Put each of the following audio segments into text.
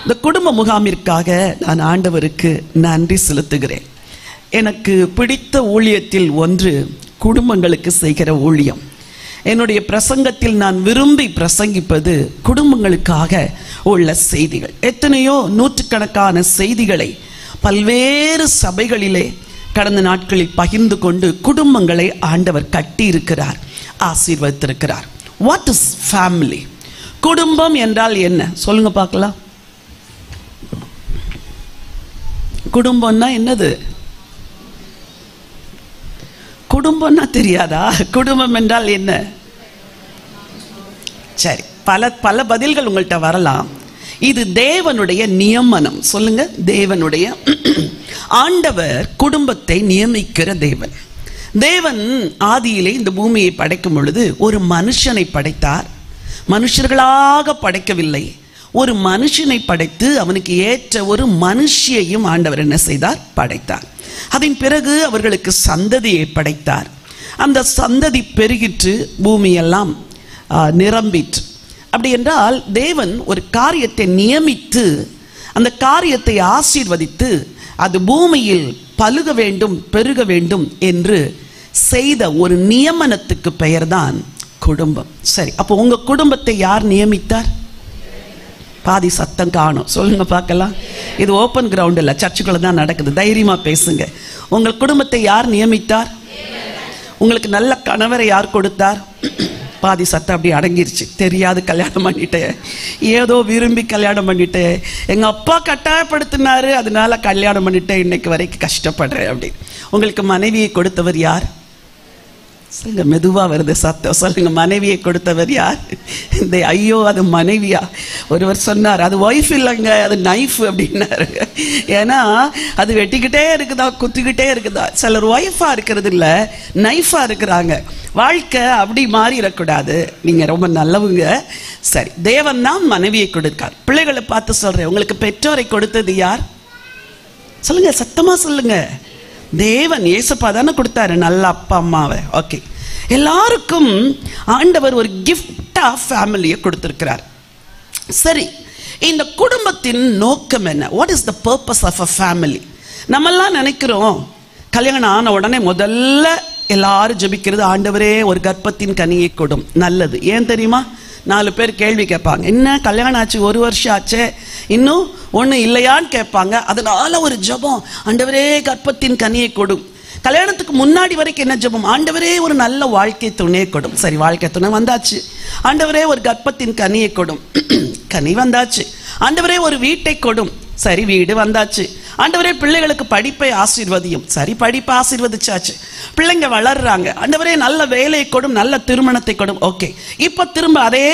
இந்த குடும்ப முகாமிற்காக நான் ஆண்டவருக்கு நன்றி செலுத்துகிறேன். எனக்கு பிடித்த ஊழியத்தில் ஒன்று குடும்பங்களுக்கு செய்கிற ஊழியம். என்னுடைய பிரசங்கத்தில் நான் விரும்பி பிரசங்கிப்பது குடும்பங்களுக்காக உள்ள செய்திகள். எத்தனையோ நூற்றுக்கணக்கான செய்திகளை பல்வேறு சபைகளிலே கடந்த நாட்களில் பகிர்ந்து கொண்டு குடும்பங்களை ஆண்டவர் கட்டி இருக்கிறார், ஆசீர்வதித்திருக்கிறார். What is family? குடும்பம் என்றால் என்ன சொல்லுங்க பார்க்கலாம். குடும்பம்னா என்னது? குடும்பம்னா தெரியாதா? குடும்பம் என்றால் என்ன? சரி, பல பதில்கள் உங்கள்கிட்ட வரலாம். இது தேவனுடைய நியமனம். சொல்லுங்க, தேவனுடைய. ஆண்டவர் குடும்பத்தை நியமிக்கிற தேவன். தேவன் ஆதியிலே இந்த பூமியை படைக்கும் பொழுது ஒரு மனுஷனை படைத்தார். மனுஷர்களாக படைக்கவில்லை, ஒரு மனுஷனை படைத்து அவனுக்கு ஏற்ற ஒரு மனுஷியையும் ஆண்டவர் என்ன செய்தார்? படைத்தார். அதன் பிறகு அவர்களுக்கு சந்ததியை படைத்தார். அந்த சந்ததி பெருகிற்று, பூமியெல்லாம் நிரம்பிற்று. அப்படி என்றால் தேவன் ஒரு காரியத்தை நியமித்து அந்த காரியத்தை ஆசீர்வதித்து அது பூமியில் பலுக வேண்டும், பெருக வேண்டும் என்று செய்த ஒரு நியமனத்துக்கு பெயர்தான் குடும்பம். சரி, அப்போ உங்க குடும்பத்தை யார் நியமித்தார்? பாதி சத்தம் காணும். சொல்லுங்க பார்க்கலாம். இது ஓப்பன் கிரவுண்ட் இல்லை, சர்ச்சுக்குள்ள தான் நடக்குது. தைரியமா பேசுங்க. உங்கள் குடும்பத்தை யார் நியமித்தார்? உங்களுக்கு நல்ல கணவரை யார் கொடுத்தார்? பாதி சத்தம் அப்படி அடங்கிருச்சு. தெரியாது, கல்யாணம் பண்ணிட்டேன், ஏதோ விரும்பி கல்யாணம் பண்ணிட்டேன், எங்க அப்பா கட்டாயப்படுத்தினாரு, அதனால கல்யாணம் பண்ணிட்டேன், இன்னைக்கு வரைக்கும் கஷ்டப்படுறேன் அப்படி. உங்களுக்கு மனைவியை கொடுத்தவர் யார்? சொல்லுங்க, மெதுவா வருது சத்தம். சொல்லுங்க, மனைவியை கொடுத்தவர் யார்? இந்த ஐயோ அது மனைவியா? ஒருவர் சொன்னார் அது ஒய்ஃப் இல்லைங்க, அது நைஃப் அப்படின்னாரு. ஏன்னா அது வெட்டிக்கிட்டே இருக்குதா, குத்திக்கிட்டே இருக்குதா. சிலர் ஒய்ஃபா இருக்கிறது இல்லை, நைஃபா இருக்கிறாங்க. வாழ்க்கை அப்படி மாறிடக்கூடாது. நீங்க ரொம்ப நல்லவங்க. சரி, தேவன் தான் மனைவியை கொடுக்கார். பிள்ளைகளை பார்த்து சொல்றேன், உங்களுக்கு பெற்றோரை கொடுத்தது யார்? சொல்லுங்க, சத்தமா சொல்லுங்க. தேவன். இயேசுப்பா தானே கொடுத்தாரு நல்ல அப்பா அம்மாவை. ஓகே, எல்லாருக்கும் ஆண்டவர் ஒரு கிஃப்டா ஃபேமிலியை கொடுத்திருக்கிறார். சரி, இந்த குடும்பத்தின் நோக்கம் என்ன? What is the purpose of a family? நம்மெல்லாம் நினைக்கிறோம் கல்யாணம் ஆன உடனே முதல்ல எல்லாரும் ஜெபிக்கிறது, ஆண்டவரே ஒரு கர்ப்பத்தின் கனியை கொடும். நல்லது. ஏன் தெரியுமா? 4 பேர் கேள்வி கேட்பாங்க. என்ன கல்யாணம் ஆச்சு, 1 வருஷம் ஆச்சு, இன்னும் ஒண்ணு இல்லையான்னு கேட்பாங்க. அதனால ஒரு ஜெபம், ஆண்டவரே கர்ப்பத்தின் கனியை கொடும். கல்யாணத்துக்கு முன்னாடி வரைக்கும் என்ன ஜெபம்? ஆண்டவரே ஒரு நல்ல வாழ்க்கை துணையை கொடும். சரி, வாழ்க்கை துணை வந்தாச்சு. ஆண்டவரே ஒரு கர்ப்பத்தின் கனியை கொடும். கனி வந்தாச்சு. ஆண்டவரே ஒரு வீட்டை கொடும். சரி, வீடு வந்தாச்சு. ஆண்டவரே பிள்ளைகளுக்கு படிப்பை ஆசீர்வதியும். சரி, படிப்பை ஆசீர்வதிச்சாச்சு. பிள்ளைங்க வளர்றாங்க. ஆண்டவரே நல்ல வேலையை கொடும், நல்ல திருமணத்தை கொடும். ஓகே, இப்ப திரும்ப அதே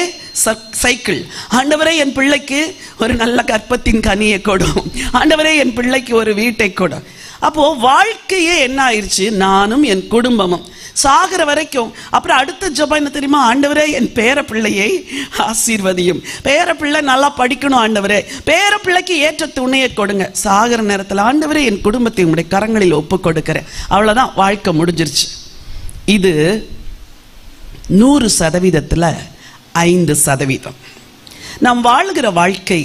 சைக்கிள். ஆண்டவரே என் பிள்ளைக்கு ஒரு நல்ல கர்ப்பத்தின் கனியை கொடும். ஆண்டவரே என் பிள்ளைக்கு ஒரு வீட்டை கொடும். அப்போ வாழ்க்கையே என்ன ஆயிடுச்சு? நானும் என் குடும்பமும் சாகிற வரைக்கும். அப்புறம் அடுத்த ஜெபம் என்ன தெரியுமா? ஆண்டவரே என் பேர பிள்ளையை ஆசீர்வதியும். பேர பிள்ளை நல்லா படிக்கணும் ஆண்டவரே, பேர பிள்ளைக்கு ஏற்ற துணையை கொடுங்க. சாகிற நேரத்தில் ஆண்டவரே என் குடும்பத்தை உங்களுடைய கரங்களில் ஒப்பு கொடுக்கிறேன். அவ்வளவுதான், வாழ்க்கை முடிஞ்சிருச்சு. இது 100%ல் 5%. நாம் வாழ்கிற வாழ்க்கை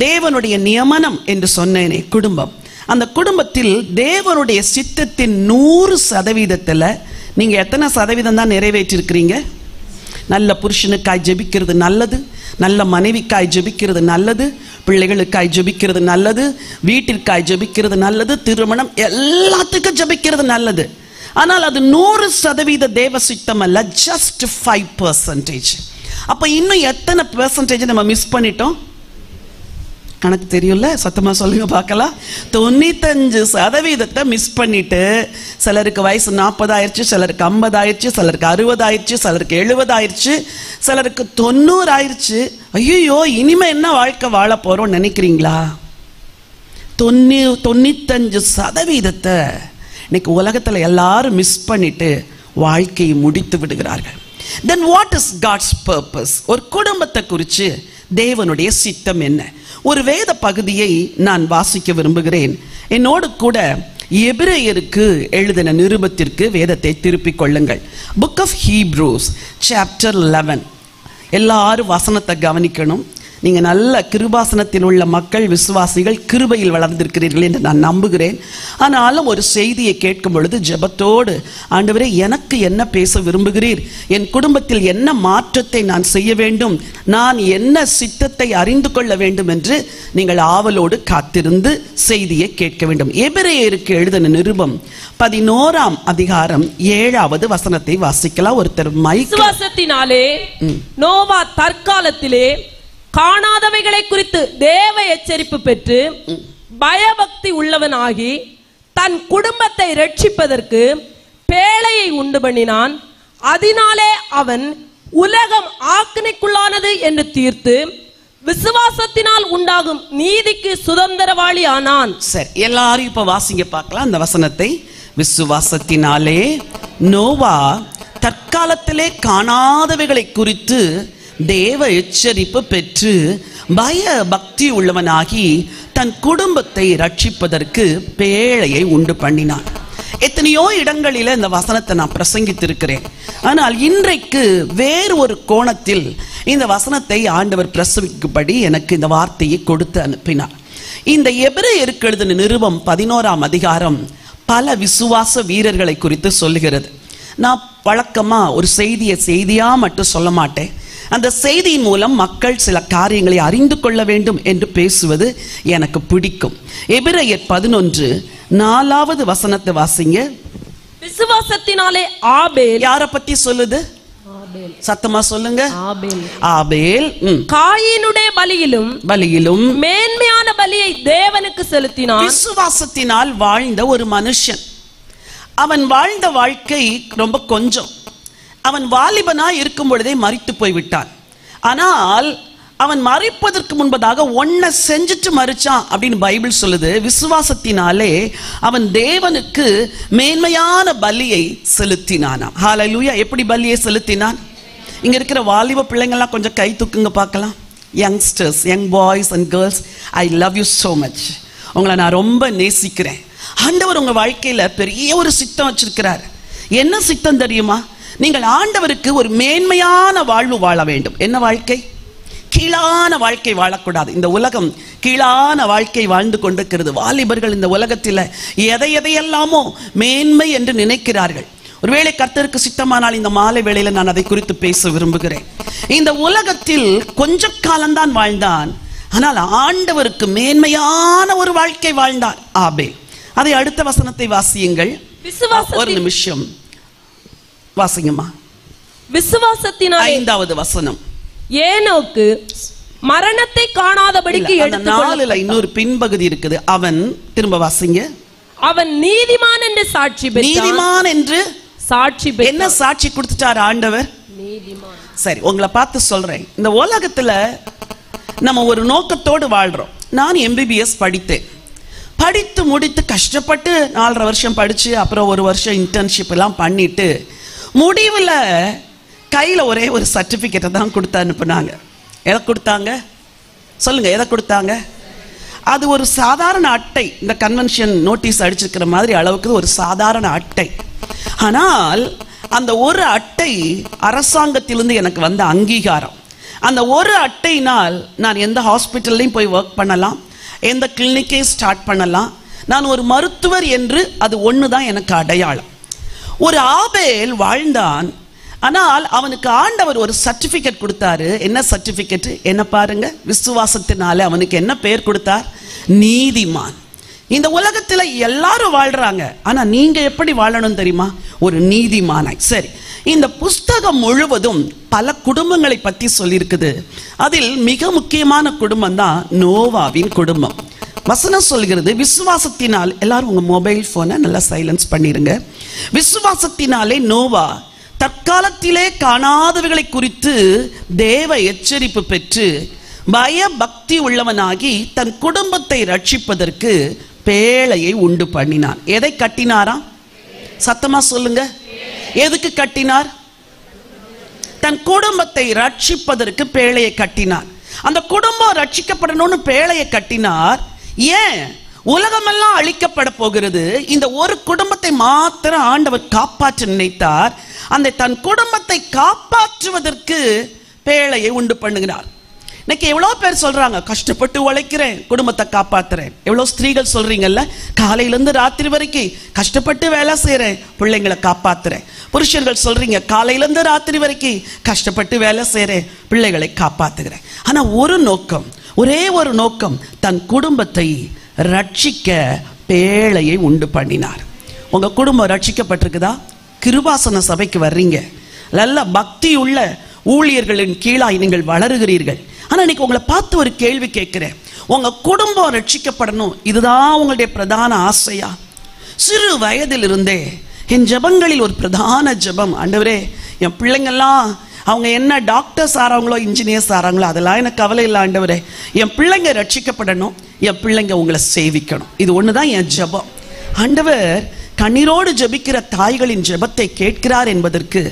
தேவனுடைய நியமனம் என்று சொன்னேனே, குடும்பம். அந்த குடும்பத்தில் தேவனுடைய சித்தத்தின் 100%ல் நீங்க எத்தனை சதவீதம் தான் நிறைவேற்றிருக்கிறீங்க? நல்ல புருஷனுக்காய் ஜெபிக்கிறது நல்லது, நல்ல மனைவிக்காய் ஜெபிக்கிறது நல்லது, பிள்ளைகளுக்காய் ஜெபிக்கிறது நல்லது, வீட்டிற்காய் ஜெபிக்கிறது நல்லது, திருமணம் எல்லாத்துக்கும் ஜெபிக்கிறது நல்லது. ஆனால் அது 100% தேவ சித்தம் அல்ல, ஜஸ்ட் 5%. அப்ப இன்னும் எத்தனை பெர்சன்டேஜ் நம்ம மிஸ் பண்ணிட்டோம்? கணக்கு தெரியும்ல, சத்தமா சொல்லுங்க பார்க்கலாம். 95% மிஸ் பண்ணிட்டு, சிலருக்கு வயசு 40 ஆயிடுச்சு, சிலருக்கு 50 ஆயிடுச்சு, சிலருக்கு 60 ஆயிடுச்சு, சிலருக்கு 70 ஆயிடுச்சு, சிலருக்கு 90 ஆயிடுச்சு. ஐயோ, இனிமே என்ன வாழ்க்கை வாழ போறோம் நினைக்கிறீங்களா? 95% இன்னைக்கு உலகத்துல எல்லாரும் மிஸ் பண்ணிட்டு வாழ்க்கையை முடித்து விடுகிறார்கள். Then what is God's purpose? ஒரு குடும்பத்தை குறித்து தேவனுடைய சித்தம் என்ன? ஒரு வேத பகுதியை நான் வாசிக்க விரும்புகிறேன். என்னோடு கூட எபிரேயருக்கு எழுதின நிருபத்திற்கு வேதத்தை திருப்பிக் கொள்ளுங்கள். Book of Hebrews chapter 11. எல்லாரும் வசனத்தை கவனிக்கணும். நீங்க நல்ல கிருபாசனத்தில் உள்ள மக்கள், விசுவாசிகள், கிருபையில் வளர்ந்திருக்கிறீர்கள் என்று நான் நம்புகிறேன். ஆனாலும் ஒரு செய்தியை கேட்கும் பொழுது ஜெபத்தோடு, ஆண்டவரே எனக்கு என்ன பேச விரும்புகிறீர், என் குடும்பத்தில் என்ன மாற்றத்தை நான் செய்ய வேண்டும், நான் என்ன சித்தத்தை அறிந்து கொள்ள வேண்டும் என்று நீங்கள் ஆவலோடு காத்திருந்து செய்தியை கேட்க வேண்டும். எபிரேயருக்கு எழுதின நிருபம் 11ஆம் அதிகாரம் 7வது வசனத்தை வாசிக்கலாம். ஒருத்தர் விசுவாசத்தினாலே நோவா தற்காலத்திலே காணாதவைகளை குறித்து தேவ எச்சரிப்பு பெற்று பயபக்தி உள்ளவனாகி தன் குடும்பத்தை ரட்சிப்பதற்கு பேழையை உண்டு பண்ணினான். அதனாலே அவன் உலகம் ஆக்கினைக்குள்ளானது என்று தீர்த்து விசுவாசத்தினால் உண்டாகும் நீதிக்கு சுதந்திரவாளி ஆனான். சரி, எல்லாரும் இப்ப வாசிங்க பார்க்கலாம் அந்த வசனத்தை. விசுவாசத்தினாலே நோவா தற்காலத்திலே காணாதவைகளை குறித்து தேவ எச்சரிப்பு பெற்று பய பக்தி உள்ளவனாகி தன் குடும்பத்தை ரட்சிப்பதற்கு பேழையை உண்டு பண்ணினான். எத்தனையோ இடங்களில் இந்த வசனத்தை நான் பிரசங்கித்திருக்கிறேன். ஆனால் இன்றைக்கு வேறு ஒரு கோணத்தில் இந்த வசனத்தை ஆண்டவர் பிரசவிக்கும்படி எனக்கு இந்த வார்த்தையை கொடுத்து அனுப்பினார். இந்த எபிரேயருக்கு எழுதின நிருபம் 11ஆம் அதிகாரம் பல விசுவாச வீரர்களை குறித்து சொல்லுகிறது. நான் வழக்கமா ஒரு செய்தியா மட்டும் சொல்ல மாட்டேன். அந்த செய்தியின் மூலம் மக்கள் சில காரியங்களை அறிந்து கொள்ள வேண்டும் என்று பேசுவது எனக்கு பிடிக்கும். எபிரேயர் 11:4வது வசனத்தை வாசிங்க. விசுவாசத்தினாலே ஆபேல். யாரை பத்தி சொல்லுது? சத்தமா சொல்லுங்க. ஆபேல் காயினுடைய பலியிலும் மேன்மையான பலியை தேவனுக்கு செலுத்தினான். விசுவாசத்தினால் வாழ்ந்த ஒரு மனுஷன். அவன் வாழ்ந்த வாழ்க்கை ரொம்ப கொஞ்சம். அவன் வாலிபனாய் இருக்கும் பொழுதே மரித்து போய்விட்டான். ஆனால் அவன் மரிப்பதற்கு முன்பதாக ஒன்ன செஞ்சுட்டு மரிச்சான் அப்படின்னு பைபிள் சொல்லுது. விசுவாசத்தினாலே அவன் தேவனுக்கு மேன்மையான பலியை செலுத்தினானாம். ஹல்லேலூயா. எப்படி பலியை செலுத்தினான்? இங்க இருக்கிற வாலிப பிள்ளைங்கள்லாம் கொஞ்சம் கை தூக்குங்க பார்க்கலாம். Youngsters, young boys and girls, I love you so much. உங்களை நான் ரொம்ப நேசிக்கிறேன். ஆண்டவர் உங்க வாழ்க்கையில பெரிய ஒரு சித்தம் வச்சிருக்கிறார். என்ன சித்தம் தெரியுமா? நீங்கள் ஆண்டவருக்கு ஒரு மேன்மையான வாழ்வு வாழ வேண்டும். என்ன வாழ்க்கை? கீழான வாழ்க்கை வாழக்கூடாது. இந்த உலகம் கீழான வாழ்க்கை வாழ்ந்து கொண்டிருக்கிறது. வாலிபர்கள் இந்த உலகத்தில் எதையெல்லாமோ மேன்மை என்று நினைக்கிறார்கள். ஒருவேளை கர்த்தருக்கு சித்தமானால் இந்த மாலை வேளையில் நான் அதை குறித்து பேச விரும்புகிறேன். இந்த உலகத்தில் கொஞ்ச காலம்தான் வாழ்ந்தான், ஆனால் ஆண்டவருக்கு மேன்மையான ஒரு வாழ்க்கை வாழ்ந்தார் ஆபேல். அதை அடுத்த வசனத்தை வாசியுங்கள். ஒரு நிமிஷம் வாசிங்கம்மா. விசுவாசத்தினால் 5வது வசனம். ஏனோக்கு மரணத்தை காணாதபடிக்கு எடுத்துக்கொள்ள இன்னொரு பின்பகுதி இருக்குது. அவன் திரும்ப வாசிங்க. அவன் நீதிமான் என்று சாட்சி பெற்றான். நீதிமான் என்று சாட்சி. என்ன சாட்சி கொடுத்துட்டார் ஆண்டவர்? நீதிமான். சரி, உங்களை பார்த்து சொல்றேன். இந்த உலகத்துல நம்ம ஒரு நோக்கத்தோடு வாழ்றோம். நான் MBBS படித்தேன். படித்து முடித்து கஷ்டப்பட்டு 4.5 வருஷம் படிச்சு அப்புறம் 1 வருஷம் இன்டர்ன்ஷிப் எல்லாம் பண்ணிட்டு முடிவில் கையில் ஒரே ஒரு சர்டிஃபிகேட்டை தான் கொடுத்து அனுப்புனாங்க. எதை கொடுத்தாங்க சொல்லுங்க? எதை கொடுத்தாங்க? அது ஒரு சாதாரண அட்டை. இந்த கன்வென்ஷன் நோட்டீஸ் அடிச்சிருக்கிற மாதிரி அளவுக்கு ஒரு சாதாரண அட்டை. ஆனால் அந்த ஒரு அட்டை அரசாங்கத்திலிருந்து எனக்கு வந்த அங்கீகாரம். அந்த ஒரு அட்டையினால் நான் எந்த ஹாஸ்பிட்டல்லையும் போய் ஒர்க் பண்ணலாம், எந்த கிளினிக்கை ஸ்டார்ட் பண்ணலாம். நான் ஒரு மருத்துவர் என்று அது ஒன்று தான் எனக்கு அடையாளம். ஒரு ஆபேல் வாழ்ந்தான், ஆனால் அவனுக்கு ஆண்டவர் ஒரு சர்டிபிகேட் கொடுத்தாரு. என்ன சர்டிபிகேட்? என்ன பாருங்க. விசுவாசத்தினால அவனுக்கு என்ன பெயர் கொடுத்தார்? நீதிமான். இந்த உலகத்துல எல்லாரும் வாழ்றாங்க, ஆனா நீங்க எப்படி வாழணும் தெரியுமா? ஒரு நீதிமானாய். சரி, இந்த புஸ்தகம் முழுவதும் பல குடும்பங்களை பற்றி சொல்லியிருக்குது. அதில் மிக முக்கியமான குடும்பம் தான் நோவாவின் குடும்பம். வசனம் சொல்கிறது, விசுவாசத்தினால், எல்லாரும் உங்க மொபைல் போனை நல்லா சைலன்ஸ் பண்ணிருங்க. விசுவாசத்தினாலே நோவா தற்காலத்திலே காணாதவைகளை குறித்து தேவ எச்சரிப்பு பெற்று பய பக்தி உள்ளவனாகி தன் குடும்பத்தை ரட்சிப்பதற்கு பேழையை உண்டு பண்ணினான். எதை கட்டினாராம்? சத்தமா சொல்லுங்க. எதுக்கு கட்டினார்? தன் குடும்பத்தை ரட்சிப்பதற்கு பேழையை கட்டினார். அந்த குடும்பம் ரட்சிக்கப்படணும்னு பேழையை கட்டினார். ஏன்? உலகமெல்லாம் அழிக்கப்பட போகிறது, இந்த ஒரு குடும்பத்தை மாத்திரம் ஆண்டவர் காப்பாற்ற நினைத்தார். அந்த தன் குடும்பத்தை காப்பாற்றுவதற்கு பேழையை உண்டு பண்ணுகிறார். இன்னைக்கு எவ்வளவு பேர் சொல்றாங்க, கஷ்டப்பட்டு உழைக்கிறேன், குடும்பத்தை காப்பாத்துறேன். எவ்வளவு ஸ்திரீகள் சொல்றீங்கல்ல, காலையில இருந்து ராத்திரி வரைக்கும் கஷ்டப்பட்டு வேலை செய்யறேன், பிள்ளைங்களை காப்பாத்துறேன். புருஷர்கள் சொல்றீங்க, காலையில இருந்து ராத்திரி வரைக்கும் கஷ்டப்பட்டு வேலை செய்யறேன், பிள்ளைகளை காப்பாத்துகிறேன். ஆனா ஒரு நோக்கம், ஒரே ஒரு நோக்கம், தன் குடும்பத்தை ரட்சிக்க பேழையை உண்டு பண்ணினார். உங்க குடும்பம் ரட்சிக்கப்பட்டிருக்குதா? கிருபாசன சபைக்கு வர்றீங்க, நல்ல பக்தி உள்ள ஊழியர்களின் கீழாய் நீங்கள் வளருகிறீர்கள். ஆனா இன்னைக்கு உங்களை பார்த்து ஒரு கேள்வி கேட்கிறேன், உங்க குடும்பம் ரட்சிக்கப்படணும், இதுதான் உங்களுடைய பிரதான ஆசையா? சிறு வயதில் இருந்தே என் ஜெபங்களில் ஒரு பிரதான ஜெபம், ஆண்டவரே என் பிள்ளைங்கள்லாம் அவங்க என்ன டாக்டர்ஸ் ஆறாங்களோ இன்ஜினியர்ஸ் ஆறாங்களோ அதெல்லாம் எனக்கு கவலை இல்லை ஆண்டவரே, என் பிள்ளைங்க ரட்சிக்கப்படணும், என் பிள்ளைங்க உங்களை சேவிக்கணும். இது ஒண்ணுதான் என் ஜெபம். ஆண்டவர் கண்ணீரோடு ஜெபிக்கிற தாய்களின் ஜெபத்தை கேட்கிறார் என்பதற்கு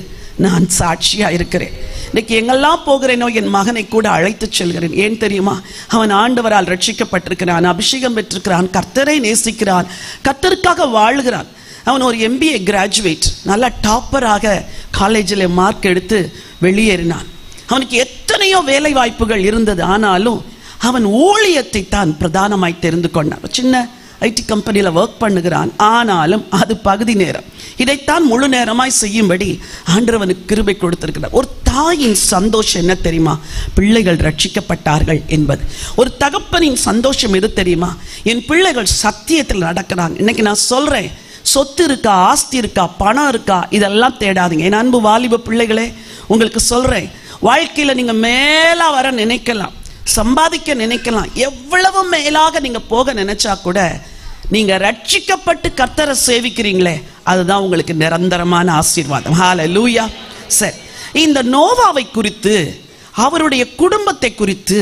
நான் சாட்சியா இருக்கிறேன். இன்னைக்கு எங்கெல்லாம் போகிறேனோ என் மகனை கூட அழைத்து செல்கிறேன். ஏன் தெரியுமா? அவன் ஆண்டவரால் ரட்சிக்கப்பட்டிருக்கிறான், அபிஷேகம் பெற்றிருக்கிறான், கர்த்தரை நேசிக்கிறான், கர்த்தருக்காக வாழ்கிறான். அவன் ஒரு MBA கிராஜுவேட், நல்ல டாப்பராக காலேஜில் மார்க் எடுத்து வெளியேறினான். அவனுக்கு எத்தனையோ வேலை வாய்ப்புகள் இருந்தது, ஆனாலும் அவன் ஊழியத்தை தான் பிரதானமாய் தெரிந்து கொண்டான். சின்ன IT கம்பெனியில் ஒர்க் பண்ணுகிறான், ஆனாலும் அது பகுதி நேரம், இதைத்தான் முழு நேரமாய் செய்யும்படி ஆண்டவனுக்கு கிருபை கொடுத்திருக்கிறார். ஒரு தாயின் சந்தோஷம் என்ன தெரியுமா? பிள்ளைகள் ரட்சிக்கப்பட்டார்கள் என்பது. ஒரு தகப்பனின் சந்தோஷம் எது தெரியுமா? என் பிள்ளைகள் சத்தியத்தில் நடக்கிறாங்க. இன்னைக்கு நான் சொல்றேன், சொத்து இருக்கா, ஆஸ்தி இருக்கா, பணம் இருக்கா, இதெல்லாம் தேடாதீங்க. என் அன்பு வாலிப பிள்ளைகளே, உங்களுக்கு சொல்றேன், வாழ்க்கையில நீங்க மேல வர நினைக்கலாம், சம்பாதிக்க நினைக்கலாம், எவ்வளவு மேலாக நீங்க போக நினைச்சா கூட நீங்க ரட்சிக்கப்பட்டு கர்த்தரை சேவிக்கிறீங்களே, அதுதான் உங்களுக்கு நிரந்தரமான ஆசீர்வாதம். ஹல்லேலூயா. சரி, இந்த நோவாவை குறித்து, அவருடைய குடும்பத்தை குறித்து,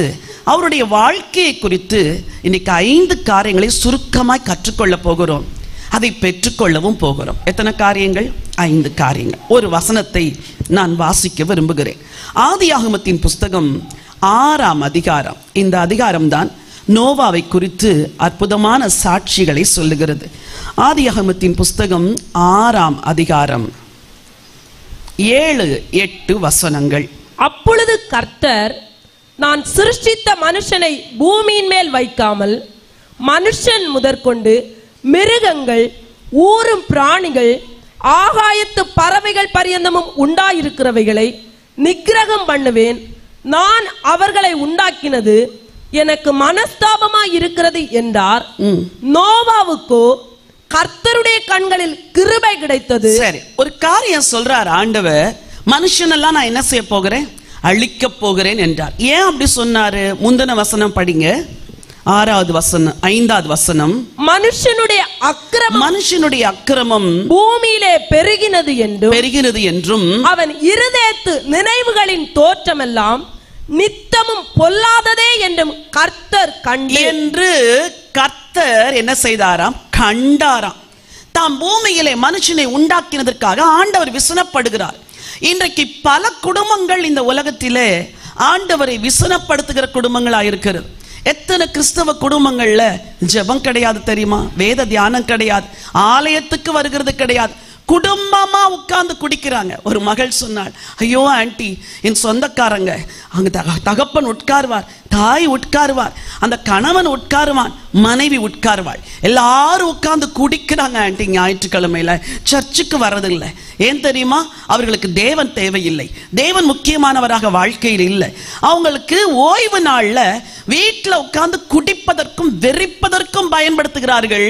அவருடைய வாழ்க்கையை குறித்து இன்னைக்கு 5 காரியங்களை சுருக்கமாய் கற்றுக்கொள்ள போகிறோம். அதை பெற்றுக்கொள்ளவும் போகிறோம். எத்தனை காரியங்கள்? 5 காரியங்கள். ஒரு வசனத்தை நான் வாசிக்க விரும்புகிறேன். ஆதியாகமத்தின் புஸ்தகம் 6ஆம் அதிகாரம். இந்த அதிகாரம் தான் நோவாவை குறித்து அற்புதமான சாட்சிகளை சொல்லுகிறது. ஆதியாகமத்தின் புஸ்தகம் 6ஆம் அதிகாரம் 7-8 வசனங்கள். அப்பொழுது கர்த்தர், நான் சிருஷ்டித்த மனுஷனை பூமியின் மேல் வைக்காமல் மனுஷன் முதற்கொண்டு மிருகங்கள், ஊரும் பிராணிகள், ஆகாயத்து பறவைகள் பரியந்தமும் உண்டாயிருக்கிறவைகளை நிக்கிரகம் பண்ணுவேன். நான் அவர்களை உண்டாக்கினது எனக்கு மனஸ்தாபமாய் இருக்கிறது என்றார். நோவாவுக்கோ கர்த்தருடைய கண்களில் கிருபை கிடைத்தது. சரி, ஒரு காரியம் சொல்றார் ஆண்டவர், மனுஷனெல்லாம் நான் என்ன செய்ய போகிறேன்? அழிக்க போகிறேன் என்றார். ஏன் அப்படி சொன்னாரு? முந்தின வசனம் படிங்க, 6வது வசனம், 5வது வசனம். மனுஷனுடைய அக்கிரமம் பூமியிலே பெருகினது என்றும் அவன் இருதயத்து நினைவுகளின் தோற்றமெல்லாம் நித்தமும் பொல்லாததே என்றும் கர்த்தர் என்று கர்த்தர் என்ன செய்தாராம்? கண்டாராம். தாம் பூமியிலே மனுஷனை உண்டாக்கினதற்காக ஆண்டவர் விசனப்படுகிறார். இன்றைக்கு பல குடும்பங்கள் இந்த உலகத்திலே ஆண்டவரை விசனப்படுத்துகிற குடும்பங்களாயிருக்கிறது. எத்தனை கிறிஸ்தவ குடும்பங்கள்ல ஜெபம் கிடையாது தெரியுமா? வேத தியானம் கிடையாது, ஆலயத்துக்கு வருகிறது கிடையாது, குடும்பமா உட்கார்ந்து குடிக்கிறாங்க. ஒரு மகள் சொன்னாள், ஐயோ ஆண்டி, என் சொந்தக்காரங்க அங்க தகப்பன் உட்காருவார், தாய் உட்காருவார், அந்த கணவன் உட்காருவான், மனைவி உட்காருவாள், எல்லாரும் உட்கார்ந்து குடிக்கிறாங்க ஆண்டி. ஞாயிற்றுக்கிழமையில சர்ச்சுக்கு வர்றதில்லை. ஏன் தெரியுமா? அவர்களுக்கு தேவன் தேவையில்லை, தேவன் முக்கியமானவராக வாழ்க்கையில் இல்லை. அவங்களுக்கு ஓய்வு நாள்ல வீட்டில் உட்கார்ந்து குடிப்பதற்கும் வெறிப்பதற்கும் பயன்படுத்துகிறார்கள்.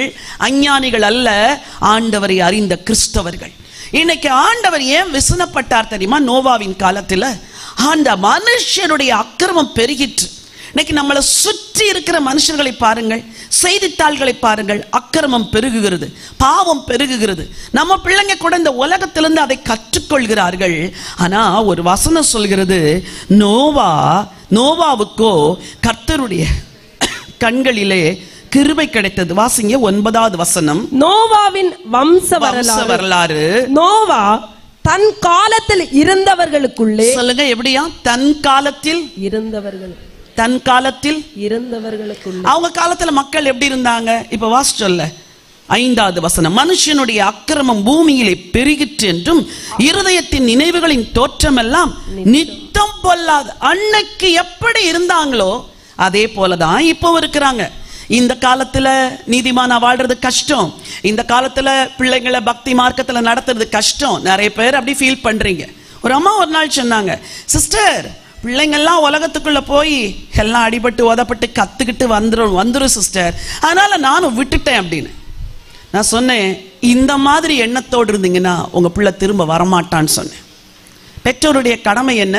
அஞ்ஞானிகள் அல்ல, ஆண்டவரை அறிந்த கிறிஸ்தவர்கள். இன்னைக்கு ஆண்டவர் ஏன் விசனப்பட்டார் தெரியுமா? நோவாவின் காலத்தில் அந்த மனுஷனுடைய அக்கிரமம் பெருகிற்று. இன்னைக்கு நம்மளை சுற்றி இருக்கிற மனுஷர்களை பாருங்கள், செய்தித்தாள்களை பாருங்கள், அக்கிரமம் பெருகுகிறது, பாவம் பெருகுகிறது. நம்ம பிள்ளைங்க கூட இந்த உலகத்திலிருந்து அதை கற்றுக்கொள்கிறார்கள். ஆனா ஒரு வசனம் சொல்கிறது, நோவாவுக்கோ கர்த்தருடைய கண்களிலே கிருபை கிடைத்தது. வாசிங்க 9வது வசனம். நோவாவின் வம்ச வரலாறு. நோவா தன் காலத்தில் இருந்தவர்களுக்குள்ளே, சொல்லுங்க எப்படியா? தன் காலத்தில் இருந்தவர்களுக்குள்ளே. அவங்க காலத்துல மக்கள் எப்படி இருந்தாங்க? இப்ப வாசிச்சொல்ல 5வது வசனம். மனுஷனுடைய அக்கிரமம் பூமியிலே பெருகிற்று என்றும் இருதயத்தின் நினைவுகளின் தோற்றமெல்லாம் நித்த சுத்தம் பொல்லாது. அன்னைக்கு எப்படி இருந்தாங்களோ அதே போலதான் இப்போ இருக்கிறாங்க. இந்த காலத்துல நீதிமானா வாழ்றது கஷ்டம், இந்த காலத்துல பிள்ளைங்களை பக்தி மார்க்கத்துல நடத்துறது கஷ்டம். நிறைய பேர் அப்படி ஃபீல் பண்றீங்க. ஒரு அம்மா ஒரு நாள் சொன்னாங்க, சிஸ்டர் பிள்ளைங்கள்லாம் உலகத்துக்குள்ள போய் எல்லாம் அடிபட்டு உதப்பட்டு கத்துக்கிட்டு வந்துரும் சிஸ்டர், அதனால நானும் விட்டுட்டேன் அப்படின்னு. நான் சொன்னேன், இந்த மாதிரி எண்ணத்தோடு இருந்தீங்கன்னா உங்க பிள்ளை திரும்ப வரமாட்டான்னு சொன்னேன். பெற்றோருடைய கடமை என்ன?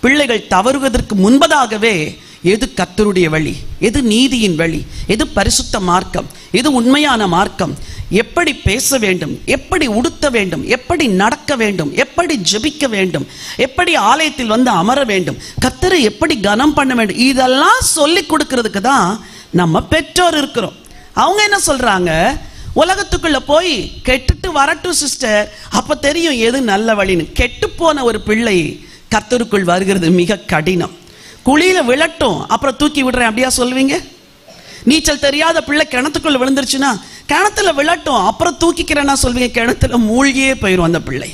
பிள்ளைகள் தவறுவதற்கு முன்பதாகவே எது கர்த்தருடைய வழி, எது நீதியின் வழி, எது பரிசுத்த மார்க்கம், எது உண்மையான மார்க்கம், எப்படி பேச வேண்டும், எப்படி உடுத்த வேண்டும், எப்படி நடக்க வேண்டும், எப்படி ஜெபிக்க வேண்டும், எப்படி ஆலயத்தில் வந்து அமர வேண்டும், கர்த்தரை எப்படி கனம் பண்ண வேண்டும், இதெல்லாம் சொல்லி கொடுக்கிறதுக்கு தான் நம்ம பெற்றோர் இருக்கிறோம். அவங்க என்ன சொல்றாங்க, உலகத்துக்குள்ள போய் கெட்டுட்டு வரட்டும் சிஸ்டர், அப்ப தெரியும் எது நல்ல வழின்னு. கெட்டு போன ஒரு பிள்ளை கர்த்தருக்குள் வருகிறது மிக கடினம். குழியில விழட்டும் அப்புறம் தூக்கி விடுறேன் அப்படியா சொல்வீங்க? நீச்சல் தெரியாத பிள்ளை கிணத்துக்குள்ள விழுந்துருச்சுன்னா கிணத்துல விழட்டும் அப்புறம் தூக்கிக்கிறேன்னா சொல்வீங்க? கிணத்துல மூழ்கியே போயிடும் அந்த பிள்ளை.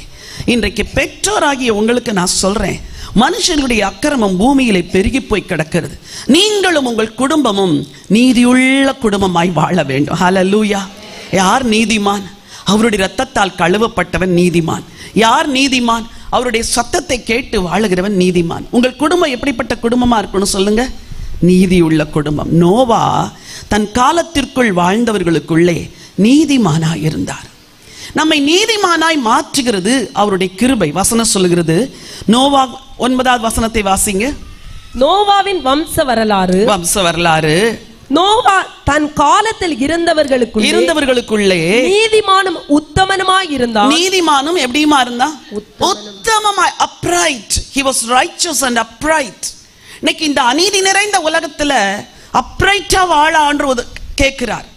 இன்றைக்கு பெற்றோராகிய உங்களுக்கு நான் சொல்றேன், மனுஷனுடைய அக்கிரமம் பூமியிலே பெருகி போய் கிடக்கிறது. நீங்களும் உங்கள் குடும்பமும் நீதியுள்ள குடும்பமாய் வாழ வேண்டும். ஹல்லேலூயா. யார் நீதிமான்? அவருடைய இரத்தத்தால் கழுவப்பட்டவன் நீதிமான். யார் நீதிமான்? அவருடைய சத்தத்தை கேட்டு வாழுகிறவன் நீதிமான். உங்கள் குடும்பம் எப்படிப்பட்ட குடும்பமா இருக்கணும் சொல்லுங்க? நீதியுள்ள குடும்பம். நோவா தன் காலத்திற்குள் வாழ்ந்தவர்களுக்குள்ளே நீதிமானாய் இருந்தார். நம்மை நீதிமானாய் மாற்றுகிறது அவருடைய கிருபை. வசனம் சொல்லுகிறது, நோவா 9வது வசனத்தை வாசிங்க. நோவாவின் வம்ச வரலாறு. நோவா தன் காலத்தில் இருந்தவர்களுக்குள்ளே நீதிமானும் உத்தமனுமாய் இருந்தான். நீதிமானும் எப்படிமா இருந்தா? உத்தமமாய், upright. He was righteous and upright. இன்னைக்கு இந்த அநீதி நிறைந்த உலகத்துல அப்ரைட்டா வாழ ஆண்டவர் கேட்கிறார்.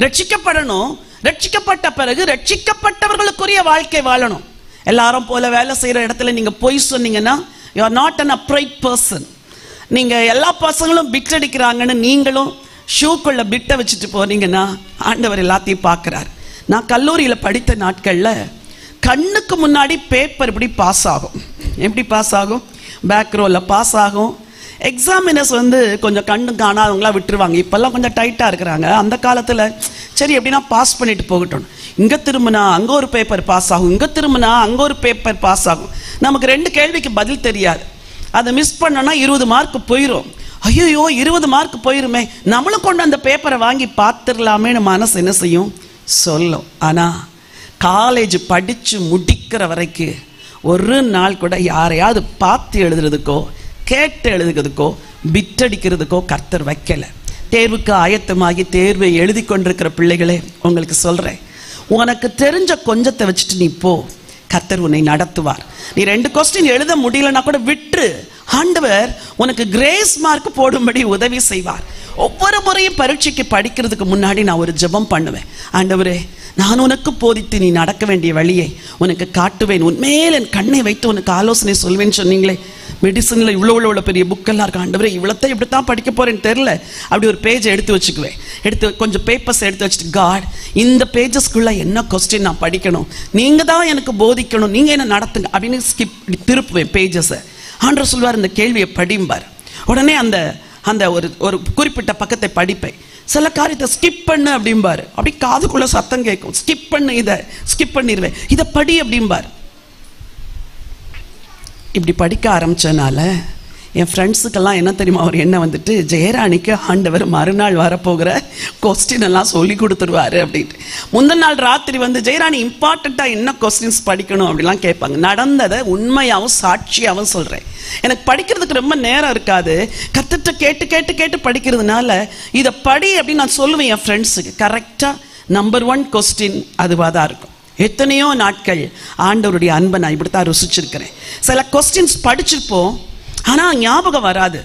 ரட்சிக்கப்படணும், ரட்சிக்கப்பட்ட பிறகு ரட்சிக்கப்பட்டவர்களுக்குரிய வாழ்க்கை வாழணும். எல்லாரும் போல வேலை செய்யற இடத்துல நீங்க போய் சொன்னீங்கன்னா you are not an upright person. நீங்க எல்லா பசங்களும் பிட் அடிக்கிறாங்கன்னு நீங்களும் ஷூக்குள்ள பிட்டை வச்சுட்டு போனீங்கன்னா ஆண்டவர் எல்லாத்தையும் பார்க்கிறார். நான் கல்லூரியில படித்த நாட்கள்ல கண்ணுக்கு முன்னாடி பேப்பர் இப்படி பாஸ் ஆகும். எப்படி பாஸ் ஆகும்? பேக் ரோல பாஸ் ஆகும். எக்ஸாமினர்ஸ் வந்து கொஞ்சம் கண்ணு காணாதவங்களா விட்டுருவாங்க. இப்பெல்லாம் கொஞ்சம் டைட்டா இருக்கிறாங்க. அந்த காலத்துல சரி எப்படின்னா பாஸ் பண்ணிட்டு போகட்டும். இங்க திரும்பினா அங்க ஒரு பேப்பர் பாஸ் ஆகும், இங்க திரும்பினா அங்க ஒரு பேப்பர் பாஸ் ஆகும். நமக்கு 2 கேள்விக்கு பதில் தெரியாது. அதை மிஸ் பண்ணனா 20 மார்க் போயிடும். ஐயோ 20 மார்க் போயிருமே, நம்மளும் கொண்டு அந்த பேப்பரை வாங்கி பார்த்துடலாமேன்னு மனசு என்ன செய்யும்? சொல்லும். ஆனா காலேஜ் படிச்சு முடிக்கிற வரைக்கும் ஒரு நாள் கூட யாரையாவது பார்த்து எழுதுறதுக்கோ கேட்டு எழுதுறதுக்கோ பிட்டடிக்கிறதுக்கோ கர்த்தர் வைக்கல. தேர்வுக்கு ஆயத்தமாகி தேர்வை எழுதி கொண்டிருக்கிற பிள்ளைகளே, உங்களுக்கு சொல்றேன், உனக்கு தெரிஞ்ச கொஞ்சத்தை வச்சுட்டு நீ போ, கர்த்தர் உன்னை நடத்துவார். நீ 2 கொஸ்டின் எழுத முடியலன்னா கூட விட்டு, ஆண்டவர் உனக்கு கிரேஸ் மார்க் போடும்படி உதவி செய்வார். ஒவ்வொரு முறையும் பரீட்சைக்கு படிக்கிறதுக்கு முன்னாடி நான் ஒரு ஜெபம் பண்ணுவேன். ஆண்டவரே, நான் உனக்கு போதித்து நீ நடக்க வேண்டிய வழியை உனக்கு காட்டுவேன், உன்மேல் என் கண்ணை வைத்து உனக்கு ஆலோசனை சொல்வேன்னு சொன்னீங்களே. மெடிசன்ல இவ்வளோ பெரிய புக்கெல்லாம் இருக்கு. ஆண்டவரே, இவ்வளோத்தான் இப்படித்தான் படிக்க போறேன்னு தெரியல. அப்படி ஒரு பேஜை எடுத்து வச்சுக்குவேன். எடுத்து கொஞ்சம் பேப்பர்ஸ் எடுத்து வச்சுட்டு, காட், இந்த பேஜஸ்க்குள்ள என்ன கொஸ்டின் நான் படிக்கணும், நீங்க தான் எனக்கு போதிக்கணும், நீங்க என்ன நடத்துங்க அப்படின்னு திருப்புவேன் பேஜஸை. ஆண்டவர் சொல்வார், இந்த கேள்வியை படிம்பார். உடனே அந்த அந்த ஒரு குறிப்பிட்ட பக்கத்தை படிப்பேன். சில காரியத்தை ஸ்கிப் பண்ணு அப்படிம்பாரு. அப்படி காதுக்குள்ள சத்தம் கேட்கும், ஸ்கிப் பண்ணு, இதை ஸ்கிப் பண்ணிடுவேன், இதை படி அப்படிம்பார். இப்படி படிக்க ஆரம்பிச்சனால என் ஃப்ரெண்ட்ஸுக்கெல்லாம் என்ன தெரியுமா அவர் என்ன வந்துட்டு, ஜெயராணிக்கு ஆண்டவர் மறுநாள் வரப்போகிற கொஸ்டின் எல்லாம் சொல்லி கொடுத்துருவாரு அப்படின்ட்டு. முந்தின நாள் ராத்திரி வந்து, ஜெயராணி இம்பார்ட்டண்ட்டாக என்ன கொஸ்டின்ஸ் படிக்கணும் அப்படிலாம் கேட்பாங்க. நடந்ததை உண்மையாகவும் சாட்சியாகவும் சொல்கிறேன். எனக்கு படிக்கிறதுக்கு ரொம்ப நேரம் இருக்காது. கத்துட்டு கேட்டு கேட்டு கேட்டு படிக்கிறதுனால இதை படி அப்படின்னு நான் சொல்லுவேன் என் ஃப்ரெண்ட்ஸுக்கு. கரெக்டாக நம்பர் 1 கொஸ்டின் அதுவாக தான் இருக்கும். எத்தனையோ நாட்கள் ஆண்டவருடைய அன்பை நான் இப்படித்தான் ருசிச்சிருக்கிறேன். சில கொஸ்டின்ஸ் படிச்சிருப்போம், ஆனால் ஞாபகம் வராது.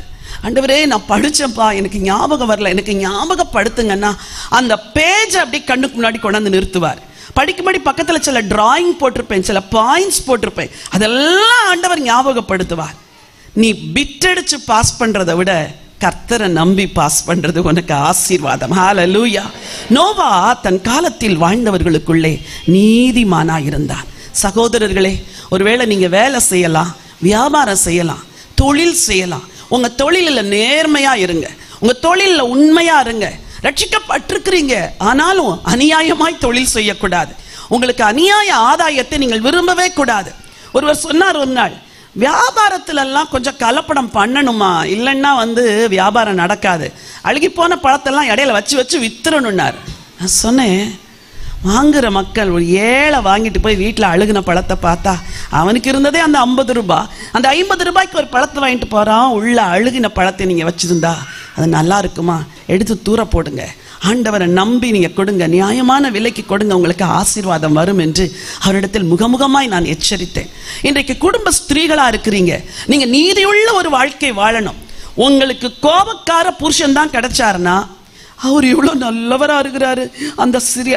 ஆண்டவரே, நான் படித்தேன்ப்பா, எனக்கு ஞாபகம் வரல, எனக்கு ஞாபகப்படுத்துங்கன்னா அந்த பேஜை அப்படியே கண்ணுக்கு முன்னாடி கொண்டாந்து நிறுத்துவார். படிக்கும்படி பக்கத்தில் சில டிராயிங் போட்டிருப்பேன், சில பாயிண்ட்ஸ் போட்டிருப்பேன், அதெல்லாம் ஆண்டவர் ஞாபகப்படுத்துவார். நீ பிட்டடிச்சு பாஸ் பண்றதை விட கர்த்தரை நம்பி பாஸ் பண்றது உனக்கு ஆசீர்வாதம். ஹல்லேலூயா. நோவா தன் காலத்தில் வாழ்ந்தவர்களுக்குள்ளே நீதிமானாய் இருந்தான். சகோதரர்களே, ஒருவேளை நீங்க வேலை செய்யலாம், வியாபாரம் செய்யலாம், தொழில் செய்யலாம். உங்க தொழிலில் நேர்மையா இருங்க, உங்க தொழிலில் உண்மையா இருங்க. ரட்சிக்கப்பட்டிருக்கிறீங்க, ஆனாலும் அநியாயமாய் தொழில் செய்யக்கூடாது. உங்களுக்கு அநியாய ஆதாயத்தை நீங்கள் விரும்பவே கூடாது. ஒருவர் சொன்னார் ஒரு நாள், வியாபாரத்துல எல்லாம் கொஞ்சம் கலப்படம் பண்ணணுமா, இல்லைன்னா வியாபாரம் நடக்காது. அழுகி போன பழத்தெல்லாம் இடையில வச்சு வச்சு வித்துறணும்னார். நான் சொன்னேன், வாங்குற மக்கள் ஒரு ஏழை வாங்கிட்டு போய் வீட்டில் அழுகின பழத்தை பார்த்தா அவனுக்கு இருந்ததே அந்த 50 ரூபாய், அந்த 50 ரூபாய்க்கு ஒரு பழத்தை வாங்கிட்டு போகிறான். உள்ள அழுகின பழத்தை நீங்கள் வச்சுருந்தா அது நல்லா இருக்குமா? எடுத்து தூர போடுங்க. ஆண்டவரை நம்பி நீங்கள் கொடுங்க, நியாயமான விலைக்கு கொடுங்க, உங்களுக்கு ஆசீர்வாதம் வரும் என்று அவரிடத்தில் முகமுகமாய் நான் எச்சரித்தேன். இன்றைக்கு குடும்ப ஸ்திரீகளாக இருக்கிறீங்க, நீங்கள் நீதியுள்ள ஒரு வாழ்க்கை வாழணும். உங்களுக்கு கோபக்கார புருஷன் தான் கிடைச்சாருன்னா அவர் இவ்வளோ நல்லவரா இருக்கிறாரு,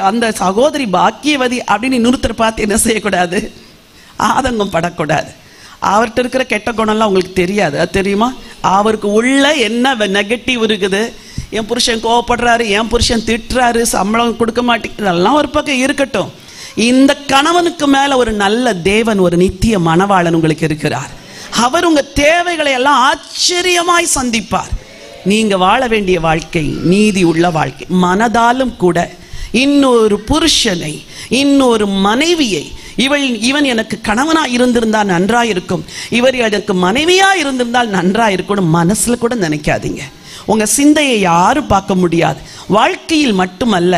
அந்த சகோதரி பாக்கியவதி அப்படின்னு இன்னொருத்தர் பார்த்து என்ன செய்யக்கூடாது? ஆதங்கம் படக்கூடாது. அவர்கிட்ட இருக்கிற கெட்ட குணம்லாம் உங்களுக்கு தெரியாது, அது தெரியுமா? அவருக்கு உள்ள என்ன நெகட்டிவ் இருக்குது, என் புருஷன் கோவப்படுறாரு, என் புருஷன் திட்டுறாரு, சம்பளம் கொடுக்க மாட்டேங்குது, அதெல்லாம் ஒரு பக்கம் இருக்கட்டும். இந்த கணவனுக்கு மேல ஒரு நல்ல தேவன், ஒரு நித்திய மணவாளன் உங்களுக்கு இருக்கிறார். அவர் உங்க தேவைகளை எல்லாம் ஆச்சரியமாய் சந்திப்பார். நீங்க வாழ வேண்டிய வாழ்க்கை நீதி உள்ள வாழ்க்கை. மனதாலும் கூட இன்னொரு புருஷனை, இன்னொரு மனைவியை, இவன் எனக்கு கணவனா இருந்திருந்தால் நன்றாயிருக்கும், இவர் எனக்கு மனைவியா இருந்திருந்தால் நன்றாயிருக்கும் மனசுல கூட நினைக்காதீங்க. உங்க சிந்தையை யாரும் பார்க்க முடியாது. வாழ்க்கையில் மட்டுமல்ல,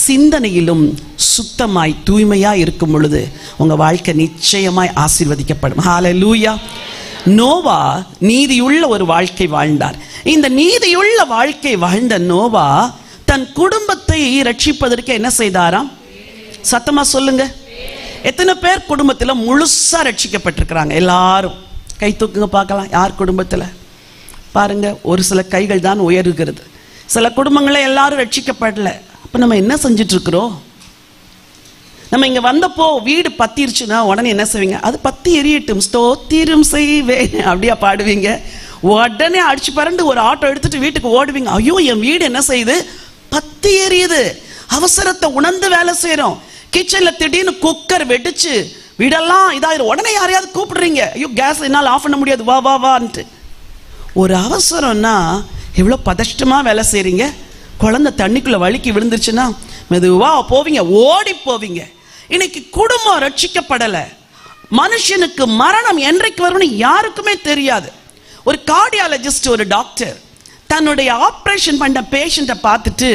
சிந்தனையிலும் சுத்தமாய் தூய்மையா இருக்கும் பொழுது உங்க வாழ்க்கை நிச்சயமாய் ஆசீர்வதிக்கப்படும். ஹல்லேலூயா. நோவா நீதியுள்ள ஒரு வாழ்க்கை வாழ்ந்தார். இந்த நீதியுள்ள வாழ்க்கை வாழ்ந்த நோவா தன் குடும்பத்தை ரட்சிப்பதற்கு என்ன செய்தாராம்? சத்தமா சொல்லுங்க. எத்தனை பேர் குடும்பத்தில் முழுசா ரட்சிக்கப்பட்டிருக்கிறாங்க? எல்லாரும் கை தூக்குங்க பார்க்கலாம். யார் குடும்பத்தில் பாருங்க, ஒரு சில கைகள் தான் உயர்கிறது. சில குடும்பங்களே எல்லாரும் ரட்சிக்கப்படல. அப்ப நம்ம என்ன செஞ்சுட்டு இருக்கிறோம்? நம்ம இங்க வந்தப்போ வீடு பத்திருச்சுன்னா உடனே என்ன செய்வீங்க? அது பத்தி எரியட்டும், ஸ்தோத்திரம் செய்வேன் அப்படியா பாடுவீங்க? உடனே அடிச்சு பரண்டு ஒரு ஆட்டோ எடுத்துட்டு வீட்டுக்கு ஓடுவீங்க. ஐயோ, என் வீடு என்ன செய்யுது? பத்தி எரியுது. அவசரத்தை உணர்ந்து வேலை செய்யறோம். கிச்சன்ல திடீர்னு குக்கர் வெடிச்சு வீடெல்லாம் இதாயிரும். உடனே யாரையாவது கூப்பிடுறீங்க, ஐயோ கேஸ் என்னால் ஆஃப் பண்ண முடியாது, வா வா வான்ட்டு. ஒரு அவசரம்னா எவ்வளவு பதஷ்டமா வேலை செய்றீங்க. குழந்தை தண்ணிக்குள்ள வழுக்கி விழுந்துருச்சுன்னா மெதுவா போவீங்க, ஓடி போவீங்க. இன்னைக்கு குடும்பம் ரட்சிக்கப்படல. மனுஷனுக்கு மரணம் என்றைக்கு வரும்னு யாருக்குமே தெரியாது. ஒரு கார்டியாலஜிஸ்ட், ஒரு டாக்டர் தன்னுடைய ஆப்ரேஷன் பண்ண பேஷண்ட்டை பார்த்துட்டு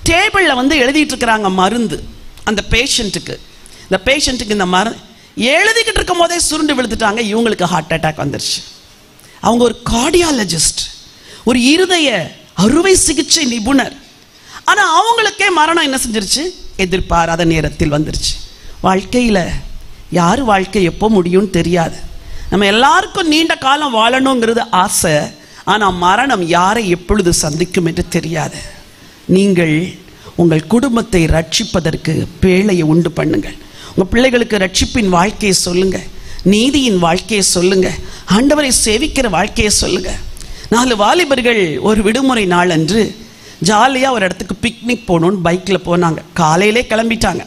டேபிளில் எழுதிட்டு இருக்கிறாங்க மருந்து அந்த பேஷண்ட்டுக்கு. இந்த பேஷண்ட்டுக்கு இந்த மருந்து எழுதிக்கிட்டு இருக்கும் போதே சுருண்டு விழுந்துட்டாங்க. இவங்களுக்கு ஹார்ட் அட்டாக் வந்துருச்சு. அவங்க ஒரு கார்டியாலஜிஸ்ட், ஒரு இருதய அறுவை சிகிச்சை நிபுணர். ஆனா அவங்களுக்கே மரணம் என்ன செஞ்சிருச்சு? எதிர்பாராத நேரத்தில் வந்துருச்சு. வாழ்க்கையில யாரு வாழ்க்கை எப்போ முடியும்னு தெரியாது. நம்ம எல்லாருக்கும் நீண்ட காலம் வாழணுங்கிறது ஆசை. ஆனா மரணம் யாரை எப்பொழுது சந்திக்கும் என்று தெரியாது. நீங்கள் உங்கள் குடும்பத்தை ரட்சிப்பதற்கு பேழையை உண்டு பண்ணுங்கள். உங்க பிள்ளைகளுக்கு ரட்சிப்பின் வாழ்க்கையை சொல்லுங்க, நீதியின் வாழ்க்கையை சொல்லுங்க, ஆண்டவரை சேவிக்கிற வாழ்க்கையை சொல்லுங்க. 4 வாலிபர்கள் ஒரு விடுமுறை நாள் அன்று ஜாலியாக ஒரு இடத்துக்கு பிக்னிக் போகணுன்னு பைக்கில் போனாங்க. காலையிலே கிளம்பிட்டாங்க.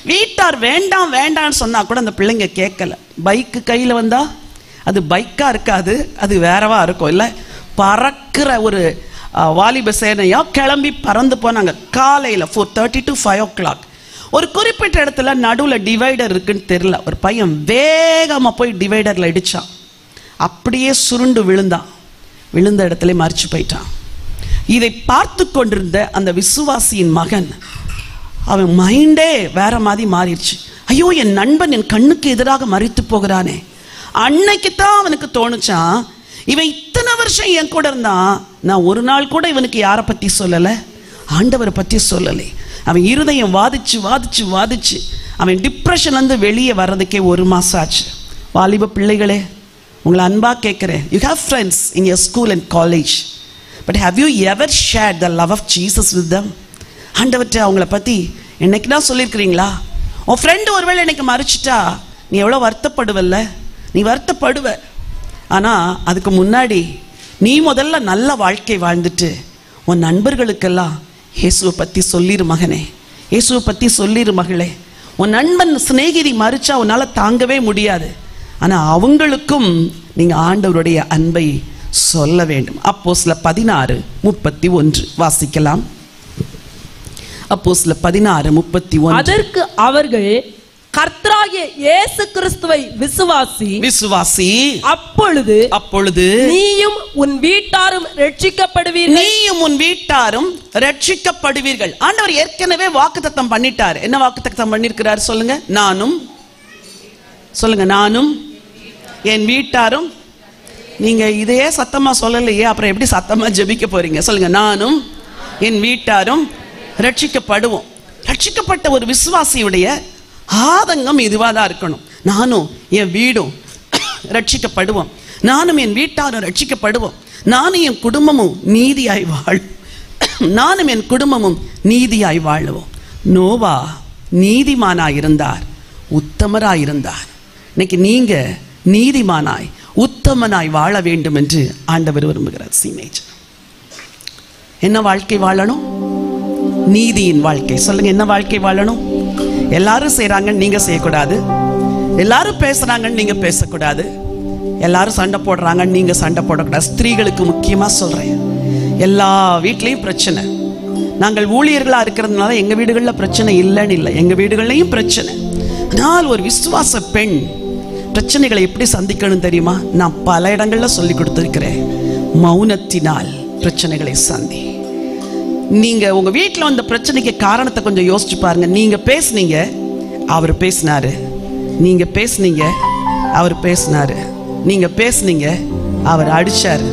வீட்டார் வேண்டாம் வேண்டான்னு சொன்னால் கூட அந்த பிள்ளைங்க கேட்கல. பைக்கு கையில் வந்தால் அது பைக்காக இருக்காது, அது வேறவா இருக்கும். இல்லை, பறக்கிற ஒரு வாலிப சேனையாக கிளம்பி பறந்து போனாங்க. காலையில் 4:30 to 5 o'clock. ஒரு குறிப்பிட்ட இடத்துல நடுவில் டிவைடர் இருக்குன்னு தெரியல. ஒரு பையன் வேகமாக போய் டிவைடரில் இடிச்சான். அப்படியே சுருண்டு விழுந்தான். விழுந்த இடத்துல மறிச்சு போயிட்டான். இதை பார்த்து கொண்டிருந்த அந்த விசுவாசியின் மகன், அவன் மைண்டே வேற மாதிரி மாறிடுச்சு. ஐயோ, என் நண்பன் என் கண்ணுக்கு எதிராக மறித்து போகிறானே. அன்னைக்கு தான் அவனுக்கு தோணுச்சான், இவன் இத்தனை வருஷம் என் கூட இருந்தான், நான் ஒரு நாள் கூட இவனுக்கு யாரை பத்தி சொல்லலை? ஆண்டவரை பத்தி சொல்லலை. அவன் இருதயம் வாதிச்சு வாதிச்சு வாதிச்சு அவன் டிப்ரெஷன்லேருந்து வெளியே வர்றதுக்கே 1 மாசம் ஆச்சு. வாலிப பிள்ளைகளே, உங்களை அன்பா கேட்குறேன். You have friends in your school and college, but have you ever shared the love of Jesus with them? ஆண்டவர்கிட்ட அவங்கள பற்றி என்னைக்கு தான் சொல்லியிருக்கிறீங்களா? உன் ஃப்ரெண்டு ஒருவேளை எனக்கு மறைச்சிட்டா நீ எவ்வளோ வருத்தப்படுவல்ல? நீ வருத்தப்படுவ. ஆனால் அதுக்கு முன்னாடி நீ முதல்ல நல்ல வாழ்க்கை வாழ்ந்துட்டு உன் நண்பர்களுக்கெல்லாம் இயேசுவை பற்றி சொல்லிரு மகனே, இயேசுவை பற்றி சொல்லிரு மகளே. உன் நண்பன் சிநேகிதி மறிச்சா உன்னால் தாங்கவே முடியாது. ஆனா அவங்களுக்கும் நீங்க ஆண்டவருடைய அன்பை சொல்ல வேண்டும். அப்போஸ்தலர் 16:31 வாசிக்கலாம். அப்போஸ்தலர் 16:31. அதற்கு அவர்கள், கர்த்தராகிய இயேசு கிறிஸ்துவை விசுவாசி, அப்பொழுது நீயும் உன் வீட்டாரும் ரட்சிக்கப்படுவீர்கள். ஆண்டவர் ஏற்கனவே வாக்குத்தத்தம் பண்ணிட்டார். என்ன வாக்குத்தத்தம் பண்ணிருக்கிறார் சொல்லுங்க? நானும் என் வீட்டாரும். நீங்க இதையே சத்தமா சொல்லலையே, அப்புறம் எப்படி சத்தமா ஜெபிக்க போறீங்க? சொல்லுங்க, நானும் என் வீட்டாரும் ரட்சிக்கப்படுவோம். ரட்சிக்கப்பட்ட ஒரு விசுவாசியுடைய ஆதங்கம் இதுவாதான் இருக்கணும். நானும் என் வீடும் ரட்சிக்கப்படுவோம், நானும் என் வீட்டாரும் ரட்சிக்கப்படுவோம், நானும் என் குடும்பமும் நீதியாய் வாழுவோம். நோவா நீதிமானாயிருந்தார், உத்தமராயிருந்தார். இன்னைக்கு நீங்க நீதிமானாய் உத்தமனாய் வாழ வேண்டும் என்று ஆண்டவர் விரும்புகிறார். என்ன வாழ்க்கை வாழணும்? நீதியின் வாழ்க்கை. சொல்லுங்க, என்ன வாழ்க்கை வாழணும்? எல்லாரும் செய்யறாங்கன்னு நீங்க செய்யக்கூடாது, எல்லாரும் பேசுறாங்கன்னு நீங்க பேசக்கூடாது, எல்லாரும் சண்டை போடுறாங்கன்னு நீங்க சண்டை போடக்கூடாது. ஸ்திரீகளுக்கு முக்கியமா சொல்றேன், எல்லா வீட்லயும் பிரச்சனை. நாங்கள் ஊழியர்களா இருக்கிறதுனால எங்க வீடுகள்ல பிரச்சனை இல்லைன்னு இல்லை, எங்க வீடுகள்லயும் பிரச்சனை. ஆனால் ஒரு விசுவாச பெண் பிரச்சனைகளை எப்படி சந்திக்கணும் தெரியுமா? நான் பல இடங்கள்ல சொல்லி கொடுத்திருக்கிறேன். மௌனத்தினால் பிரச்சனைகளை சந்தி. நீங்க உங்க வீட்டில் வந்த பிரச்சனைக்கு காரணத்தை கொஞ்சம் யோசிச்சு பாருங்க. நீங்க பேசுனீங்க, அவர் பேசினாரு. நீங்க பேசுனீங்க, அவர் பேசினாரு. நீங்க பேசுனீங்க, அவர் அடிச்சாரு.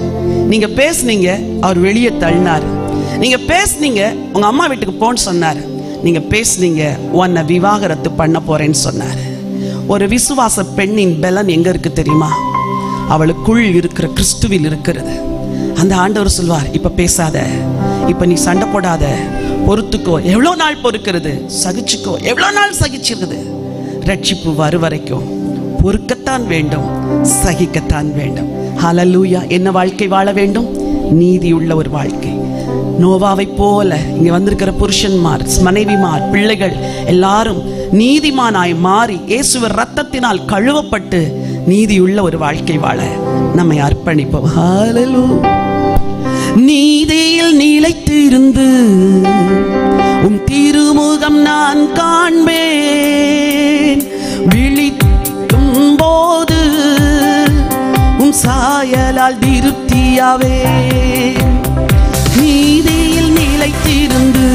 நீங்க பேசுனீங்க, அவர் வெளியே தள்ளினாரு. நீங்க பேசுனீங்க, உங்க அம்மா வீட்டுக்கு போன்னு சொன்னாரு. நீங்க பேசுனீங்க, உன்னை விவாகரத்து பண்ண போறேன்னு சொன்னாரு. ஒரு விசுவாச பெண்ணின் பலன் எங்க இருக்கு தெரியுமா? அவளுக்குள் இருக்கிற கிறிஸ்துவில் இருக்கிறது. அந்த ஆண்டவர் சொல்வார், இப்ப பேசாத, இப்ப நீ சண்டை போடாத, பொறுத்துக்கோ. எவ்வளவு நாள் பொறுக்கிறது? சகிச்சுக்கோ. எவ்வளவு நாள் சகிச்சிருக்குது? ரட்சிப்பு வரும் வரைக்கும் பொறுக்கத்தான் வேண்டும், சகிக்கத்தான் வேண்டும். ஹல்லேலூயா. என்ன வாழ்க்கை வாழ வேண்டும்? நீதியுள்ள ஒரு வாழ்க்கை. நோவாவை போல இங்க வந்திருக்கிற புருஷன்மார், மனைவிமார், பிள்ளைகள் எல்லாரும் நீதிமானாய் மாறி இயேசுவின் ரத்தத்தினால் கழுவப்பட்டு நீதியுள்ள ஒரு வாழ்க்கை வாழ நம்மை அர்ப்பணிப்போம். ஹல்லேலூயா. நீதியில் நிலைத்திருந்து உம் திருமுகம் நான் காண்பேன். விழிக்கும் போது உம் சாயலால் திருப்தியாவே. நீதியில் நிலைத்திருந்து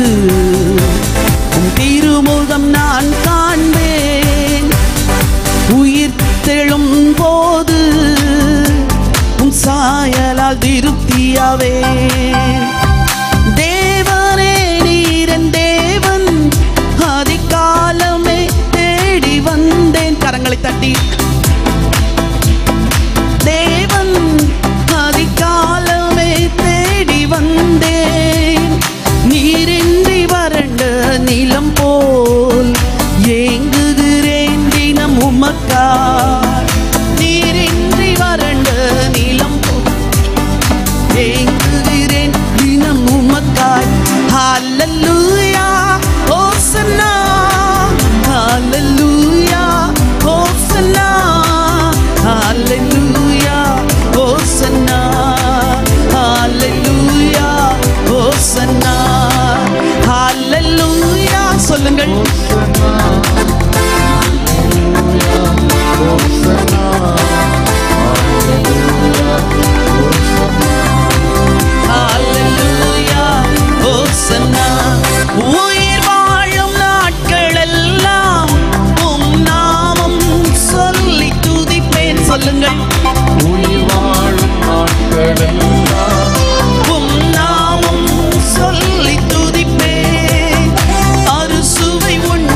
உம் திருமுகம் நான் காண்பேன். உயிர் தெழும் போது உம் சாயலால் திருப்தியாவே. தேவனே நீரன் தேவன், அதிகாலமே தேடி வந்தேன். கரங்களை தட்டி, தேவன் அதிகாலமே தேடி வந்தேன். நீரின்றி வறண்ட நிலம் போல் ஏங்குகிறேன் தினம் உமக்காய். நீரின்றி வறண்ட நிலம் போல் ஏங்குகிறேன் தினம் உமக்காய். ஹல்லேலூயா, ஹோசன்னா, ஹல்லேலூயா, ஹோசன்னா, ஹல்லேலூயா, ஹோசன்னா, ஹல்லேலூயா, ஹோசன்னா, ஹல்லேலூயா. சொல்லுங்கள், ஹல்லேலூயா, ஹோசன்னா. உயிர் வாழும் நாட்கள் எல்லாம் உம் நாமம் சொல்லி துதிப்பேன். சொல்லுங்கள், உயிர் வாழும் நாட்களெல்லாம் உம் நாமம் சொல்லி துதிப்பேன். அறுசுவை உண்ண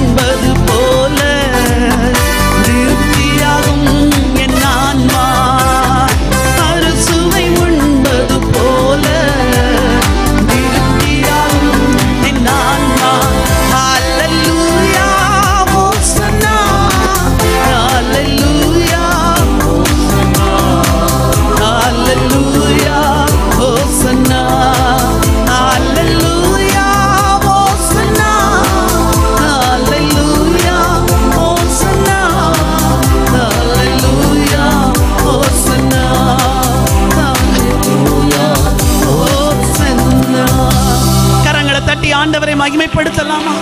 ஆண்டவரை மகிமைப்படுத்தலாமா?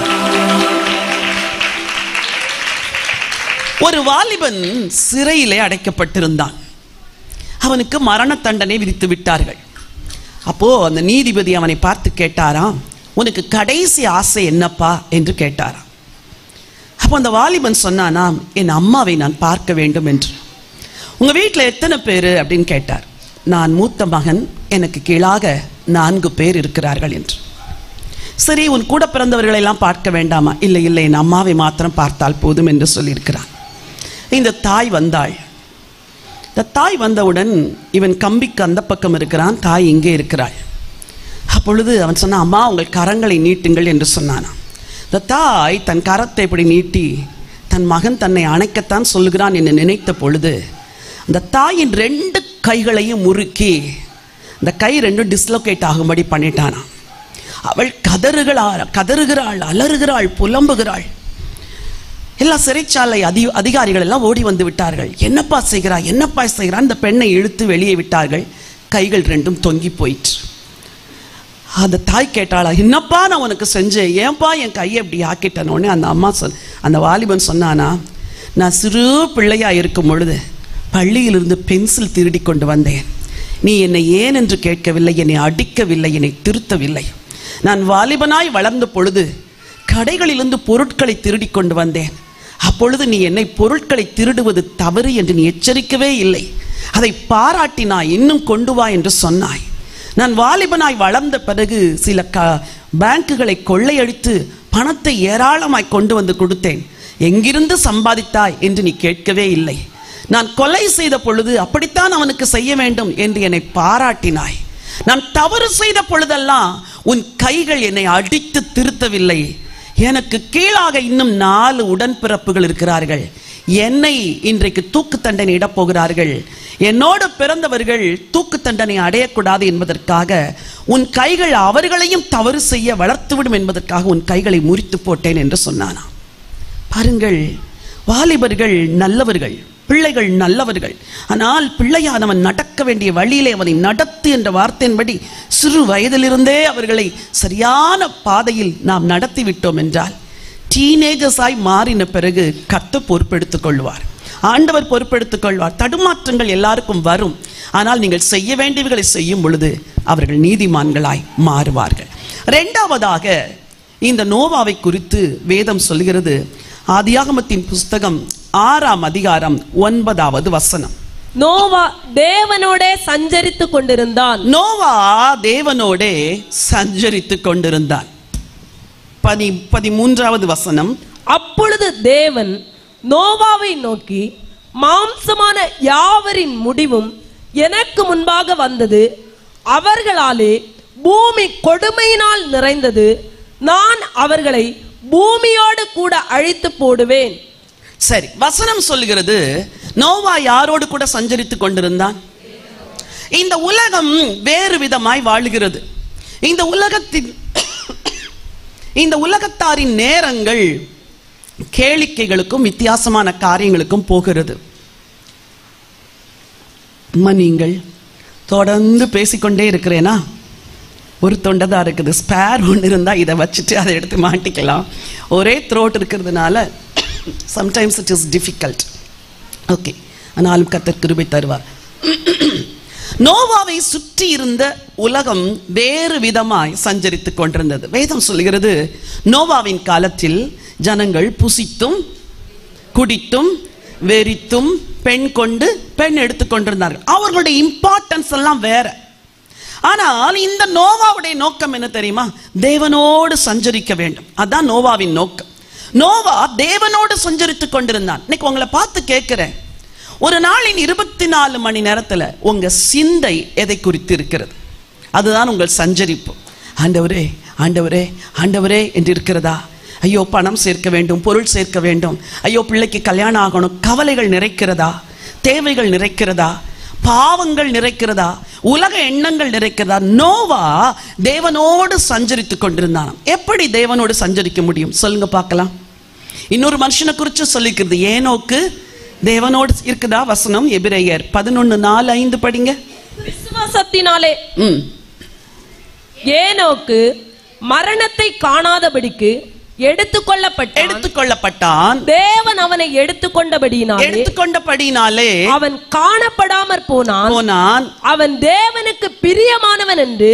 ஒரு வாலிபன் சிறையிலே அடைக்கப்பட்டிருந்தான். அவனுக்கு மரண தண்டனை விதித்து விட்டார்கள். அப்போ அந்த நீதிபதி அவனை பார்த்து கேட்டாராம், உனக்கு கடைசி ஆசை என்னப்பா என்று கேட்டாராம். அப்போ அந்த வாலிபன் சொன்னானாம், என் அம்மாவை நான் பார்க்க வேண்டும் என்று. உங்க வீட்டில் எத்தனை பேர் அப்படின்னு கேட்டார். நான் மூத்த மகன், எனக்கு கீழாக 4 பேர் இருக்கிறார்கள் என்று. சரி, உன் கூட பிறந்தவர்களை எல்லாம் பார்க்க வேண்டாமா? இல்லை இல்லை, என் அம்மாவை மாத்திரம் பார்த்தால் போதும் என்று சொல்லியிருக்கிறான். இந்த தாய் வந்தாள். இந்த தாய் வந்தவுடன் இவன் கம்பிக்கு அந்த பக்கம் இருக்கிறான், தாய் இங்கே இருக்கிறாள். அப்பொழுது அவன் சொன்னான், அம்மா உங்கள் கரங்களை நீட்டுங்கள் என்று சொன்னானாம். இந்த தாய் தன் கரத்தை இப்படி நீட்டி தன் மகன் தன்னை அணைக்கத்தான் சொல்லுகிறான் என்று நினைத்த பொழுது அந்த தாயின் 2 கைகளையும் முறுக்கி இந்த கை 2 டிஸ்லோகேட் ஆகும்படி பண்ணிட்டானாம். அவள் கதறுகிறாள், அலறுகிறாள், புலம்புகிறாள். எல்லா சிறைச்சாலை அதிகாரிகள் எல்லாம் ஓடி வந்து விட்டார்கள். என்னப்பா செய்கிறாய், என்னப்பா செய்கிறான்? அந்த பெண்ணை இழுத்து வெளியே விட்டார்கள். கைகள் 2 தொங்கி போயிற்று. அந்த தாய் கேட்டாளா, என்னப்பா நான் உனக்கு செஞ்சேன், ஏன்பா என் கையை இப்படி ஆக்கிட்டனோடனே அந்த வாலிபன் சொன்னானா, நான் சிறு பிள்ளையா இருக்கும் பொழுது பள்ளியிலிருந்து பென்சில் திருடி கொண்டு வந்தேன். நீ என்னை ஏன் என்று கேட்கவில்லை, என்னை அடிக்கவில்லை, என்னை திருத்தவில்லை. நான் வாலிபனாய் வளர்ந்த பொழுது கடைகளிலிருந்து பொருட்களை திருடி கொண்டு வந்தேன். அப்பொழுது நீ என்னை பொருட்களை திருடுவது தவறு என்று நீ எச்சரிக்கவே இல்லை. அதை பாராட்டினாய், இன்னும் கொண்டு வா என்று சொன்னாய். நான் வாலிபனாய் வளர்ந்த பிறகு சில பேங்குகளை கொள்ளையடித்து பணத்தை ஏராளமாய் கொண்டு வந்து கொடுத்தேன். எங்கிருந்து சம்பாதித்தாய் என்று நீ கேட்கவே இல்லை. நான் கொலை செய்த பொழுது அப்படித்தான் அவனுக்கு செய்ய வேண்டும் என்று என்னை பாராட்டினாய். நான் தவறு செய்த பொழுதெல்லாம் உன் கைகள் என்னை அடித்து திருத்தவில்லை. எனக்கு கீழாக இன்னும் 4 உடன்பிறப்புகள் இருக்கிறார்கள். என்னை இன்றைக்கு தூக்கு தண்டனை இடப்போகிறார்கள். என்னோடு பிறந்தவர்கள் தூக்கு தண்டனை அடையக்கூடாது என்பதற்காக உன் கைகள் அவர்களையும் தவறு செய்ய வளர்த்துவிடும் என்பதற்காக உன் கைகளை முறித்து போட்டேன் என்று சொன்னானா. பாருங்கள், வாலிபர்கள் நல்லவர்கள், பிள்ளைகள் நல்லவர்கள். ஆனால் பிள்ளையானவன் நடக்க வேண்டிய வழியிலே அவனை நடத்து என்ற வார்த்தையின்படி சிறு வயதிலிருந்தே அவர்களை சரியான பாதையில் நாம் நடத்தி விட்டோம் என்றால் டீனேஜர்ஸாய் மாறின பிறகு கர்த்தர் பொறுப்பெடுத்துக் கொள்வார், ஆண்டவர் பொறுப்பெடுத்துக் கொள்வார். தடுமாற்றங்கள் எல்லாருக்கும் வரும். ஆனால் நீங்கள் செய்ய வேண்டியவர்களை செய்யும் பொழுது அவர்கள் நீதிமான்களாய் மாறுவார்கள். 2வதாக இந்த நோவாவை குறித்து வேதம் சொல்கிறது. ஆதியாகமத்தின் புஸ்தகம் 6ஆம் அதிகாரம் 9வது வசனம். நோவா தேவனோடே சஞ்சரித்துக் கொண்டிருந்தான். நோவா தேவனோடே சஞ்சரித்துக் கொண்டிருந்தான். 13வது வசனம். அப்பொழுது தேவன் நோவாவை நோக்கி, மாம்சமான யாவரின் முடிவும் எனக்கு முன்பாக வந்தது, அவர்களாலே பூமி கொடுமையினால் நிறைந்தது, நான் அவர்களை பூமியோடு கூட அழித்து போடுவேன். சரி, வசனம் சொல்லுகிறது நோவா யாரோடு கூட சஞ்சரித்துக் கொண்டிருந்தான்? இந்த உலகம் வேறு விதமாய் வாழுகிறது. இந்த உலகத்தாரின் நேரங்கள் கேளிக்கைகளுக்கும் வித்தியாசமான காரியங்களுக்கும் போகிறது. நீங்கள் தொடர்ந்து பேசிக்கொண்டே இருக்கிறேனா? ஒரு தொண்டை தான் இருக்குது. ஸ்பேர் ஒன்று இருந்தால் இதை வச்சுட்டு அதை எடுத்து மாட்டிக்கலாம். ஒரே த்ரோட் இருக்கிறதுனால sometimes it is difficult. Okay, ஆனாலும் கர்த்தர் கிருபை தருவார். நோவாவை சுற்றி இருந்த உலகம் வேறு விதமாய் சஞ்சரித்துக் கொண்டிருந்தது. வேதம் சொல்கிறது, நோவாவின் காலத்தில் ஜனங்கள் புசித்தும் குடித்தும் வெறித்தும் பெண் கொண்டு பெண் எடுத்துக்கொண்டிருந்தார்கள். அவர்களுடைய இம்பார்ட்டன்ஸ் எல்லாம் வேற. ஆனால் இந்த நோவாவுடைய நோக்கம் என்ன தெரியுமா? தேவனோடு சஞ்சரிக்க வேண்டும். அதான் நோவாவின் நோக்கம். நோவா தேவனோடு சஞ்சரித்துக் கொண்டிருந்தான். இன்னைக்கு உங்களை பார்த்து கேட்கிறேன், ஒரு நாளின் 24 மணி நேரத்தில் உங்க சிந்தை எதை குறித்து இருக்கிறது? அதுதான் உங்கள் சஞ்சரிப்பு. ஆண்டவரே ஆண்டவரே ஆண்டவரே என்று இருக்கிறதா? ஐயோ பணம் சேர்க்க வேண்டும், பொருள் சேர்க்க வேண்டும், ஐயோ பிள்ளைக்கு கல்யாணம் ஆகணும், கவலைகள் நிறைக்கிறதா? தேவைகள் நிறைக்கிறதா? பாவங்கள் நிறைக்கிறதா? உலக எண்ணங்கள் நிறைக்கிறதா? நோவா தேவனோடு சஞ்சரித்துக் கொண்டிருந்தான். எப்படி தேவனோடு சஞ்சரிக்க முடியும் சொல்லுங்க பார்க்கலாம். இன்னொரு மனுஷனை குறித்து சொல்லிக்கிறது. ஏனோக்கு தேவனோடு இருக்குதா? வசனம் எபிரேயர் 11:4-5 படிங்க. விசுவாசத்தினாலே ஏனோக்கு மரணத்தை காணாதபடிக்கு எடுத்துக்கொள்ளப்பட்டான். தேவன் அவனை எடுத்துக்கொண்டபடியினாலே அவன் காணப்படாமற் போனான். அவன் தேவனுக்கு பிரியமானவன் என்று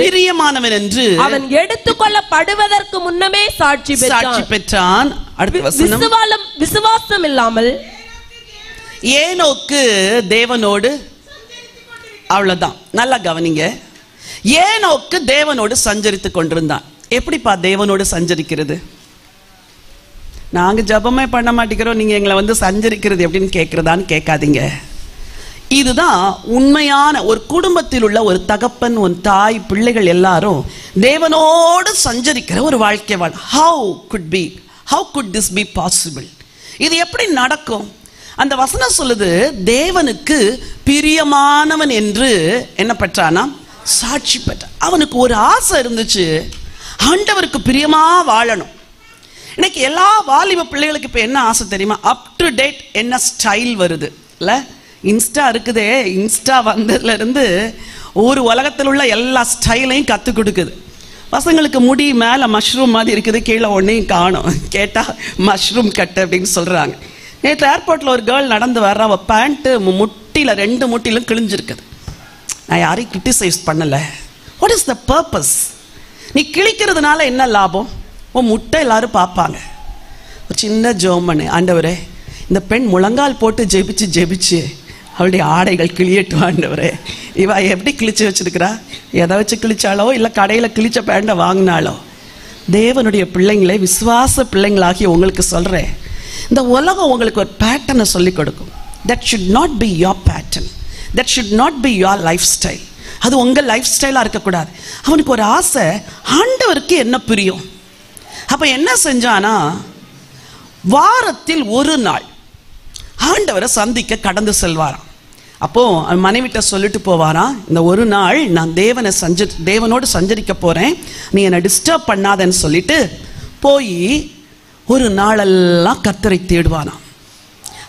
அவன் எடுத்துக்கொள்ளப்படுவதற்கு முன்னமே சாட்சி பெற்றான். விசுவாசம் இல்லாமல் ஏனோக்கு தேவனோடு, அவ்வளவுதான், நல்லா கவனிங்க. ஏனோக்கு தேவனோடு சஞ்சரித்துக் கொண்டிருந்தான். எப்படிப்பா தேவனோடு சஞ்சரிக்கிறது? நாங்க ஜபமே பண்ண மாட்டேங்கிறோம், நீங்க எங்களை வந்து சஞ்சரிக்கிறது எப்படின்னு கேட்கிறதான்னு கேட்காதீங்க. இதுதான் உண்மையான ஒரு குடும்பத்தில் உள்ள ஒரு தகப்பன், ஒரு தாய், பிள்ளைகள் எல்லாரும் தேவனோடு சஞ்சரிக்கிற ஒரு வாழ்க்கை வாழ். How could this be possible? இது எப்படி நடக்கும்? அந்த வசனம் சொல்லுது, தேவனுக்கு பிரியமானவன் என்று என்ன பெற்றானா? சாட்சி பெற்றான். அவனுக்கு ஒரு ஆசை இருந்துச்சு, ஆண்டவருக்கு பிரியமா வாழணும். இன்னைக்கு எல்லா வாலிப பிள்ளைகளுக்கு இப்ப என்ன ஆசை தெரியுமா? அப் டு டேட் என்ன ஸ்டைல் வருது இல்ல? இன்ஸ்டா இருக்குதே, இன்ஸ்டா வந்ததுல இருந்து ஒரு உலகத்தில் உள்ள எல்லா ஸ்டைலையும் கத்து கொடுக்குது. பசங்களுக்கு முடி மேல மஷ்ரூம் மாதிரி இருக்குது, கீழே ஒன்னையும் காணும். கேட்டா மஷ்ரூம் கட்டு அப்படின்னு சொல்றாங்க. நேற்று ஏர்போர்ட்ல ஒரு கேர்ள் நடந்து வர்ற, அவ பேண்ட் முட்டில 2 முட்டிலும் கிழிஞ்சிருக்குது. நான் யாரையும் கிரிட்டிசைஸ் பண்ணல. What is the purpose? நீ கிழிக்கிறதுனால என்ன லாபம்? உன் முட்டை எல்லாரும் பார்ப்பாங்க. ஒரு சின்ன ஜோமனு, ஆண்டவரே இந்த பெண் முழங்கால் போட்டு ஜெபிச்சு அவளுடைய ஆடைகள் கிழியட்டு ஆண்டவரே. இவ எப்படி கிழிச்சு வச்சிருக்கிறா? எதை வச்சு கிழிச்சாலோ இல்லை கடையில் கிழிச்ச பேண்டை வாங்கினாலோ. தேவனுடைய பிள்ளைங்களை, விசுவாச பிள்ளைங்களாகி உங்களுக்கு சொல்றேன், இந்த உலகம் உங்களுக்கு ஒரு பேட்டர்னை சொல்லிக் கொடுக்கும். That should not be your pattern, that should not be your life style. அது உங்கள் லைஃப் ஸ்டைலாக இருக்கக்கூடாது. அவனுக்கு ஒரு ஆசை, ஆண்டவருக்கு என்ன பிரியம். அப்ப என்ன செஞ்சானா, வாரத்தில் ஒரு நாள் ஆண்டவரை சந்திக்க கடந்து செல்வாராம். அப்போ மனைவிட்ட சொல்லிட்டு போவாராம், இந்த ஒரு நாள் நான் தேவனோடு சஞ்சரிக்க போறேன், நீ என்னை டிஸ்டர்ப் பண்ணாதன்னு சொல்லிட்டு போய் ஒரு நாளெல்லாம் கர்த்தரை தேடுவானாம்.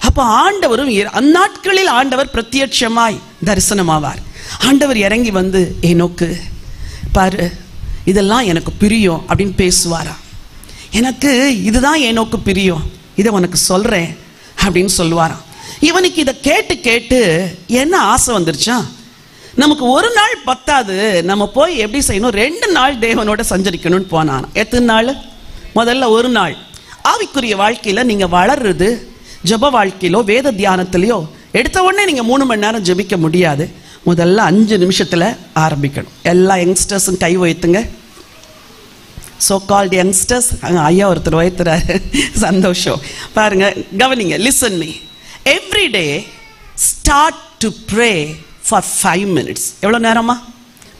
அப்ப ஆண்டவரும் அந்நாட்களில் ஆண்டவர் பிரத்யட்சமாய் தரிசனமாவார். ஆண்டவர் இறங்கி வந்து, ஏனோக்கு பாரு, இதெல்லாம் எனக்கு பிரியம் அப்படின்னு பேசுவாரா. எனக்கு இதுதான் ஏனோக்கு பிரியம், இதை உனக்கு சொல்றேன் அப்படின்னு சொல்லுவாராம். இவனுக்கு இதை கேட்டு கேட்டு என்ன ஆசை வந்துருச்சா, நமக்கு ஒரு நாள் பத்தாது, நம்ம போய் எப்படி செய்யணும், 2 நாள் தேவனோட சஞ்சரிக்கணும்னு போனான். எத்தனை நாள்? முதல்ல ஒரு நாள். ஆவிக்குரிய வாழ்க்கையில நீங்க வளர்றது ஜப வாழ்க்கையிலோ வேத தியானத்திலையோ எடுத்த உடனே நீங்க 3 மணி நேரம் ஜபிக்க முடியாது. முதல்ல 5 நிமிஷத்துல ஆரம்பிக்கணும். எல்லா யங்ஸ்டர்ஸும் கை வைத்துங்க. சோ கால்ட் யங்ஸ்டர்ஸ், ஐயா ஒருத்தர் வைத்துறாரு, சந்தோஷம். பாருங்க, கவனிங்க, listen me. Every day start to pray for 5 minutes. எவ்வளவு நேரமா?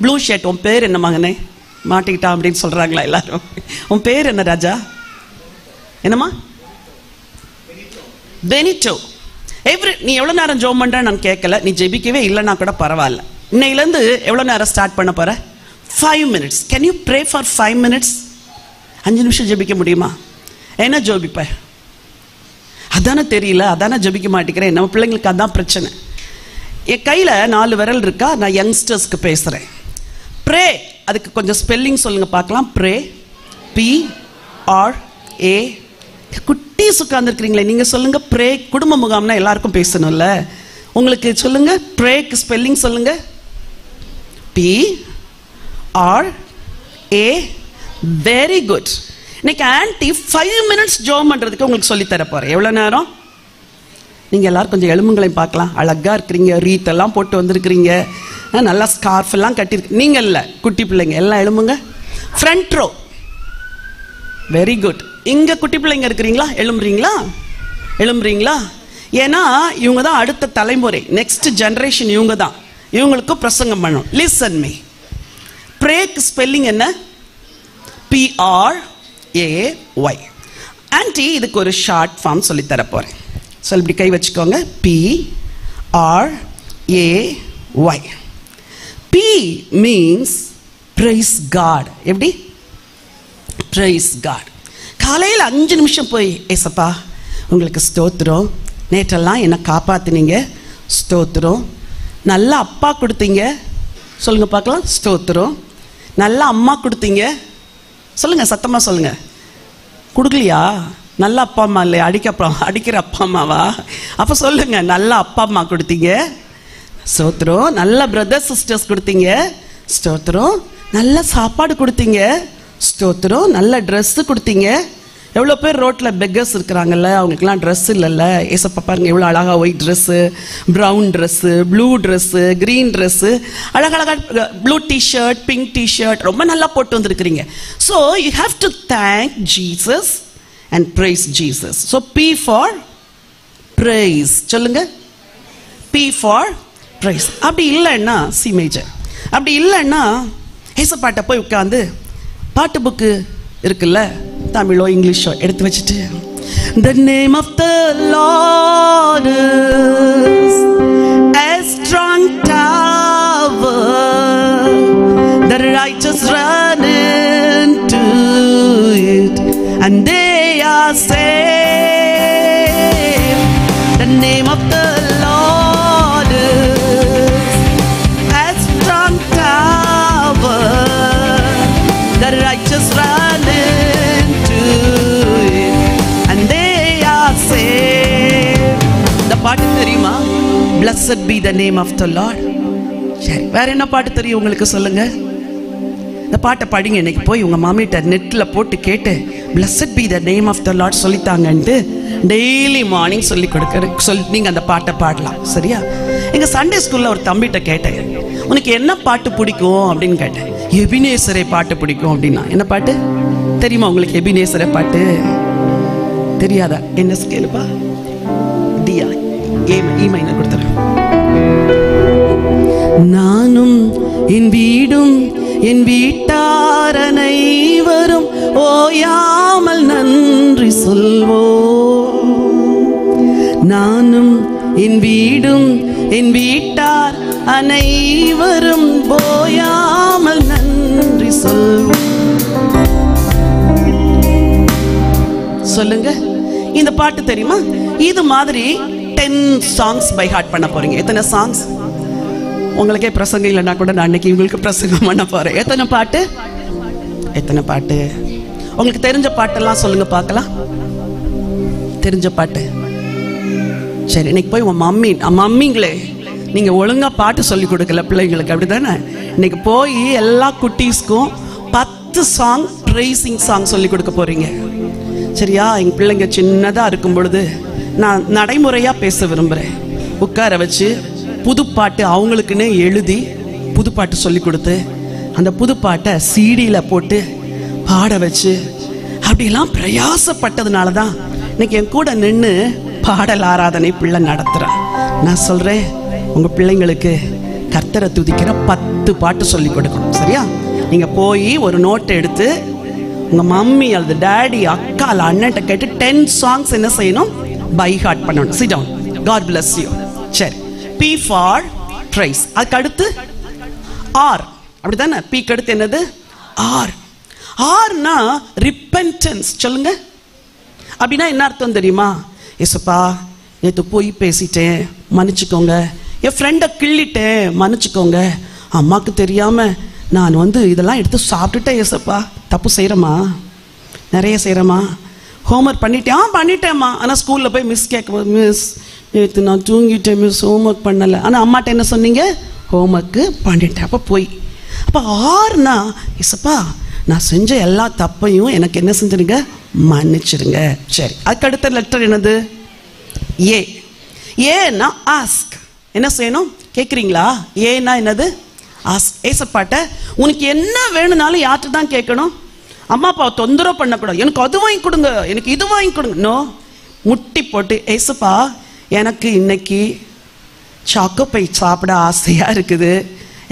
ப்ளூ ஷர்ட், உன் பேர் என்ன மகனே? மாட்டிக்கிட்டான் அப்படின்னு சொல்றாங்களா எல்லாரும்? உன் பேர் என்ன ராஜா? என்னம்மா? பெனிட்டோ. நீ எவ்வளவு நேரம் ஜெபம் பண்ற நான் கேட்கல, நீ ஜெபிக்கவே இல்லைன்னா கூட பரவாயில்ல. இன்னையிலேருந்து எவ்வளவு நேரம் ஸ்டார்ட் பண்ண போற? 5 minutes. Can you pray for 5 minutes? 5 நிமிஷம் ஜெபிக்க முடியுமா? என்ன ஜெபிப்ப? அதானே தெரியல, அதானே ஜெபிக்க மாட்டேங்கிறேன். நம்ம பிள்ளைங்களுக்கு அதான் பிரச்சனை. என் கையில 4 விரல் இருக்கா, நான் யங்ஸ்டர்ஸ்க்கு பேசுறேன். ப்ரே, அதுக்கு கொஞ்சம் ஸ்பெல்லிங் சொல்லுங்க பார்க்கலாம். Pray, PRA. குட்டீஸ் உட்கார்ந்துருக்கிறீங்களே, நீங்க சொல்லுங்க. ப்ரே. குடும்ப முகாம்னா எல்லாருக்கும் பேசணும்ல, உங்களுக்கு சொல்லுங்க. ப்ரேக்கு ஸ்பெல்லிங் சொல்லுங்க. PRA. Very good. இன்னைக்கு ஆன்டி 5 minutes ஜெபம் பண்றதுக்கு உங்களுக்கு சொல்லி தர போறேன். எவ்வளவு நேரம்? நீங்க எல்லாரும் கொஞ்சம் எலும்புங்களையும் பார்க்கலாம். அழகா இருக்கிறீங்க, ரீத் எல்லாம் போட்டு வந்திருக்கிறீங்க, நல்லா ஸ்கார்ஃப் எல்லாம் கட்டிருக்கு. நீங்க இல்ல, குட்டி பிள்ளைங்க எல்லாம் எழும்புங்க. Front row. Very good. இங்க குட்டி பிள்ளைங்க இருக்கிறீங்களா? எழும்புறீங்களா? ஏன்னா இவங்க தான் அடுத்த தலைமுறை, நெக்ஸ்ட் ஜெனரேஷன். இவங்க தான், இவங்களுக்கு பிரசங்கம் பண்ணணும். Listen me. ப்ரேக்கு ஸ்பெல்லிங் என்ன? PRAY. ஆன்டி இதுக்கு ஒரு ஷார்ட் ஃபார்ம் சொல்லி தர போறேன். சொல்லி இப்படி கை வச்சுக்கோங்க. PRAY. P means praise God. எப்படி? praise God. காலையில் 5 நிமிஷம் போய், ஏசப்பா உங்களுக்கு ஸ்தோத்திரம், நேற்றெல்லாம் என்னை காப்பாத்தினீங்க, ஸ்தோத்திரம். நல்ல அப்பா கொடுத்தீங்க, சொல்லுங்க பார்க்கலாம். ஸ்தோத்திரம். நல்ல அம்மா கொடுத்தீங்க, சொல்லுங்க, சத்தமா சொல்லுங்க. கொடுக்கலையா? நல்ல அப்பா அம்மா இல்லையா? அடிக்கிற அப்பா அம்மாவா? அப்ப சொல்லுங்க, நல்ல அப்பா அம்மா கொடுத்தீங்க, ஸ்தோத்திரம். நல்ல பிரதர்ஸ் சிஸ்டர்ஸ் கொடுத்தீங்க, ஸ்தோத்திரம். நல்ல சாப்பாடு கொடுத்தீங்க, ஸ்தோத்திரம். நல்ல ட்ரெஸ் கொடுத்தீங்க. எவ்வளோ பேர் ரோட்டில் பெக்கர்ஸ் இருக்கிறாங்கல்ல, அவங்களுக்குலாம் ட்ரெஸ் இல்லைல்ல. ஏசப்பா பாருங்க எவ்வளோ அழகாக white dress, brown dress, blue dress, green dress, அழகழகாக ப்ளூ டிஷர்ட், பிங்க் டிஷர்ட், ரொம்ப நல்லா போட்டு வந்திருக்கிறீங்க. So you have to thank Jesus and praise Jesus. So P for praise. சொல்லுங்க, பி ஃபார் ப்ரைஸ். அப்படி இல்லைன்னா சி மேஜர். அப்படி இல்லைன்னா ஏசப்பாட்ட போய் உட்காந்து பாட்டு புக்கு இருக்குல்ல, தமிழோ இங்கிலீஷோ எடுத்து வச்சுட்டு, The name of the Lord is a strong tower, the righteous run into it and they are saved. The name of the Lord is a strong tower, the righteous run into it and they are saved. இந்த பாட்டு தெரியுமா? Blessed be the name of the Lord. சரி, வேற என்ன பாட்டு தெரியும் உங்களுக்கு? சொல்லுங்க. இந்த பாட்டை படிங்க. இன்னைக்கு போய் உங்க மாமிட்ட நெட்ல போட்டு கேட்டு Blessed be the name of the Lord சொல்லித்தாங்கன்ட்டு டெய்லி மார்னிங் சொல்லி நீங்க அந்த பாட்டை பாடலாம். சரியா? எங்க சண்டே ஸ்கூல்ல ஒரு தம்பிட்ட கேட்டேன், உனக்கு என்ன பாட்டு பிடிக்கும் அப்படின்னு கேட்டேன். எபினேசரை பாட்டு பிடிக்கும் அப்படின்னா. என்ன பாட்டு தெரியுமா உங்களுக்கு? எபினேசரை பாட்டு தெரியாதா? என்ன ஸ்கேலுப்பா? டியா, ஏ மைனர் கொடுத்துறேன். நானும் என் வீடும் என் வீட்டார் அனைவரும் ஓயாமல் நன்றி சொல்வோம். நானும் என் வீடும் என் வீட்டார் அனைவரும் ஓயாமல் நன்றி சொல்வோம். சொல்லுங்க, இந்த பாட்டு தெரியுமா? இது மாதிரி 10 songs பை ஹார்ட் பண்ண போறீங்க. எத்தனை சாங்ஸ்? உங்களுக்கே பிரசங்கம் இல்லைன்னா கூட நான் அன்னைக்கு உங்களுக்கு பிரசங்கம் பண்ண போறேன். எத்தனை பாட்டு? எத்தனை பாட்டு? உங்களுக்கு தெரிஞ்ச பாட்டெல்லாம் சொல்லுங்க பார்க்கலாம். தெரிஞ்ச பாட்டு. சரி, இன்னைக்கு போய் உன் மம்மிங்களே, நீங்க ஒழுங்கா பாட்டு சொல்லி கொடுக்கல பிள்ளைங்களுக்கு, அப்படிதானே? இன்னைக்கு போய் எல்லா குட்டீஸ்க்கும் 10 சாங் ப்ரைசிங் சாங் சொல்லி கொடுக்க போறீங்க. சரியா? எங்க பிள்ளைங்க சின்னதா இருக்கும் பொழுது நான் நடைமுறையா பேச விரும்புறேன். உட்கார வச்சு புதுப்பாட்டு அவங்களுக்குன்னு எழுதி புதுப்பாட்டு சொல்லி கொடுத்து அந்த புதுப்பாட்டை சிடியில போட்டு பாட வச்சு அப்படிலாம் பிரயாசப்பட்டதுனால தான் இன்னைக்கு என் கூட நின்று பாடல் ஆராதனை பிள்ளை நடத்துறேன். நான் சொல்றேன், உங்க பிள்ளைங்களுக்கு கர்த்தரை துதிக்கிற 10 பாட்டு சொல்லி கொடுக்கணும். சரியா? நீங்க போய் ஒரு நோட்டை எடுத்து உங்க மம்மி அல்லது டேடி அக்கா அல்ல அண்ணன்ட்ட கேட்டு 10 songs என்ன செய்யணும்? பை ஹார்ட் பண்ணணும். Sit down. God bless you. சரி, பி ஃபார் பிரைஸ். அதுக்கு அடுத்து ஆர், அப்படிதானே? பிக்கு அடுத்து என்னது? ஆர். ஆர்னா ரிப்பென்டன்ஸ். சொல்லுங்க, அப்படின்னா என்ன அர்த்தம் தெரியுமா? ஏசப்பா, நேற்று போய் பேசிட்டேன், மன்னிச்சுக்கோங்க. என் ஃப்ரெண்டை கிள்ளிட்டேன், மன்னிச்சுக்கோங்க. அம்மாவுக்கு தெரியாம நான் இதெல்லாம் எடுத்து சாப்பிட்டுட்டேன். ஏசப்பா, தப்பு செய்கிறேம்மா, நிறைய செய்கிறேம்மா. ஹோம்ஒர்க் பண்ணிட்டேம்மா. ஆனால் ஸ்கூலில் போய் மிஸ் கேட்கும்போது, மிஸ் நேற்று நான் தூங்கிட்டேன் மிஸ், ஹோம்ஒர்க் பண்ணலை. ஆனால் அம்மாட்ட என்ன சொன்னீங்க? ஹோம்ஒர்க்கு பண்ணிட்டேன். அப்போ போய் அப்போ ஆறுனா, ஏசப்பா நான் செஞ்ச எல்லா தப்பையும் எனக்கு என்ன செஞ்சிருங்க? மன்னிச்சிருங்க. சரி, அதுக்கு அடுத்த லெட்டர் என்னது? ஏ. ஏன்னா ஆஸ்க். என்ன செய்யணும்? கேட்குறீங்களா? ஏன்னா என்னது? ஆஸ்க். ஏசப்பாட்ட உனக்கு என்ன வேணும்னாலும் யார்கிட்ட தான் கேட்கணும்? அம்மா அப்பாவை தொந்தரவு பண்ணக்கூடாது. எனக்கு அது வாங்கி கொடுங்க, எனக்கு இது வாங்கி கொடுங்க. நோ, முட்டி போட்டு ஏசப்பா எனக்கு இன்னைக்கு சாக்கோ பை சாப்பிட ஆசையா இருக்குது,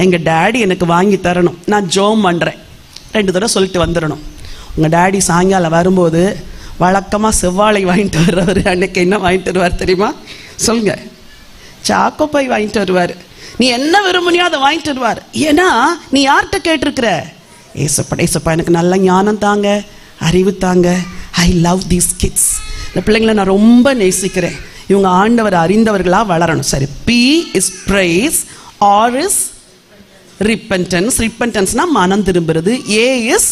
எங்க டேடி எனக்கு வாங்கி தரணும். நான் ஜோம் பண்றேன். 2 தடவை சொல்லிட்டு வந்துடணும். உங்க டேடி சாயங்காலம் வரும்போது வழக்கமா செவ்வாழை வாங்கிட்டு வர்றவர் அன்னைக்கு என்ன வாங்கிட்டு வருவார் தெரியுமா? சொல்லுங்க. சாக்கோ பை வாங்கிட்டு வருவார். நீ என்ன விரும்புனியோ அதை வாங்கிட்டு வருவார். ஏன்னா நீ யார்கிட்ட கேட்டிருக்கிற? ஏசப்பா, ஏசப்பா எனக்கு நல்ல ஞானம் தாங்க, அறிவு தாங்க. I love these kids. இந்த பிள்ளைங்களை நான் ரொம்ப நேசிக்கிறேன். இவங்க ஆண்டவர் அறிந்தவர்களா வளரணும். சரி, P is praise, R is repentance. ரிப்பென்டன்ஸ்னா மனம் திரும்புறது. A is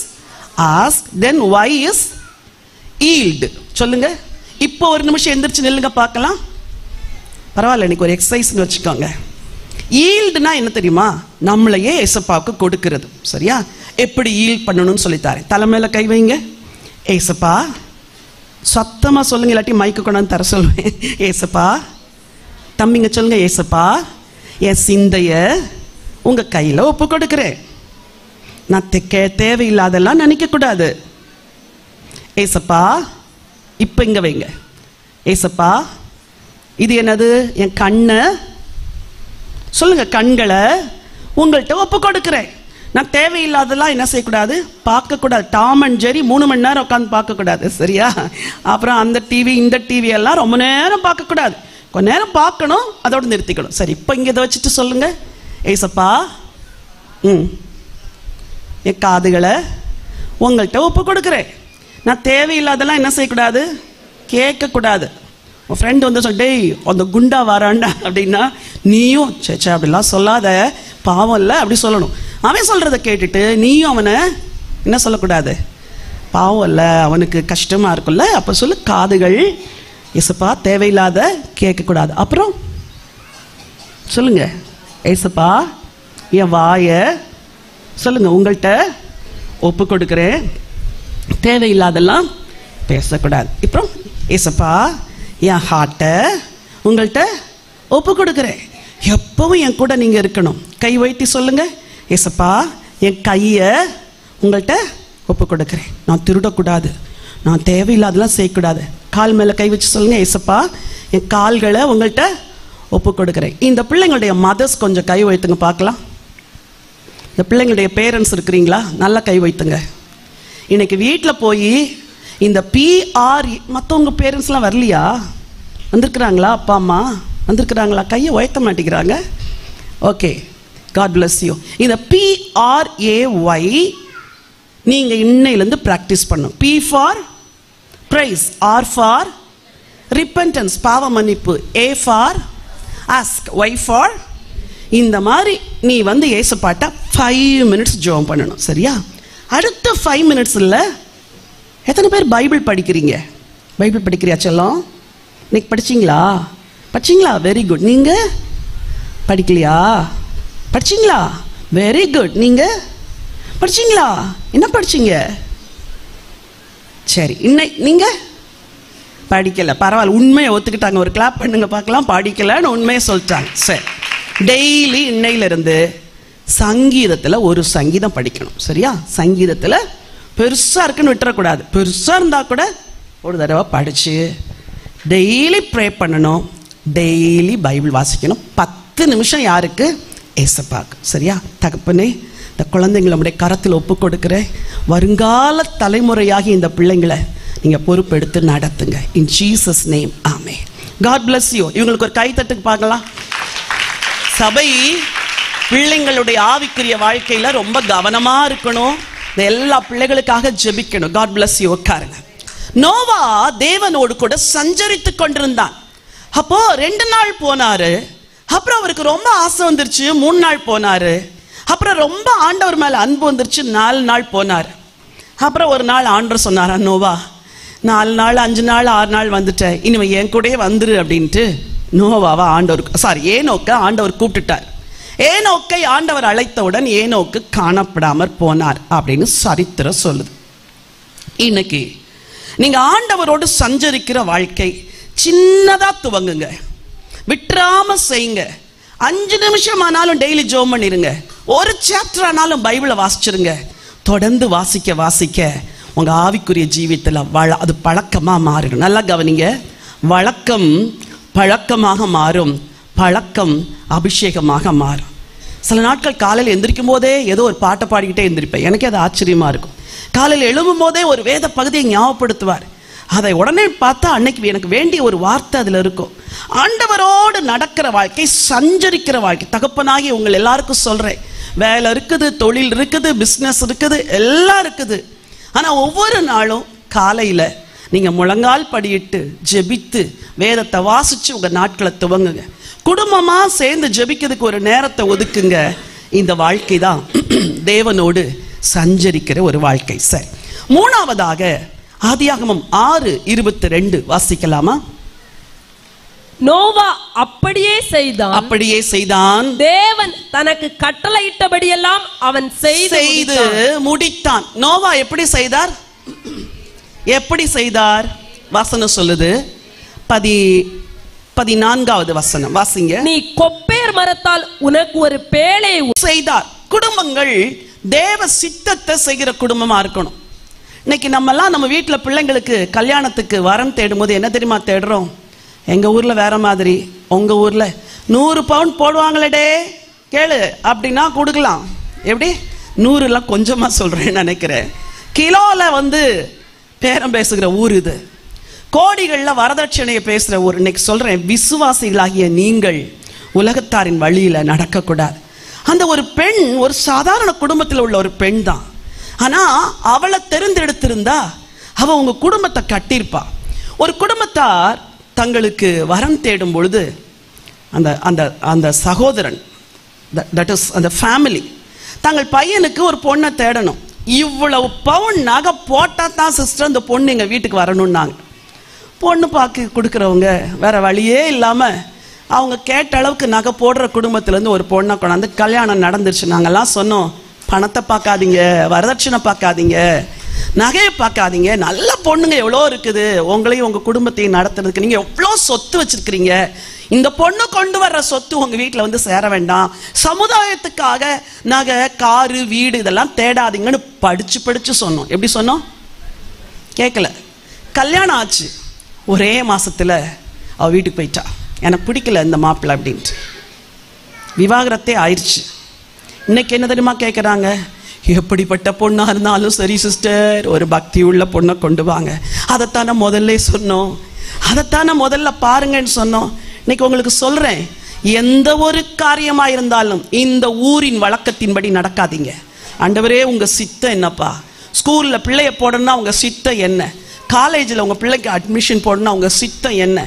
ask, then Y is yield. சொல்லுங்க. இப்போ ஒரு நிமிஷம் எந்திரிச்சு நில்லுங்க பார்க்கலாம். பரவாயில்ல, இன்னைக்கு ஒரு எக்ஸசைஸ்னு வச்சுக்கோங்க. ஈல்டுனா என்ன தெரியுமா? நம்மளையே ஏசப்பாவுக்கு கொடுக்கிறது. சரியா? எப்படி ஈல்ட் பண்ணணும்னு சொல்லித்தாரேன். தலைமையில கை வைங்க. ஏசப்பா, சத்தமா சொல்லுங்க, இல்லாட்டி மைக்கு கொண்டாந்து தர சொல்லுவேன். ஏசப்பா, தம்பிங்க சொல்லுங்க. ஏசப்பா, என் சிந்தைய உங்க கையில ஒப்பு கொடுக்கிறேன். நான் தேவையில்லாதெல்லாம் நினைக்க கூடாது. ஏசப்பா, இப்ப இங்க வைங்க. ஏசப்பா, இது என்னது? என் கண்ணை சொல்லுங்க, கண்களை உங்கள்கிட்ட ஒப்பு கொடுக்கிறேன். நான் தேவையில்லாதெல்லாம் என்ன செய்யக்கூடாது? பார்க்கக்கூடாது. டாம் அண்ட் ஜெரி 3 மணி நேரம் உட்காந்து பார்க்கக்கூடாது. சரியா? அப்புறம் அந்த டிவி இந்த டிவி எல்லாம் ரொம்ப நேரம் பார்க்கக்கூடாது. கொஞ்ச நேரம் பார்க்கணும், அதோடு நிறுத்திக்கணும். சரி, இப்போ இங்கே இதை வச்சுட்டு சொல்லுங்க. ஏசப்பா, என் காதுகளை உங்கள்கிட்ட ஒப்பு கொடுக்குறேன். நான் தேவையில்லாதெல்லாம் என்ன செய்யக்கூடாது? கேட்கக்கூடாது. உன் ஃப்ரெண்டு வந்து சொல், டேய் அந்த குண்டா வரான்டா அப்படின்னா நீயும் சேச்சா அப்படிலாம் சொல்லாத, பாவம் இல்லை அப்படி சொல்லணும். அவன் சொல்கிறத கேட்டுட்டு நீயும் அவனை என்ன சொல்லக்கூடாது? பாவம் இல்லை, அவனுக்கு கஷ்டமாக இருக்குல்ல, அப்போ சொல்லு, காதுகள் ஏசப்பா தேவையில்லாத கேட்கக்கூடாது. அப்புறம் சொல்லுங்க, ஏசப்பா என் வாயை சொல்லுங்க உங்கள்கிட்ட ஒப்பு கொடுக்குறேன், தேவையில்லாதெல்லாம் பேசக்கூடாது. அப்புறம் ஏசப்பா என் ஹார்ட்டை உங்கள்கிட்ட ஒப்பு கொடுக்குறேன், எப்பவும் என் கூட நீங்கள் இருக்கணும். கை வைத்து சொல்லுங்க, ஏசப்பா என் கையை உங்கள்கிட்ட ஒப்பு கொடுக்குறேன், நான் திருடக்கூடாது, நான் தேவையில்லாதெல்லாம் செய்யக்கூடாது. கால் மேலே கை வச்சு சொல்லுங்க, ஏசப்பா என் கால்களை உங்கள்கிட்ட ஒப்பு கொடுக்குறேன். இந்த பிள்ளைங்களுடைய மதர்ஸ் கொஞ்சம் கை வைத்துங்க பார்க்கலாம். இந்த பிள்ளைங்களுடைய பேரண்ட்ஸ் இருக்கிறீங்களா? நல்லா கை வைத்துங்க. இன்னைக்கு வீட்டில் போய் இந்த PR மற்றவங்க பேரண்ட்ஸ்லாம் வரலையா? வந்திருக்கிறாங்களா? அப்பா அம்மா வந்திருக்கிறாங்களா? கையை உயர்த்த மாட்டேங்கிறாங்க. Okay, God bless you. இந்த PRAY நீங்கள் இன்னையிலேருந்து ப்ராக்டிஸ் பண்ணும். P for praise, R for repentance பாவ மன்னிப்பு, A for ask, Y for இந்த மாதிரி நீ வந்து ஏசப்பாட்ட 5 மினிட்ஸ் ஜெபம் பண்ணணும். சரியா? அடுத்த 5 மினிட்ஸ் இல்லை, எத்தனை பேர் பைபிள் படிக்கிறீங்க? பைபிள் படிக்கிறியா செல்லம்? இன்னைக்கு படிச்சிங்களா? படிச்சிங்களா? Very good. நீங்கள் படிக்கலையா? படிச்சிங்களா? Very good. நீங்கள் படிச்சிங்களா? என்ன படிச்சிங்க? சரி, நீங்கள் படிக்கலை, பரவாயில்ல, உண்மையை ஒத்துக்கிட்டாங்க. ஒரு கிளாப் பண்ணுங்க பார்க்கலாம். படிக்கலைன்னு உண்மையை சொல்லிட்டாங்க. சரி, டெய்லி இன்னையிலிருந்து சங்கீதத்தில் ஒரு சங்கீதம் படிக்கணும். சரியா? சங்கீதத்தில் பெருசாக இருக்குன்னு விட்டுறக்கூடாது. பெருசாக இருந்தால் கூட ஒரு தடவை படித்து டெய்லி ப்ரே பண்ணணும். டெய்லி பைபிள் வாசிக்கணும். 10 நிமிஷம் யாருக்கு? ஏசப்பாக்கு. சரியா? தகப்பனே, இந்த குழந்தைங்களை நம்முடைய கரத்தில் ஒப்பு கொடுக்குற வருங்கால தலைமுறையாகி இந்த பிள்ளைங்களை நீங்கள் பொறுப்பெடுத்து நடத்துங்க. In Jesus name, amen. God bless you. இவங்களுக்கு ஒரு கைத்தட்டுக்கு பார்க்கலாம். சபை பிள்ளைங்களுடைய ஆவிக்குரிய வாழ்க்கையில் ரொம்ப கவனமாக இருக்கணும். இந்த எல்லா பிள்ளைகளுக்காக ஜெபிக்கணும். God bless you. உட்காருங்க. நோவா தேவனோடு கூட சஞ்சரித்து கொண்டிருந்தான். அப்போ 2 நாள் போனாரு. அப்புறம் அவருக்கு ரொம்ப ஆசை வந்துருச்சு. 3 நாள் போனாரு. அப்புறம் ரொம்ப ஆண்டவர் மேல அன்பு வந்துருச்சு. 4 நாள் போனார். அப்புறம் ஒரு நாள் ஆண்டவர் சொன்னாரா, நோவா 4 நாள் 5 நாள் 6 நாள் வந்துட்டேன், இனிமே என் கூடயே வந்துரு அப்படின்ட்டு நோவாவை ஏனோக்கை ஆண்டவர் கூப்பிட்டுட்டார். ஏனோக்கை ஆண்டவர் அழைத்தவுடன் ஏனோக்கு காணப்படாமற் போனார் அப்படின்னு சரித்திரம் சொல்லுது. இன்னைக்கு நீங்க ஆண்டவரோடு சஞ்சரிக்கிற வாழ்க்கை சின்னதா துவங்குங்க, விட்டுறாம செய்யுங்க. 5 நிமிஷம் ஆனாலும் டெய்லி ஜெபம் பண்ணிருங்க. ஒரு சாப்டர் ஆனாலும் பைபிளை வாசிச்சிருங்க. தொடர்ந்து வாசிக்க வாசிக்க உங்க ஆவிக்குரிய ஜீவியத்தில் அது பழக்கமா மாறிடும். நல்லா கவனிங்க. வழக்கம் பழக்கமாக மாறும், பழக்கம் அபிஷேகமாக மாறும். சில நாட்கள் காலையில் எந்திரிக்கும் போதே ஏதோ ஒரு பாட்டை பாடிக்கிட்டே எந்திரிப்பேன். எனக்கு அது ஆச்சரியமா இருக்கும். காலையில் எழும்பும் போதே ஒரு வேத பகுதியை ஞாபகப்படுத்துவார். அதை உடனே பார்த்தா அன்னைக்கு எனக்கு வேண்டிய ஒரு வார்த்தை அதில் இருக்கும். ஆண்டவரோடு நடக்கிற வாழ்க்கை, சஞ்சரிக்கிற வாழ்க்கை. தகப்பனாகி உங்கள் எல்லாருக்கும் சொல்றேன், வேலை இருக்குது, தொழில் இருக்குது, பிஸ்னஸ் இருக்குது, எல்லாம் இருக்குது. ஆனால் ஒவ்வொரு நாளும் காலையில் நீங்கள் முழங்கால் படியிட்டு ஜெபித்து வேதத்தை வாசித்து உங்கள் நாட்களை துவங்குங்க. குடும்பமாக சேர்ந்து ஜெபிக்கிறதுக்கு ஒரு நேரத்தை ஒதுக்குங்க. இந்த வாழ்க்கை தான் தேவனோடு சஞ்சரிக்கிற ஒரு வாழ்க்கை. சரி, மூணாவதாக ஆதியாகமம் 6:22 வாசிக்கலாமா? நோவா அப்படியே செய்தான். தேவன் தனக்கு கட்டளையிட்டபடியெல்லாம் அவன் செய்து முடித்தான். நோவா எப்படி செய்தார்? வசனம் சொல்லுது, 14வது வசனம் வாசிங்க. நீ கொப்பேர் மரத்தால் உனக்கு ஒரு பேழை செய்தார். குடும்பங்கள் தேவ சித்தத்தை செய்கிற குடும்பமா இருக்கணும். இன்னைக்கு நம்ம வீட்டுல பிள்ளைங்களுக்கு கல்யாணத்துக்கு வரம் தேடும் போது என்ன தெரியுமா தேடுறோம்? எங்க ஊர்ல வேற மாதிரி, உங்க ஊர்ல 100 பவுன் போடுவாங்களே கேளு அப்படின்னா கொடுக்கலாம். எப்படி 100 கொஞ்சமா சொல்றேன்னு நினைக்கிறேன். கிலோல பேரம் பேசுகிற ஊர் இது. கோடிகள்ல வரதட்சணையை பேசுற ஊர். இன்னைக்கு சொல்றேன், விசுவாசிகளாகிய நீங்கள் உலகத்தாரின் வழியில நடக்கக்கூடாது. அந்த ஒரு பெண் ஒரு சாதாரண குடும்பத்தில் உள்ள ஒரு பெண் தான். ஆனா அவளை தெரிந்தெடுத்திருந்தா அவ உங்க குடும்பத்தை கட்டியிருப்பா. ஒரு குடும்பத்தார் தங்களுக்கு வரம் தேடும் பொழுது அந்த சகோதரன், தட் இஸ் அந்த ஃபேமிலி, தங்கள் பையனுக்கு ஒரு பொண்ணை தேடணும். இவ்வளவு பவுன் நகை போட்டா தான் சிஸ்டர் இந்த பொண்ணு எங்க வீட்டுக்கு வரணும்னாங்க. பொண்ணு பார்க்க கொடுக்குறவங்க வேற வழியே இல்லாம அவங்க கேட்ட அளவுக்கு நகை போடுற குடும்பத்திலேருந்து ஒரு பொண்ணை கொண்டாந்து கல்யாணம் நடந்துருச்சு. நாங்கெல்லாம் சொன்னோம், பணத்தை பார்க்காதீங்க, வரதட்சணை பார்க்காதீங்க, நகையை பார்க்காதீங்க, நல்ல பொண்ணுங்க எவ்வளோ இருக்குது, உங்களையும் உங்கள் குடும்பத்தையும் நடத்துறதுக்கு நீங்கள் எவ்வளோ சொத்து வச்சிருக்கிறீங்க, இந்த பொண்ணு கொண்டு வர்ற சொத்து உங்கள் வீட்டில் சேர வேண்டாம், சமுதாயத்துக்காக நகை காரு வீடு இதெல்லாம் தேடாதீங்கன்னு படிச்சு சொன்னோம். எப்படி சொன்னோம்? கேட்கல. கல்யாணம் ஆச்சு, ஒரே மாசத்துல அவ வீட்டுக்கு போயிட்டா. எனக்கு பிடிக்கல இந்த மாப்பிள்ளை அப்படின்ட்டு விவாகரத்தே ஆயிடுச்சு. இன்னைக்கு என்ன தெரியுமா கேட்குறாங்க? எப்படிப்பட்ட பொண்ணா இருந்தாலும் சரி சிஸ்டர், ஒரு பக்தி உள்ள பொண்ணை கொண்டு வாங்க. அதைத்தானே முதல்ல சொன்னோம், அதைத்தானே முதல்ல பாருங்கன்னு சொன்னோம். இன்னைக்கு உங்களுக்கு சொல்றேன், எந்த ஒரு காரியமா இருந்தாலும் இந்த ஊரின் வழக்கத்தின்படி நடக்காதீங்க. ஆண்டவரே உங்க சித்தம் என்னப்பா? ஸ்கூல்ல பிள்ளைய போடணும்னா உங்க சித்தம் என்ன? காலேஜில் உங்க பிள்ளைக்கு அட்மிஷன் போடணும்னா உங்க சித்தம் என்ன?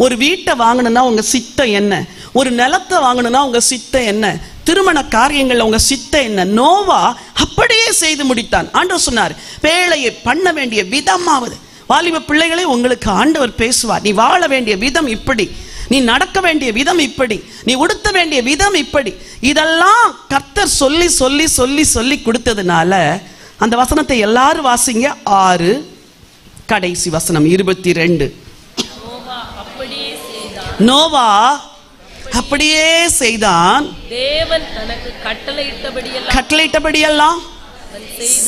ஒரு வீட்டை வாங்கணும்னா உங்க சித்தம் என்ன? ஒரு நிலத்தை வாங்கணும்னா உங்க சித்தம் என்ன? திருமண காரியங்கள்ல உங்க சித்தம் என்ன? நோவா அப்படியே செய்து முடித்தான். ஆண்டவர் சொன்னார், வேலையை பண்ண வேண்டிய விதமாவது. வாலிப பிள்ளைகளே, உங்களுக்கு ஆண்டவர் பேசுவார். நீ வாழ வேண்டிய விதம் இப்படி, நீ நடக்க வேண்டிய விதம் இப்படி, நீ உடுத்த வேண்டிய விதம் இப்படி. இதெல்லாம் கர்த்தர் சொல்லி சொல்லி சொல்லி சொல்லி கொடுத்ததுனால அந்த வசனத்தை எல்லாரும் வாசிங்க. 6 கடைசி வசனம் 22. நோவா அப்படியே செய்தான். தேவன் தனக்கு கட்டளையிட்டபடியெல்லாம்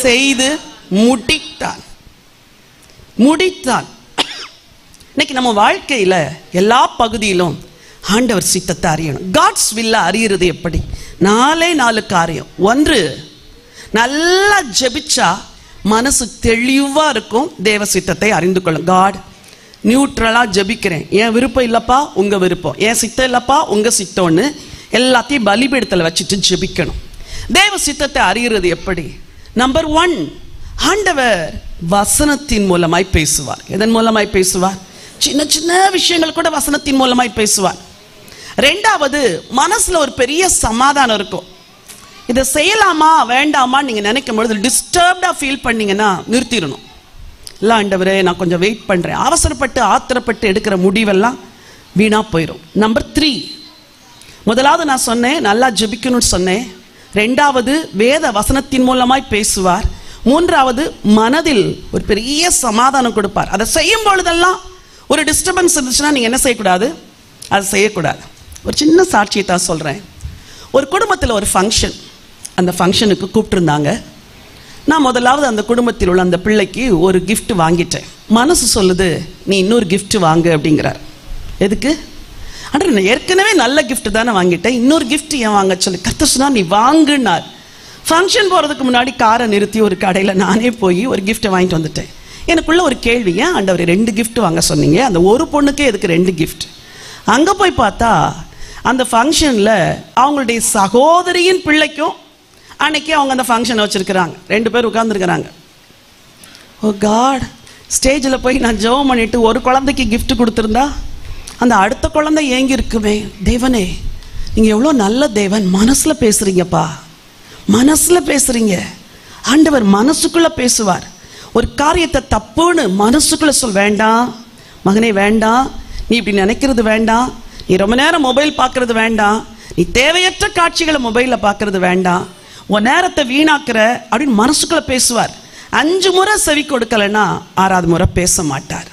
செய்து முடித்தான். இன்னைக்கு நம்ம வாழ்க்கையில எல்லா பகுதியிலும் ஆண்டவர் சித்தத்தை அறியணும். காட்ஸ் வில்ல அறியறது எப்படி? 4 காரியம். 1, நல்லா ஜெபிச்சா மனசு தெளிவா இருக்கும். தேவ சித்தத்தை அறிந்து கொள்ளும். காட், நியூட்ரலா ஜெபிக்கிறேன், என் விருப்பம் இல்லப்பா உங்க விருப்பம், என் சித்தம் இல்லப்பா உங்க சித்தம்னு எல்லாத்தையும் பலிபீடத்தில் வச்சுட்டு ஜெபிக்கணும். தேவ சித்தத்தை அறிகிறது எப்படி? நம்பர் 1, ஆண்டவர் வசனத்தின் மூலமாய் பேசுவார். எதன் மூலமாய் பேசுவார்? சின்ன சின்ன விஷயங்கள் கூட வசனத்தின் மூலமாய் பேசுவார். 2வது, மனசுல ஒரு பெரிய சமாதானம் இருக்கும். இதை செய்யலாமா வேண்டாமா நீங்க நினைக்கும் பொழுது டிஸ்டர்ப்டா ஃபீல் பண்ணீங்கன்னா நிறுத்திடணும். இல்லை ஆண்டவரே நான் கொஞ்சம் வெயிட் பண்றேன், அவசரப்பட்டு ஆத்திரப்பட்டு எடுக்கிற முடிவெல்லாம் வீணா போயிடும். நம்பர் 3, முதலாவது நான் சொன்னேன் நல்லா ஜெபிக்கணும்னு சொன்னேன். 2வது, வேத வசனத்தின் மூலமாய் பேசுவார். 3வது, மனதில் ஒரு பெரிய சமாதானம் கொடுப்பார். அதை செய்யும் பொழுதெல்லாம் ஒரு டிஸ்டர்பன்ஸ் இருந்துச்சுன்னா நீங்க என்ன செய்யக்கூடாது? அதை செய்யக்கூடாது. ஒரு சின்ன சாட்சியை தான் சொல்றேன். ஒரு குடும்பத்தில் ஒரு ஃபங்க்ஷன், அந்த ஃபங்க்ஷனுக்கு கூப்பிட்டுருந்தாங்க. நான் முதலாவது அந்த குடும்பத்தில் உள்ள அந்த பிள்ளைக்கு ஒரு கிஃப்ட் வாங்கிட்டேன். மனசு சொல்லுது நீ இன்னொரு கிஃப்ட் வாங்கு அப்படிங்கிறார். எதுக்கு? அன்று ஏற்கனவே நல்ல கிஃப்ட் தானே வாங்கிட்டேன், இன்னொரு கிஃப்ட் ஏன் வாங்க சொல்லி கர்த்தர் சொன்னார் நீ வாங்குனார். ஃபங்க்ஷன் போகிறதுக்கு முன்னாடி காரை நிறுத்தி ஒரு கடையில் நானே போய் ஒரு கிஃப்ட்டை வாங்கிட்டு வந்துட்டேன். எனக்குள்ள ஒரு கேள்வி, ஏன் ஆண்டவர் 2 கிஃப்ட் வாங்க சொன்னீங்க? அந்த ஒரு பொண்ணுக்கே எதுக்கு 2 கிஃப்ட்? அங்கே போய் பார்த்தா அந்த ஃபங்க்ஷனில் அவங்களுடைய சகோதரியின் பிள்ளைக்கும் அன்னைக்கு அவங்க அந்த ஃபங்க்ஷனை வச்சிருக்கிறாங்க. 2 பேர் உட்கார்ந்துருக்கிறாங்க. ஓ காட், ஸ்டேஜில் போய் நான் ஜெபம் பண்ணிட்டு ஒரு குழந்தைக்கு கிஃப்ட் கொடுத்துருந்தா அந்த அடுத்த குழந்தை ஏங்கி இருக்குமே. தேவனே நீங்கள் எவ்வளோ நல்ல தேவன், மனசில் பேசுகிறீங்கப்பா, மனசில் பேசுகிறீங்க. ஆண்டவர் மனசுக்குள்ளே பேசுவார். ஒரு காரியத்தை தப்புன்னு மனசுக்குள்ள வேண்டாம் மகனே, வேண்டாம், நீ இப்படி நினைக்கிறது வேண்டாம், நீ ரொம்ப நேரம் மொபைல் பார்க்கறது வேண்டாம், நீ தேவையற்ற காட்சிகளை மொபைலில் பார்க்கறது வேண்டாம், உன் நேரத்தை வீணாக்குற அப்படின்னு மனசுக்குள்ள பேசுவார். 5 முறை செவி கொடுக்கலன்னா 6வது முறை பேச மாட்டார்.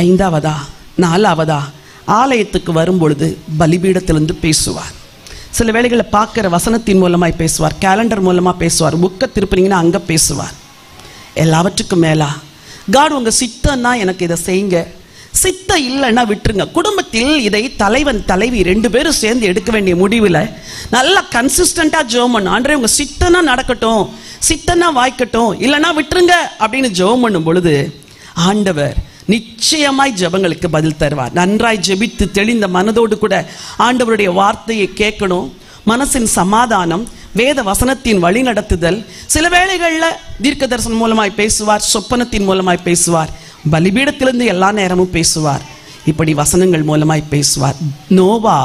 5வதா 4வதா ஆலயத்துக்கு வரும்பொழுது பலிபீடத்திலிருந்து பேசுவார். சில வேளைகளில் பார்க்குற வசனத்தின் மூலமாய் பேசுவார், கேலண்டர் மூலமாக பேசுவார், புக்கை திருப்பினீங்கன்னா அங்கே பேசுவார். எல்லாவற்றுக்கும் மேலா காட் உங்கள் சித்தம்னா எனக்கு இதை செய்யுங்க, சித்தம் இல்லைன்னா விட்டுருங்க. குடும்பத்தில் இதை தலைவன் தலைவி 2 பேரும் சேர்ந்து எடுக்க வேண்டிய முடிவில் நல்லா கன்சிஸ்டண்ட்டாக ஜெபம் பண்ணணும். ஆண்டவரே உங்கள் சித்தம்னா நடக்கட்டும், சித்தம்னா வாய்க்கட்டும், இல்லைன்னா விட்டுருங்க அப்படின்னு ஜெபம் பண்ணும் பொழுது ஆண்டவர் நிச்சயமாய் ஜெபங்களுக்கு பதில் தருவார். நன்றாய் ஜெபித்து தெளிந்த மனதோடு கூட ஆண்டவருடைய வார்த்தையை கேட்கணும். மனசின் சமாதானம், வேத வசனத்தின் வழி நடத்துதல், சில வேளைகளில் தீர்க்க தரிசனம் மூலமாய் பேசுவார், சொப்பனத்தின் மூலமாய் பேசுவார், பலிபீடத்திலிருந்து எல்லா நேரமும் பேசுவார், இப்படி வசனங்கள் மூலமாய் பேசுவார். நோவா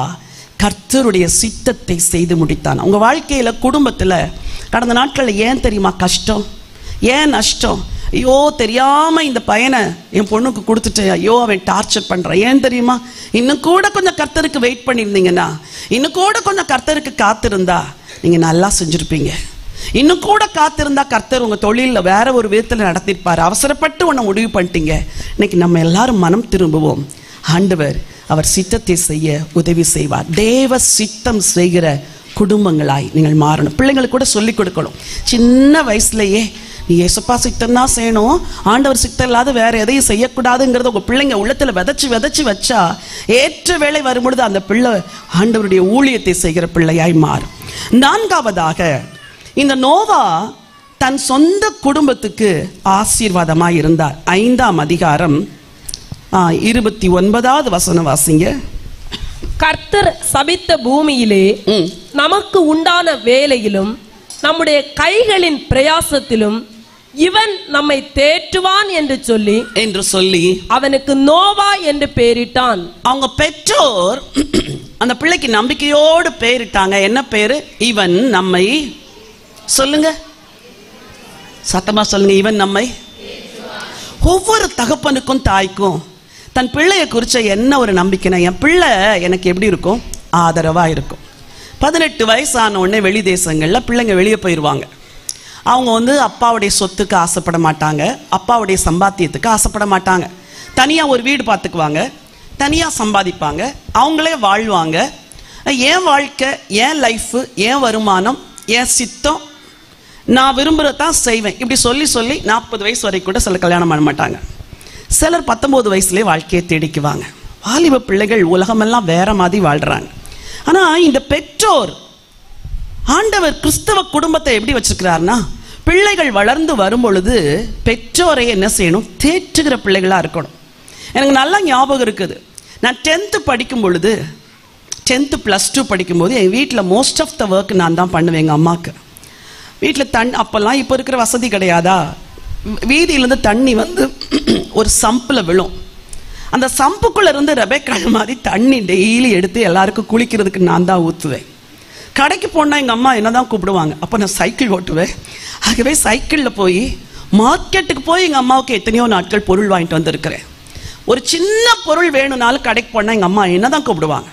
கர்த்தருடைய சித்தத்தை செய்து முடித்தான். உங்க வாழ்க்கையில குடும்பத்தில் கடந்த நாட்களில் ஏன் தெரியுமா கஷ்டம், ஏன் நஷ்டம்? ஐயோ தெரியாம இந்த பையனை என் பொண்ணுக்கு கொடுத்துட்டேன், ஐயோ அவன் டார்ச்சர் பண்றான். ஏன் தெரியுமா? இன்னும் கூட கொஞ்சம் கர்த்தருக்கு வெயிட் பண்ணியிருந்தீங்கன்னா, இன்னும் கூட கொஞ்சம் கர்த்தருக்கு காத்திருந்தா நீங்க நல்லா செஞ்சிருப்பீங்க. இன்னும் கூட காத்திருந்தா கர்த்தர் உங்க தொழிலில் வேற ஒரு விதத்தில் நடத்திருப்பார். அவசரப்பட்டு உன்னை முடிவு பண்ணிட்டீங்க. இன்னைக்கு நம்ம எல்லாரும் மனம் திரும்புவோம். ஆண்டவர் அவர் சித்தத்தை செய்ய உதவி செய்வார். தேவ சித்தம் செய்கிற குடும்பங்களாய் நீங்கள் மாறணும். பிள்ளைங்களுக்கு கூட சொல்லிக் கொடுக்கணும். சின்ன வயசுலயே நீ ஏசப்பா சித்தம் தான் செய்யணும், ஆண்டவர் சித்தம் இல்லாத வேற எதையும் செய்யக்கூடாதுங்கிறத உங்க பிள்ளைங்க உள்ளத்துல விதைச்சு வச்சா ஏற்ற வேளை வரும்பொழுது அந்த பிள்ளை ஆண்டவருடைய ஊழியத்தை செய்கிற பிள்ளையாய் மாறும். 4வதாக இந்த நோவா தன் சொந்த குடும்பத்துக்கு ஆசீர்வாதமாய் இருந்தார். 5ஆம் அதிகாரம் 29வது வசனம் வாசிங்க. கர்த்தர் சபித்த பூமியிலே நமக்கு உண்டான வேலையிலும் நம்முடைய கைகளின் பிரயாசத்திலும் இவன் நம்மை தேற்றுவான் என்று சொல்லி அவனுக்கு நோவா என்று பெயரிட்டான். அவங்க பெற்றோர் அந்த பிள்ளைக்கு நம்பிக்கையோடு பெயரிட்டாங்க. என்ன பேரு? இவன் நம்மை, சொல்லுங்க சத்தமா சொல்லுங்க, இவன் நம்மை. ஒவ்வொரு தகப்பனுக்கும் தாய்க்கும் தன் பிள்ளையை குறிச்ச என்ன ஒரு நம்பிக்கைனா, என் பிள்ளை எனக்கு எப்படி இருக்கும்? ஆதரவா இருக்கும். 18 வயசான உடனே வெளி தேசங்களில் பிள்ளைங்க வெளியே போயிடுவாங்க. அவங்க அப்பாவுடைய சொத்துக்கு ஆசைப்பட மாட்டாங்க, அப்பாவுடைய சம்பாத்தியத்துக்கு ஆசைப்பட மாட்டாங்க. தனியாக ஒரு வீடு பார்த்துக்குவாங்க, தனியாக சம்பாதிப்பாங்க, அவங்களே வாழ்வாங்க. என் வாழ்க்கை, என் லைஃபு, என் வருமானம், என் சித்தம், நான் விரும்புகிறதான் செய்வேன் இப்படி சொல்லி 40 வயசு வரைக்கும் கூட சில கல்யாணம் பண்ண மாட்டாங்க. சிலர் 19 வயசுலேயே வாழ்க்கையை தேடிக்குவாங்க. வாலிப பிள்ளைகள் உலகமெல்லாம் வேற மாதிரி வாழ்கிறாங்க. ஆனால் இந்த பெற்றோர், ஆண்டவர் கிறிஸ்தவ குடும்பத்தை எப்படி வச்சிருக்கிறார்னா, பிள்ளைகள் வளர்ந்து வரும் பொழுது பெற்றோரை என்ன செய்யணும்? தேற்றுகிற பிள்ளைகளாக இருக்கணும். எனக்கு நல்லா ஞாபகம் இருக்குது. நான் 10th படிக்கும் பொழுது, 10th +2 படிக்கும்போது என் வீட்டில் மோஸ்ட் ஆஃப் த ஒர்க் நான் தான் பண்ணுவேன். எங்கள் அம்மாவுக்கு வீட்டில் அப்போல்லாம் இப்போ இருக்கிற வசதி கிடையாதா, வீதியிலேருந்து தண்ணி ஒரு சம்பில் விழும். அந்த சம்புக்குள்ள இருந்து ரெபேக்காள் மாதிரி தண்ணி டெய்லி எடுத்து எல்லாருக்கும் குளிக்கிறதுக்கு நான் தான் ஊற்றுவேன். கடைக்கு போனால் எங்கள் அம்மா என்ன தான் கூப்பிடுவாங்க. அப்போ நான் சைக்கிள் ஓட்டுவேன். ஆகவே சைக்கிளில் போய் மார்க்கெட்டுக்கு போய் எங்கள் அம்மாவுக்கு எத்தனையோ நாட்கள் பொருள் வாங்கிட்டு வந்திருக்கிறேன். ஒரு சின்ன பொருள் வேணும்னாலும் கடைக்கு போனால் எங்கள் அம்மா என்ன தான் கூப்பிடுவாங்க.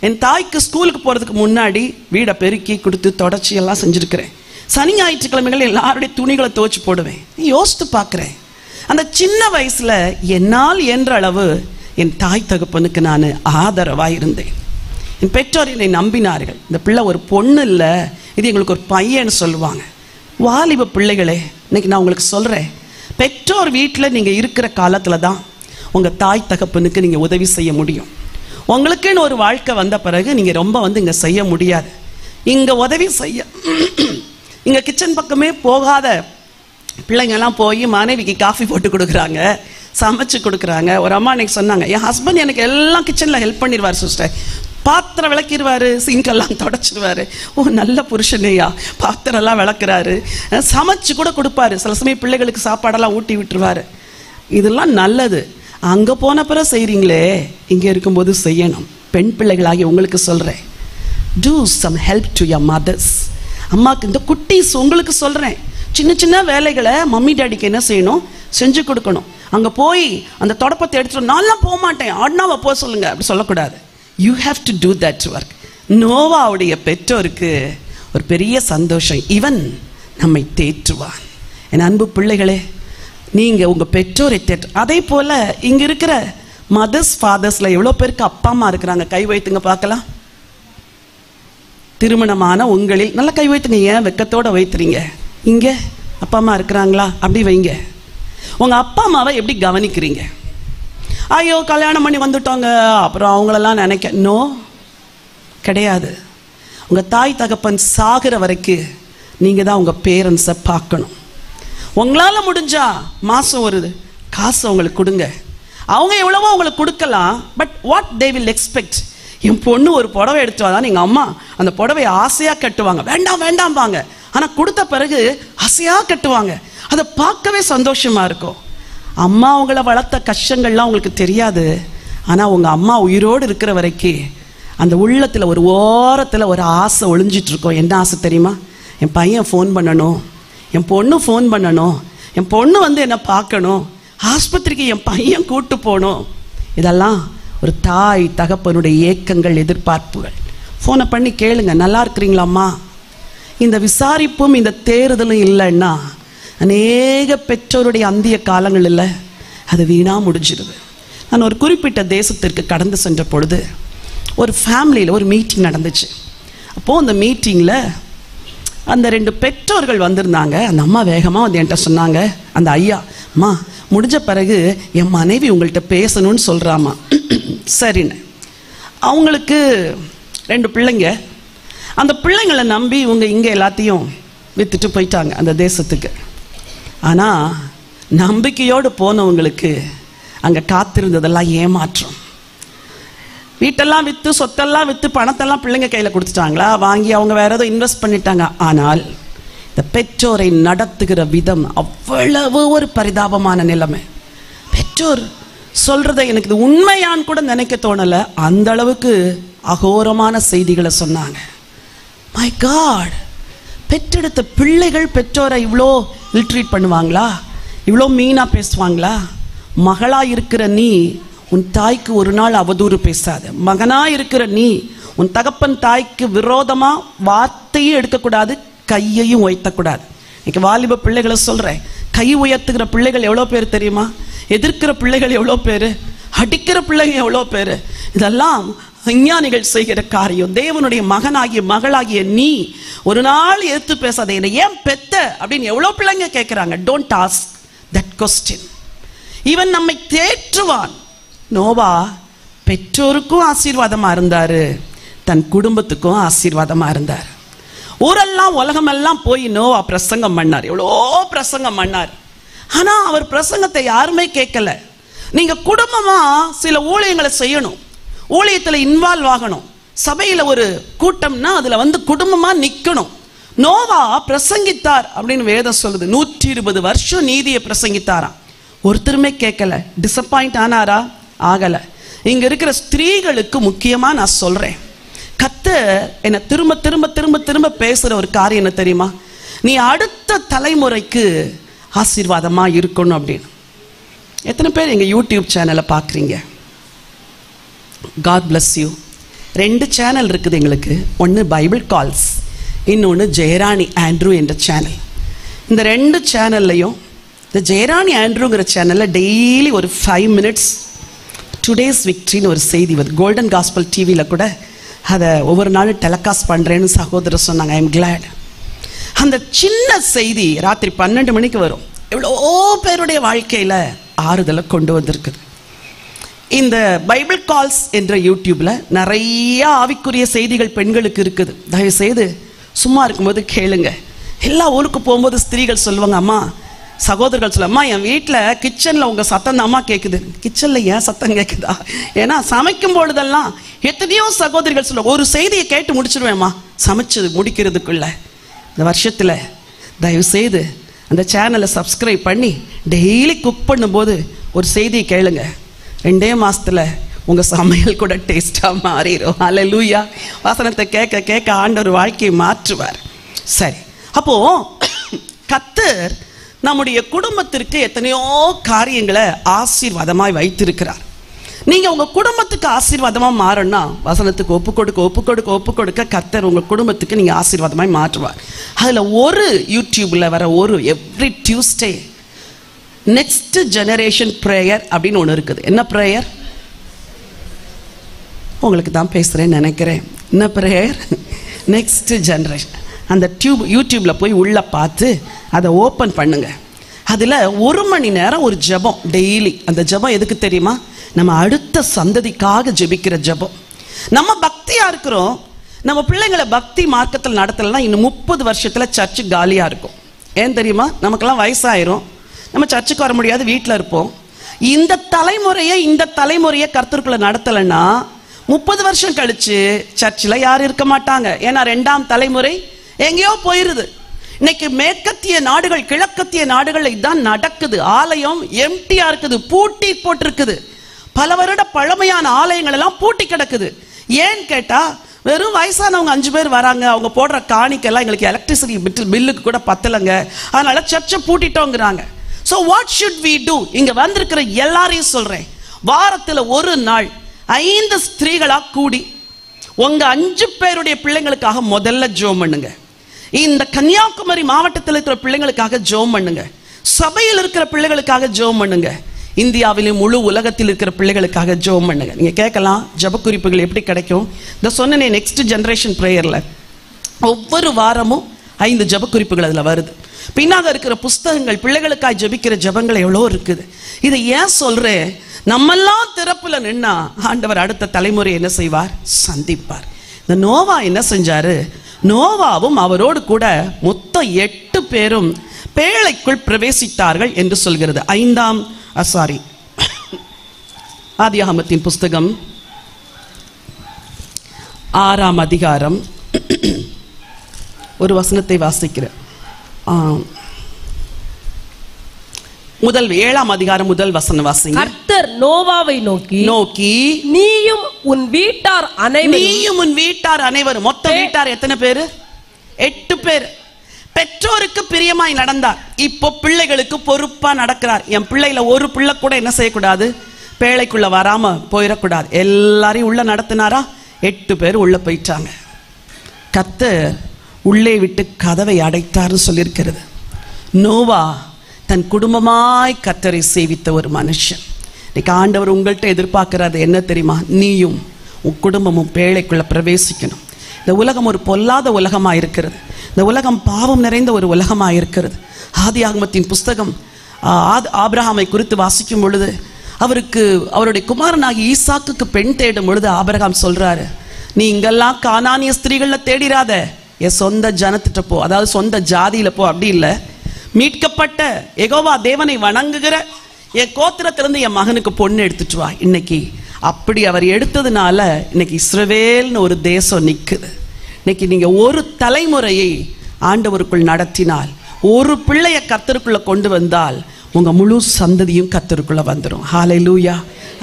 என் தாய்க்கு ஸ்கூலுக்கு போகிறதுக்கு முன்னாடி வீடை பெருக்கி கொடுத்து தொடச்சி எல்லாம் செஞ்சுருக்கிறேன். சனி ஞாயிற்றுக்கிழமைகள் எல்லாருடைய துணிகளை துவைச்சி போடுவேன். யோசித்து பார்க்குறேன், அந்த சின்ன வயசுல என்னால் என்ற அளவு என் தாய் தகப்பனுக்கு நான் ஆதரவாக இருந்தேன். என் பெற்றோர் என்னை நம்பினார்கள். இந்த பிள்ளை ஒரு பொண்ணு இல்லை, இது எங்களுக்கு ஒரு பையன்னு சொல்லுவாங்க. வாலிப பிள்ளைகளே, இன்னைக்கு நான் உங்களுக்கு சொல்கிறேன், பெற்றோர் வீட்டில் நீங்கள் இருக்கிற காலத்தில் தான் உங்கள் தாய் தகப்பனுக்கு நீங்கள் உதவி செய்ய முடியும். உங்களுக்குன்னு ஒரு வாழ்க்கை வந்த பிறகு நீங்கள் ரொம்ப இங்கே செய்ய முடியாது. இங்கே உதவி செய்ய, இங்கே கிச்சன் பக்கமே போகாத பிள்ளைங்கெல்லாம் போய் மனைவிக்கு காஃபி போட்டு கொடுக்குறாங்க, சமைச்சு கொடுக்குறாங்க. ஒரு அம்மா அன்னைக்கு சொன்னாங்க, என் ஹஸ்பண்ட் எனக்கு எல்லாம் கிச்சனில் ஹெல்ப் பண்ணிடுவார் சிஸ்டர், பாத்திரம் விளக்கிடுவார், சிங்கெல்லாம் தொடச்சிடுவார். ஓ நல்ல புருஷனையா, பாத்திரம்லாம் விளக்குறாரு, சமைச்சு கூட கொடுப்பாரு, சில சமயம் பிள்ளைகளுக்கு சாப்பாடெல்லாம் ஊட்டி விட்டுருவாரு. இதெல்லாம் நல்லது. அங்கே போன பிறகு செய்கிறீங்களே, இங்கே இருக்கும்போது செய்யணும். பெண் பிள்ளைகளாகி உங்களுக்கு சொல்கிறேன், do some help to your mothers. அம்மாவுக்கு இந்த குட்டீஸ் உங்களுக்கு சொல்கிறேன், சின்ன சின்ன வேலைகளை மம்மி டாடிக்கு என்ன செய்யணும், செஞ்சு கொடுக்கணும். அங்கே போய் அந்த தொடப்பத்தை எடுத்துட்டு நான்லாம் போக மாட்டேன், ஆடினாவை போக சொல்லுங்க அப்படி சொல்லக்கூடாது. You have to do that work. நோவாவுடைய பெற்றோருக்கு ஒரு பெரிய சந்தோஷம், இவன் நம்மை தேற்றுவான். என் அன்பு பிள்ளைகளே, நீங்கள் உங்கள் பெற்றோரை தேற்று. அதே போல் இங்கே இருக்கிற மதர்ஸ் ஃபாதர்ஸில் எவ்வளோ பேருக்கு அப்பா அம்மா இருக்கிறாங்க? கை வைத்துங்க பார்க்கலாம். திருமணமான உங்களில் நல்லா கை வைத்துங்க. ஏன் வெக்கத்தோடு வைத்துறீங்க? இங்கே அப்பா அம்மா இருக்கிறாங்களா? அப்படி வைங்க. உங்கள் அப்பா அம்மாவை எப்படி கவனிக்கிறீங்க? ஐயோ கல்யாணம் பண்ணி வந்துட்டோங்க அப்புறம் அவங்களெல்லாம் நினைக்க, நோ, கிடையாது. உங்கள் தாய் தகப்பன் சாகிற வரைக்கும் நீங்கள் தான் உங்கள் பேரண்ட்ஸை பார்க்கணும். உங்களால் முடிஞ்சா மாதம் ஒரு காசு அவங்களுக்கு கொடுங்க. அவங்க எவ்வளவோ அவங்களுக்கு கொடுக்கலாம், but what they will expect. என் பொண்ணு ஒரு புடவை எடுத்து வந்தால் எங்கள் அம்மா அந்த புடவை ஆசையாக கட்டுவாங்க, வேண்டாம் வேண்டாம்பாங்க. ஆனால் கொடுத்த பிறகு ஆசையாக கட்டுவாங்க. அதை பார்க்கவே சந்தோஷமாக இருக்கும். அம்மா அவங்கள வளர்த்த கஷ்டங்கள்லாம் உங்களுக்கு தெரியாது. ஆனால் உங்கள் அம்மா உயிரோடு இருக்கிற வரைக்கும் அந்த உள்ளத்தில் ஒரு ஓரத்தில் ஒரு ஆசை ஒளிஞ்சிட்ருக்கோம். என்ன ஆசை தெரியுமா? என் பையன் ஃபோன் பண்ணணும், என் பொண்ணு ஃபோன் பண்ணணும், என் பொண்ணு வந்து என்னை பார்க்கணும், ஆஸ்பத்திரிக்கு என் பையன் கூட்டு போகணும். இதெல்லாம் ஒரு தாய் தகப்பனுடைய ஏக்கங்கள், எதிர்பார்ப்புகள். ஃபோனை பண்ணி கேளுங்க, நல்லா இருக்கிறீங்களாம்மா? இந்த விசாரிப்பும் இந்த தேறுதலும் இல்லைன்னா அநேக பெற்றோருடைய அந்திய காலங்களில் அது வீணாக முடிஞ்சிருது. நான் ஒரு குறிப்பிட்ட தேசத்திற்கு கடந்து சென்ற பொழுது ஒரு ஃபேமிலியில் ஒரு மீட்டிங் நடந்துச்சு. அப்போது அந்த மீட்டிங்கில் அந்த 2 பெற்றோர்கள் வந்திருந்தாங்க. அந்த அம்மா வேகமாக வந்து என்கிட்ட சொன்னாங்க, அந்த ஐயா, அம்மா முடிஞ்ச பிறகு என் மனைவி உங்கள்கிட்ட பேசணும்னு சொல்கிறாம்மா. சரின்னு அவங்களுக்கு 2 பிள்ளைங்க. அந்த பிள்ளைங்களை நம்பி இவங்க இங்கே எல்லாத்தையும் விற்றுட்டு போயிட்டாங்க அந்த தேசத்துக்கு. ஆனால் நம்பிக்கையோடு போனவங்களுக்கு அங்கே காத்திருந்ததெல்லாம் ஏமாற்றம். வீட்டெல்லாம் விற்று, சொத்தெல்லாம் விற்று, பணத்தெல்லாம் பிள்ளைங்க கையில் கொடுத்துட்டாங்களா, வாங்கி அவங்க வேற ஏதோ இன்வெஸ்ட் பண்ணிட்டாங்க. ஆனால் இந்த பெற்றோரை நடத்துகிற விதம் அவ்வளவு ஒரு பரிதாபமான நிலைமை. பெற்றோர் சொல்றதை எனக்கு இது உண்மையான்னு கூட நினைக்க தோணலை. அந்த அளவுக்கு அகோரமான செய்திகளை சொன்னாங்க. மை காட், பெற்றெடுத்த பிள்ளைகள் பெற்றோரை இவ்வளோ இல்ட்ரீட் பண்ணுவாங்களா? இவ்வளோ மீனாக பேசுவாங்களா? மகளாக இருக்கிற நீ உன் தாய்க்கு ஒரு நாள் அவதூறு பேசாத. மகனாக இருக்கிற நீ உன் தகப்பன் தாய்க்கு விரோதமாக வார்த்தையும் எடுக்கக்கூடாது, கையையும் உயர்த்தக்கூடாது. இன்னைக்கு வாலிப பிள்ளைகளை சொல்கிறேன், கை உயர்த்துகிற பிள்ளைகள் எவ்வளோ பேர் தெரியுமா? எதிர்க்கிற பிள்ளைகள் எவ்வளோ பேர்? அடிக்கிற பிள்ளைங்க எவ்வளோ பேர்? இதெல்லாம் விஞ்ஞானிகள் செய்கிற காரியம். தேவனுடைய மகனாகிய மகளாகிய நீ ஒரு நாள் எடுத்து பேசாத, என்னை ஏன் பெத்த அப்படின்னு எவ்வளோ பிள்ளைங்க கேட்குறாங்க. Don't ask that question. இவன் நம்மை தேற்றுவான். நோவா பெற்றோருக்கும் ஆசீர்வாதமாக இருந்தார், தன் குடும்பத்துக்கும் ஆசீர்வாதமாக இருந்தார். ஊரெல்லாம் உலகமெல்லாம் போய் நோவா பிரசங்கம் பண்ணார், எவ்வளோ பிரசங்கம் பண்ணார். ஆனால் அவர் பிரசங்கத்தை யாருமே கேட்கல. நீங்கள் குடும்பமாக சில ஊழியங்களை செய்யணும், ஊழியத்தில் இன்வால்வ் ஆகணும். சபையில் ஒரு கூட்டம்னா அதில் வந்து குடும்பமாக நிற்கணும். நோவா பிரசங்கித்தார் அப்படின்னு வேதம் சொல்லுது. 120 வருஷம் நீதியை பிரசங்கித்தாராம். ஒருத்தருமே கேட்கல. டிசப்பாயிண்ட் ஆனாரா? ஆகலை. இங்கே இருக்கிற ஸ்திரீகளுக்கு முக்கியமாக நான் சொல்கிறேன், கர்த்தர் என்னை திரும்ப திரும்ப திரும்ப திரும்ப பேசுகிற ஒரு காரியம் என்ன தெரியுமா? நீ அடுத்த தலைமுறைக்கு ஆசீர்வாதமாக இருக்கணும் அப்படின்னு. எத்தனை பேர் எங்கள் யூடியூப் சேனலை பார்க்குறீங்க? God bless you. 2 சேனல் இருக்குது எங்களுக்கு. ஒன்று பைபிள் கால்ஸ், இன்னொன்று ஜெயராணி ஆண்ட்ரூ என்ற சேனல். இந்த 2 சேனல்லையும் இந்த ஜெயராணி ஆண்ட்ரூங்கிற சேனலில் டெய்லி ஒரு 5 minutes டுடேஸ் விக்ட்ரின்னு ஒரு செய்தி வருது. கோல்டன் காஸ்பல் டிவியில் கூட அதை ஒவ்வொரு நாளும் டெலகாஸ்ட் பண்ணுறேன்னு சகோதரர் சொன்னாங்க. I am glad. அந்த சின்ன செய்தி ராத்திரி 12 மணிக்கு வரும். எவ்வளோ பேருடைய வாழ்க்கையில் ஆறுதலை கொண்டு வந்திருக்குது. இந்த பைபிள் கால்ஸ் என்ற யூடியூப்பில் நிறைய ஆவிக்குரிய செய்திகள் பெண்களுக்கு இருக்குது. தயவுசெய்து சும்மா இருக்கும்போது கேளுங்க. எல்லா ஊருக்கு போகும்போது ஸ்திரீகள் சொல்லுவாங்க, அம்மா, சகோதரர்கள் சொல்ல, அம்மா என் வீட்டில் கிச்சனில் உங்கள் சத்தம் தான் அம்மா கேட்குது. கிச்சனில் ஏன் சத்தம் கேட்குதா? ஏன்னா சமைக்கும் பொழுதெல்லாம் எத்தனையோ சகோதரிகள் சொல்லுவாங்க, ஒரு செய்தியை கேட்டு முடிச்சிருவேம்மா சமைச்சு முடிக்கிறதுக்குள்ள. இந்த வருஷத்தில் தயவுசெய்து அந்த சேனலை சப்ஸ்கிரைப் பண்ணி டெய்லி குக் பண்ணும்போது ஒரு செய்தியை கேளுங்க. 2 மாதத்தில் உங்கள் சமையல் கூட டேஸ்ட்டாக மாறிடும். அல்லேலூயா. வசனத்தை கேட்க கேட்க ஆண்டவர் வாழ்க்கையை மாற்றுவார். சரி, அப்போது கர்த்தர் நம்முடைய குடும்பத்திற்கு எத்தனையோ காரியங்களை ஆசீர்வாதமாய் வைத்திருக்கிறார். நீங்க உங்க குடும்பத்துக்கு ஆசீர்வாதமா மாறணும்னா வசனத்துக்கு ஒப்பு கொடுக்க கர்த்தர் உங்க குடும்பத்துக்கு நீங்க ஆசீர்வாதமாய் மாற்றுவார். அதுல ஒரு யூடியூப்ல வர ஒரு every Tuesday next generation prayer அப்படின்னு ஒன்று இருக்குது. என்ன பிரேயர்? உங்களுக்கு தான் பேசுறேன்னு நினைக்கிறேன். என்ன பிரேயர்? Next generation. அந்த யூடியூப்ல போய் உள்ள பார்த்து அதை ஓப்பன் பண்ணுங்க. அதுல 1 மணி நேரம் ஒரு ஜெபம் டெய்லி. அந்த ஜெபம் எதுக்கு தெரியுமா? நம்ம அடுத்த சந்ததிக்காக ஜெபிக்கிற ஜெபம். நம்ம பக்தியா இருக்கிறோம், நம்ம பிள்ளைங்களை பக்தி மார்க்கத்தில் நடத்தலைன்னா இன்னும் 30 வருஷத்துல சர்ச்சு காலியா இருக்கும். ஏன் தெரியுமா? நமக்கெல்லாம் வயசாயிரும், நம்ம சர்ச்சுக்கு வர முடியாது, வீட்டில் இருப்போம். இந்த தலைமுறையை கர்த்தருக்குள்ள நடத்தலைன்னா 30 வருஷம் கழிச்சு சர்ச்சில் யாரும் இருக்க மாட்டாங்க. ஏன்னா 2ஆம் தலைமுறை எங்கேயோ போயிருது. இன்னைக்கு மேற்கத்திய நாடுகள், கிழக்கத்திய நாடுகள் இதான் நடக்குது. ஆலயம் எம்டியா இருக்குது, பூட்டி போட்டிருக்குது. பல வருட பழமையான ஆலயங்கள் எல்லாம் பூட்டி கிடக்குது. ஏன்னு கேட்டா வெறும் வயசானவங்க 5 பேர் வராங்க, அவங்க போடுற காணிக்கெல்லாம் எங்களுக்கு எலக்ட்ரிசிட்டி பில்லுக்கு கூட பத்தலைங்க, அதனால சர்ச்சை பூட்டிட்டோங்கிறாங்க. So what should we do? இங்க வந்திருக்கிற எல்லாரையும் சொல்றேன், வாரத்தில் ஒரு நாள் 5 ஸ்திரீகளா கூடி உங்க 5 பேருடைய பிள்ளைங்களுக்காக முதல்ல ஜெபம் பண்ணுங்க. இந்த கன்னியாகுமரி மாவட்டத்தில் இருக்கிற பிள்ளைங்களுக்காக ஜெபம் பண்ணுங்க. சபையில் இருக்கிற பிள்ளைகளுக்காக ஜெபம் பண்ணுங்க. இந்தியாவிலும் முழு உலகத்தில் இருக்கிற பிள்ளைகளுக்காக ஜெபம் பண்ணுங்க. நீங்க கேட்கலாம் ஜெப குறிப்புகள் எப்படி கிடைக்கும்? இந்த சொன்னனே நெக்ஸ்ட் ஜெனரேஷன் பிரேயர்ல ஒவ்வொரு வாரமும் 5 ஜெப குறிப்புகள் அதுல வருது. பின்னாக இருக்கிற புஸ்தகங்கள் பிள்ளைகளுக்காக ஜெபிக்கிற ஜெபங்கள் எவ்வளோ இருக்குது. இதை ஏன் சொல்றேன்? நம்மெல்லாம் திறப்புல நின்னா ஆண்டவர் அடுத்த தலைமுறை என்ன செய்வார்? சந்திப்பார். இந்த நோவா என்ன செஞ்சாரு? நோவாவும் அவரோடு கூட மொத்தம் 8 பேரும் பேழைக்குள் பிரவேசித்தார்கள் என்று சொல்கிறது. ஆதியாகமத்தின் புஸ்தகம் 6ஆம் அதிகாரம் ஒரு வசனத்தை வாசிக்கிறேன். 7ஆம் அதிகாரம் முதல் வசனம் வாசிங்க. கர்த்தர் நோவாவை நோக்கி நீயும் உன் வீட்டார் அனைவரும் மொத்த வீட்டார் எத்தனை பேரு? 8 பேர். பெற்றோருக்கு பிரியமாய் நடந்தார். இப்போ பிள்ளைகளுக்கு பொறுப்பா நடக்கிறார். என் பிள்ளைல ஒரு பிள்ளை கூட என்ன செய்யக்கூடாது? பேழைக்குள்ள வராம போயிடக்கூடாது. எல்லாரையும் உள்ள நடத்தினாரா? 8 பேர் உள்ள போயிட்டாங்க. கர்த்தர் உள்ளே விட்டு கதவை அடைத்தார்னு சொல்லியிருக்கிறது. நோவா தன் குடும்பமாய் கர்த்தரை சேவித்த ஒரு மனுஷன். இன்னைக்கு ஆண்டவர் உங்கள்கிட்ட எதிர்பார்க்கிறது என்ன தெரியுமா? நீயும் உன் குடும்பமும் பேழைக்குள்ள பிரவேசிக்கணும். இந்த உலகம் ஒரு பொல்லாத உலகமாக இருக்கிறது. இந்த உலகம் பாவம் நிறைந்த ஒரு உலகமாக இருக்கிறது. ஆதியாகமத்தின் புஸ்தகம் ஆபிரகாமை குறித்து வாசிக்கும் பொழுது அவருடைய குமாரனாகி ஈசாக்குக்கு பெண் தேடும் பொழுது ஆபிரகாம் சொல்றாரு, நீ இங்கெல்லாம் கானானிய ஸ்திரீகள தேடிராத, என் சொந்த ஜனத்திட்ட போ, அதாவது சொந்த ஜாதியில போ. அப்படி இல்லை, மீட்கப்பட்ட யெகோவா தேவனை வணங்குகிற என் கோத்திரத்திலிருந்து என் மகனுக்கு பொண்ணு எடுத்துட்டு வா. இன்னைக்கு அப்படி அவர் எடுத்ததுனால இன்னைக்கு இஸ்ரவேல்னு ஒரு தேசம் நிற்குது. இன்னைக்கு நீங்க ஒரு தலைமுறையை ஆண்டவருக்குள் நடத்தினால், ஒரு பிள்ளைய கர்த்தருக்குள்ள கொண்டு வந்தால் உங்க முழு சந்ததியும் கர்த்தருக்குள்ள வந்துடும். ஹல்லேலூயா.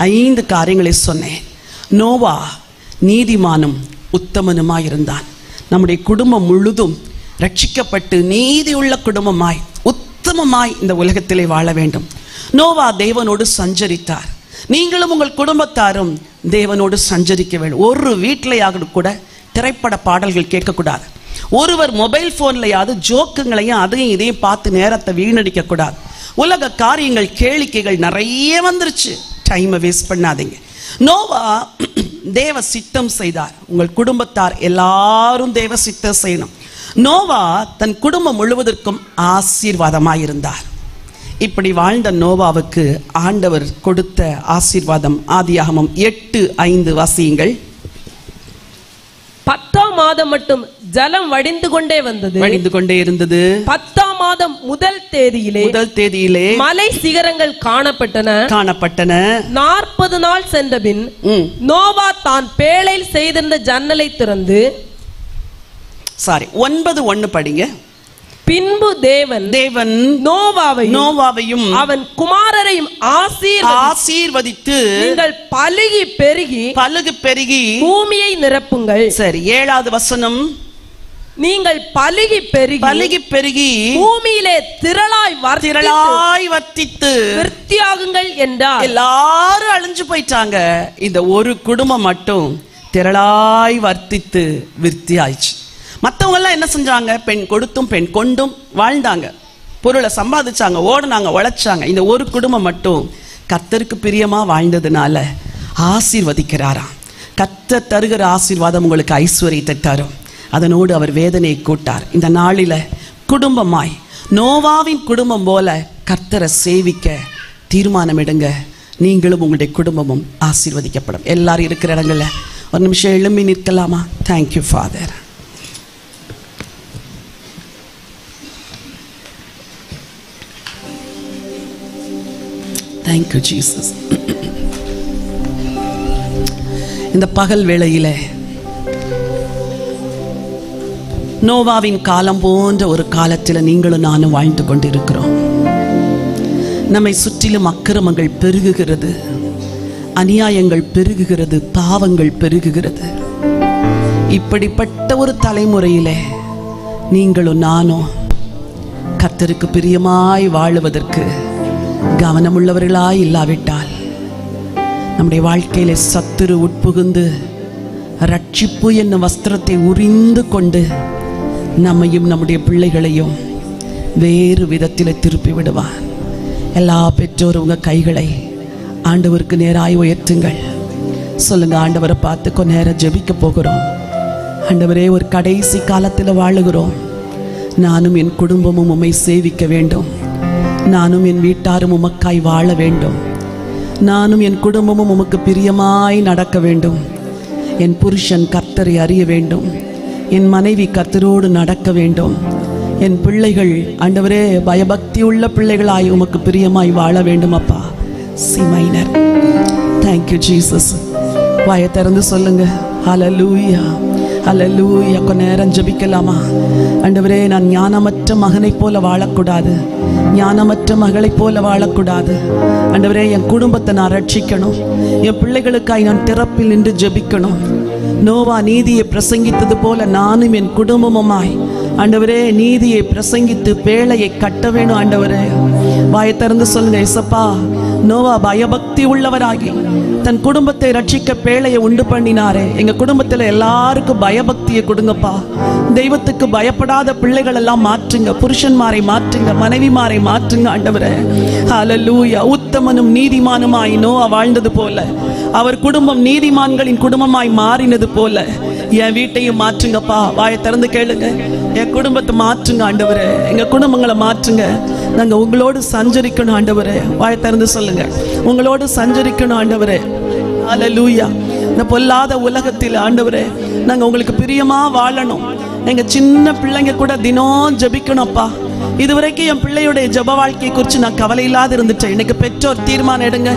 5 காரியங்களை சொன்னேன். நோவா நீதிமானும் உத்தமனுமாய் இருந்தான். நம்முடைய குடும்பம் முழுதும் ரட்சிக்கப்பட்டு நீதியுள்ள குடும்பமாய் உத்தமமாய் இந்த உலகத்திலே வாழ வேண்டும். நோவா தேவனோடு சஞ்சரித்தார். நீங்களும் உங்கள் குடும்பத்தாரும் தேவனோடு சஞ்சரிக்க வேண்டும். ஒரு வீட்டிலையாவது கூட திரைப்பட பாடல்கள் கேட்கக்கூடாது. ஒருவர் மொபைல் போன்லையாவது ஜோக்குங்களையும் அதையும் இதையும் பார்த்து நேரத்தை வீணடிக்க கூடாது. உலக காரியங்கள் கேளிக்கைகள் நிறைய வந்துருச்சு, டைமை வேஸ்ட் பண்ணாதீங்க. நோவா தேவ சித்தம் செய்தார். உங்கள் குடும்பத்தார் எல்லாரும் தேவ சித்தம் செய்யணும். நோவா தன் குடும்பம் முழுவதற்கும் ஆசீர்வாதமாயிருந்தார். இப்படி வாழ்ந்த நோவாவுக்கு ஆண்டவர் கொடுத்த ஆசீர்வாதம் ஆதியாகமம் 8:5 வாசியுங்கள். 10ஆம் மாதம் மட்டும் ஜலம் வடிந்து கொண்டே இருந்தது. 10ஆம் மாதம் முதல் தேதியிலே மலை சிகரங்கள் காணப்பட்டன. 40 நாள் சென்றபின் நோவா தான் பேழையில் செய்திருந்த ஜன்னலை திறந்து 9:1 படிங்க. பின்பு தேவன் நோவாவையும் அவன் குமாரரையும் ஆசீர்வதித்து நீங்கள் பலுகி பெருகி பூமியை நிரப்புங்கள். சரி, 7வது வசனம். நீங்கள் பலுகி பெருகி பூமியிலே திரளாய் வர்த்தித்து விருத்தியாகுங்கள் என்றார். எல்லாரும் அழிஞ்சு போயிட்டாங்க. இந்த ஒரு குடும்பம் மட்டும் திரளாய் வர்த்தித்து விருத்தியாயிடுச்சு. மற்றவங்க எல்லாம் என்ன செஞ்சாங்க? பெண் கொடுத்தும் பெண் கொண்டும் வாழ்ந்தாங்க, பொருளை சம்பாதிச்சாங்க, ஓடுனாங்க, உழைச்சாங்க. இந்த ஒரு குடும்பம் மட்டும் கர்த்தருக்கு பிரியமா வாழ்ந்ததுனால ஆசீர்வதிக்கிறாராம். கர்த்தர் தருகிற ஆசீர்வாதம் உங்களுக்கு ஐஸ்வர்யத்தை தரும். அதனோடு அவர் வேதனையை கூட்டார். இந்த நாளில குடும்பமாய் நோவாவின் குடும்பம் போல கர்த்தரை சேவிக்க தீர்மானம் எடுங்க. நீங்களும் உங்களுடைய குடும்பமும் ஆசீர்வதிக்கப்படும். எல்லாரும் இருக்கிற இடங்கள்ல ஒரு நிமிஷம் எழும்பி நிற்கலாமா? Thank you father. Thank you Jesus. இந்த பகல் வேளையில நோவாவின் காலம் போன்ற ஒரு காலத்தில் நீங்களும் நானும் வாழ்ந்து கொண்டிருக்கிறோம். நம்மை சுற்றிலும் அக்கிரமங்கள் பெருகுகிறது, அநியாயங்கள் பெருகுகிறது, பாவங்கள் பெருகுகிறது. இப்படிப்பட்ட ஒரு தலைமுறையிலே நீங்களும் நானும் கர்த்தருக்கு பிரியமாய் வாழுவதற்கு கவனமுள்ளவர்களாய் இல்லாவிட்டால் நம்முடைய வாழ்க்கையிலே சத்துரு உட்புகுந்து ரட்சிப்பு என்னும் வஸ்திரத்தை உரிந்து கொண்டு நம்மையும் நம்முடைய பிள்ளைகளையும் வேறு விதத்தில் திருப்பி விடுவான். எல்லா பெற்றோரும் உங்கள் கைகளை ஆண்டவருக்கு நேராய் உயர்த்துங்கள். சொல்லுங்க, ஆண்டவரை பார்த்து கொஞ்ச நேரம் ஜெபிக்க போகிறோம். ஆண்டவரே, ஒரு கடைசி காலத்தில் வாழுகிறோம். நானும் என் குடும்பமும் உம்மை சேவிக்க வேண்டும். நானும் என் வீட்டாரும் உமக்காய் வாழ வேண்டும். நானும் என் குடும்பமும் உமக்கு பிரியமாய் நடக்க வேண்டும். என் புருஷன் கர்த்தரை அறிய வேண்டும். என் மனைவி கர்த்தரோடு நடக்க வேண்டும். என் பிள்ளைகள் ஆண்டவரே பயபக்தி உள்ள பிள்ளைகளாய் உமக்கு பிரியமாய் வாழ வேண்டும். அப்பா சி மைனர். Thank you Jesus. வாயை திறந்து சொல்லுங்க, ஹல்லேலூயா ஹல்லேலூயா. கொஞ்ச நேரம் ஜெபிக்கலாமா? ஆண்டவரே, நான் ஞானமற்ற மகனைப் போல வாழக்கூடாது, ஞானமற்ற மகளைப் போல வாழக்கூடாது. ஆண்டவரே, என் குடும்பத்தை நான் ரட்சிக்கணும். என் பிள்ளைகளுக்காய் நான் திறப்பில் நின்று ஜெபிக்கணும். நோவா நீதியை பிரசங்கித்தது போல நானும் என் குடும்பமுமாய் ஆண்டவரே நீதியை பிரசங்கித்து பேழையை கட்ட வேணும். ஆண்டவரே, வாயை திறந்து சொல்லுங்க, இயேசப்பா, நோவா பயபக்தி உள்ளவராகி தன் குடும்பத்தை ரட்சிக்க பேழையை உண்டு பண்ணினாரே, எங்க குடும்பத்துல எல்லாருக்கும் பயபக்தியை கொடுங்கப்பா. தெய்வத்துக்கு பயப்படாத பிள்ளைகள் எல்லாம் மாற்றுங்க, புருஷன்மாரை மாற்றுங்க, மனைவிமாரை மாற்றுங்க. ஆண்டவரே, ஹல்லேலூயா. உத்தமனும் நீதிமானுமாய் நோவா வாழ்ந்தது போல அவர் குடும்பம் நீதிமான்களின் குடும்பமாய் மாறினது போல என் வீட்டையும் மாற்றுங்கப்பா. வாயை திறந்து கேளுங்க, என் குடும்பத்தை மாற்றுங்க ஆண்டவரே, எங்க குடும்பங்களை மாற்றுங்க. நாங்க உங்களோடு சஞ்சரிக்கணும் ஆண்டவரே. வாயை திறந்து சொல்லுங்க, உங்களோடு சஞ்சரிக்கணும் ஆண்டவரே. ஹல்லேலூயா. இந்த பொல்லாத உலகத்தில் ஆண்டவரே நாங்க உங்களுக்கு பிரியமா வாழணும். எங்க சின்ன பிள்ளைங்க கூட தினம் ஜெபிக்கணும்ப்பா. இதுவரைக்கும் என் பிள்ளையுடைய ஜெப வாழ்க்கையை குறித்து நான் கவலை இல்லாத இருந்துட்டேன். இன்னைக்கு பெற்றோர் தீர்மானம் எடுங்க.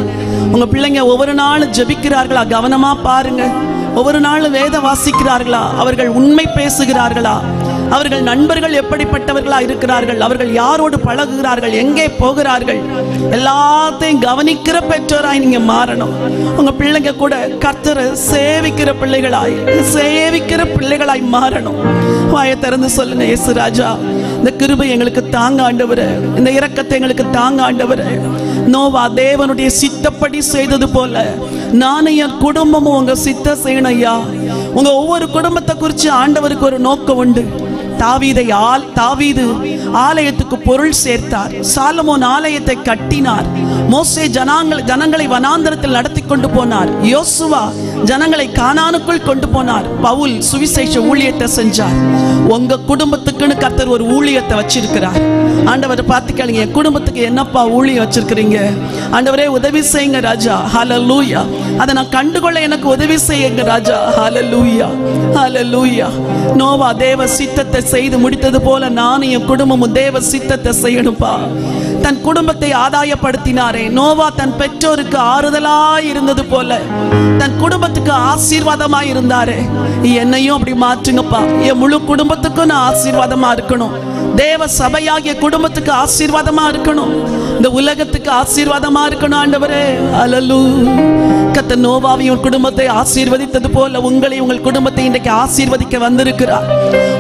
உங்க பிள்ளைங்க ஒவ்வொரு நாளும் ஜெபிக்கிறார்களா? கவனமா பாருங்க. ஒவ்வொரு நாளும் வேதம் வாசிக்கிறார்களா? அவர்கள் உண்மை பேசுகிறார்களா? அவர்கள் நண்பர்கள் எப்படிப்பட்டவர்களா இருக்கிறார்கள்? அவர்கள் யாரோடு பழகுகிறார்கள்? எங்கே போகிறார்கள்? எல்லாத்தையும் கவனிக்கிற பெற்றோராய் நீங்க மாறணும். உங்க பிள்ளைங்க கூட கர்த்தரை சேவிக்கிற பிள்ளைகளாய் மாறணும். வாயை திறந்து சொல்லுங்க, இயேசு ராஜா, இந்த கிருபை எங்களுக்கு தாங்க ஆண்டவரே, இந்த இரக்கத்தை எங்களுக்கு தாங்க ஆண்டவரே. நோவா தேவனுடைய சித்தப்படி செய்தது போல நானும் என் குடும்பமும் உங்க சித்த செய்யணும் ஐயா. உங்க ஒவ்வொரு குடும்பத்தை குறித்து ஆண்டவருக்கு ஒரு நோக்கம் உண்டு. தாவீது ஆலயத்துக்கு பொருள் சேர்த்தார். சாலமோன் ஆலயத்தை கட்டினார். மோசே ஜனங்களை வனாந்தரத்தில் நடத்தி கொண்டு போனார். யோசுவா ஜனங்களை கானானுக்குள் கொண்டு போனார். பவுல் சுவிசேஷ ஊழியத்தை செஞ்சார். உங்க குடும்பத்துக்குன்னு கர்த்தர் ஒரு ஊழியத்தை வச்சிருக்கிறார். ஆண்டவரை பார்த்து கேளுங்க, என் குடும்பத்துக்கு என்னப்பா ஊழியம் வச்சிருக்கிறீங்க? ஆண்டவரே, உதவி செய்யுங்க ராஜா. ஹல்லேலூயா. அதை நான் கண்டுகொள்ள எனக்கு உதவி செய்யுங்க ராஜா. ஹல்லேலூயா ஹல்லேலூயா. நோவா தேவ சித்தத்தை செய்து முடித்தது போல நானும் என் குடும்பமும் தேவ சித்தத்தை செய்யணும்பா. தன் குடும்பத்தை ஆதாயப்படுத்தினாரே. நோவா தன் பெற்றோருக்கு ஆறுதலாய் இருந்தது போல தன் குடும்பத்துக்கு ஆசீர்வாதமாய் இருந்தாரே. என்னையும் அப்படி மாற்றுங்கப்பா. என் முழு குடும்பத்துக்கும் நான் ஆசீர்வாதமா இருக்கணும். தேவ சபையாகிய குடும்பத்துக்கு ஆசீர்வாதமா இருக்கணும், இந்த உலகத்துக்கு ஆசீர்வாதமா இருக்கணும் ஆண்டவரே. அல்லேலூயா. கர்த்தர் நோவாவின் குடும்பத்தை ஆசீர்வதித்தது போல உங்களை உங்கள் குடும்பத்தை இன்றைக்கு ஆசீர்வதிக்க வந்திருக்கிறார்.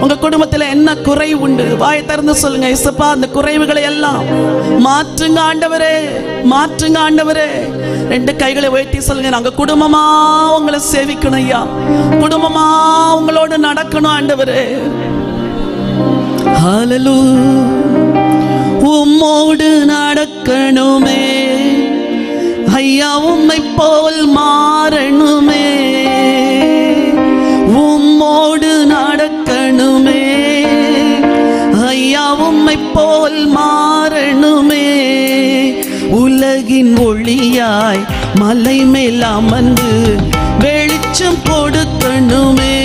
உங்க குடும்பத்துல என்ன குறை உண்டு, வாயை திறந்து சொல்லுங்க. இயேசுப்பா, அந்த குறைவுகளை எல்லாம் மாற்றுங்க ஆண்டவரே, மாற்றுங்க ஆண்டவரே. ரெண்டு கைகளை உயர்த்தி சொல்லுங்க, நாங்க குடும்பமா உங்களை சேவிக்கணும் ஐயா, குடும்பமா உங்களோட நடக்கணும் ஆண்டவரே. ஹல்லேலூயா. உம்மோடு நடக்கணுமே ஐயா, உம்மை போல் மாறணுமே, உம்மோடு நடக்கணுமே ஐயா, உம்மை போல் மாறணுமே. உலகின் ஒளியாய் மலை மேல் அமர்ந்து வெளிச்சம் கொடுக்கணுமே,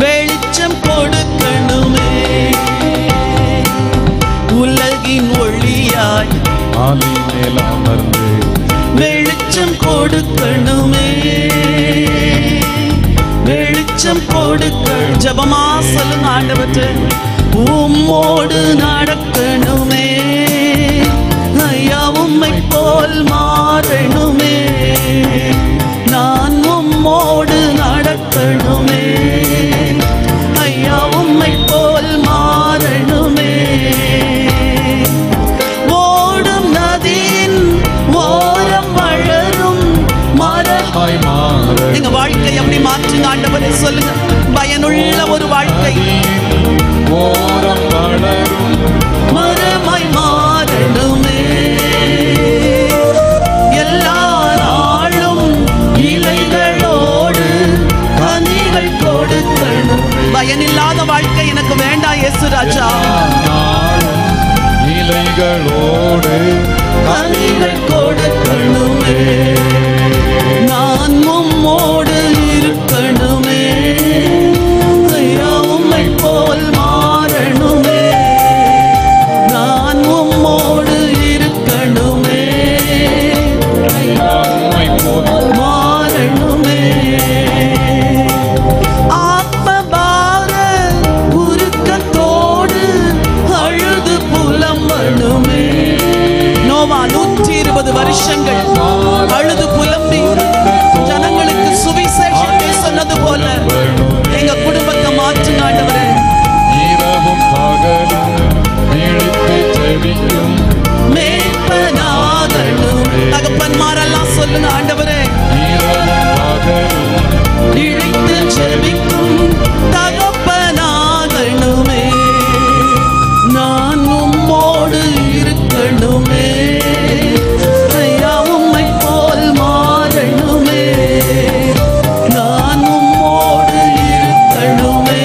வெளிச்சம் கொடுக்கணுமே. உலகின் ஒளியாய் மலை மேல் அமர்ந்து வெளிச்சம் கொடுக்கணுமே, வெளிச்சம் கொடுக்க. ஜெபமா சொல்லுங்க ஆண்டவரே, உம்மோடு நடக்கணுமே ஐயா, உம்மை போல் மாறணுமே. நான் உம்மோடு நடக்கணுமே ஐயா, உம்மை போல் மாறணுமே. ஓடும் நதியின் ஓரம் வளரும் மரமாய் மாற எங்க வாழ்க்கை எப்படி மாற்றுங்க ஆண்டவரே சொல்லுங்க. பயனுள்ள ஒரு வாழ்க்கை ஓரம் வளரும் மரமாய் மாறணுமே. எல்லா நாளும் இலைகளோடு கனிகள் கொடுக்கணும். பயனில்லாத வாழ்க்கை எனக்கு வேண்டாம் இயேசு ராஜா. இலைகளோடு கனிகள் கொடுக்கணுமே. நான் உம்மோடு இருக்கணுமே ஐயா, உம்மை போல் மாறணுமே. நான் உம்மோடு இருக்கணுமே ஐயா, உம்மை போல் மாறணுமே. ஆத்மபார உருக்கத்தோடு அழுது புலம்பணுமே. நோவா 120 வருஷங்கள் அழுது புலம்பி ஜனங்களுக்கு சுவிசேஷத்தை சொன்னது போல எங்க குடும்பத்தை மாற்றுங்க ஆண்டவரே. இரவும் பகலும் விழித்து செவிக்கும் மேய்ப்பனாகணும். தகப்பன்மாரெல்லாம் சொல்லுங்க ஆண்டவரே, இரவும் பகலும் விழித்து செவிக்கும் தகப்பனாகணுமே. நான் உம்மோடு இருக்கணுமே ஐயா, உம்மை போல் மாறணுமே. நான் உம்மோடு இருக்கணுமே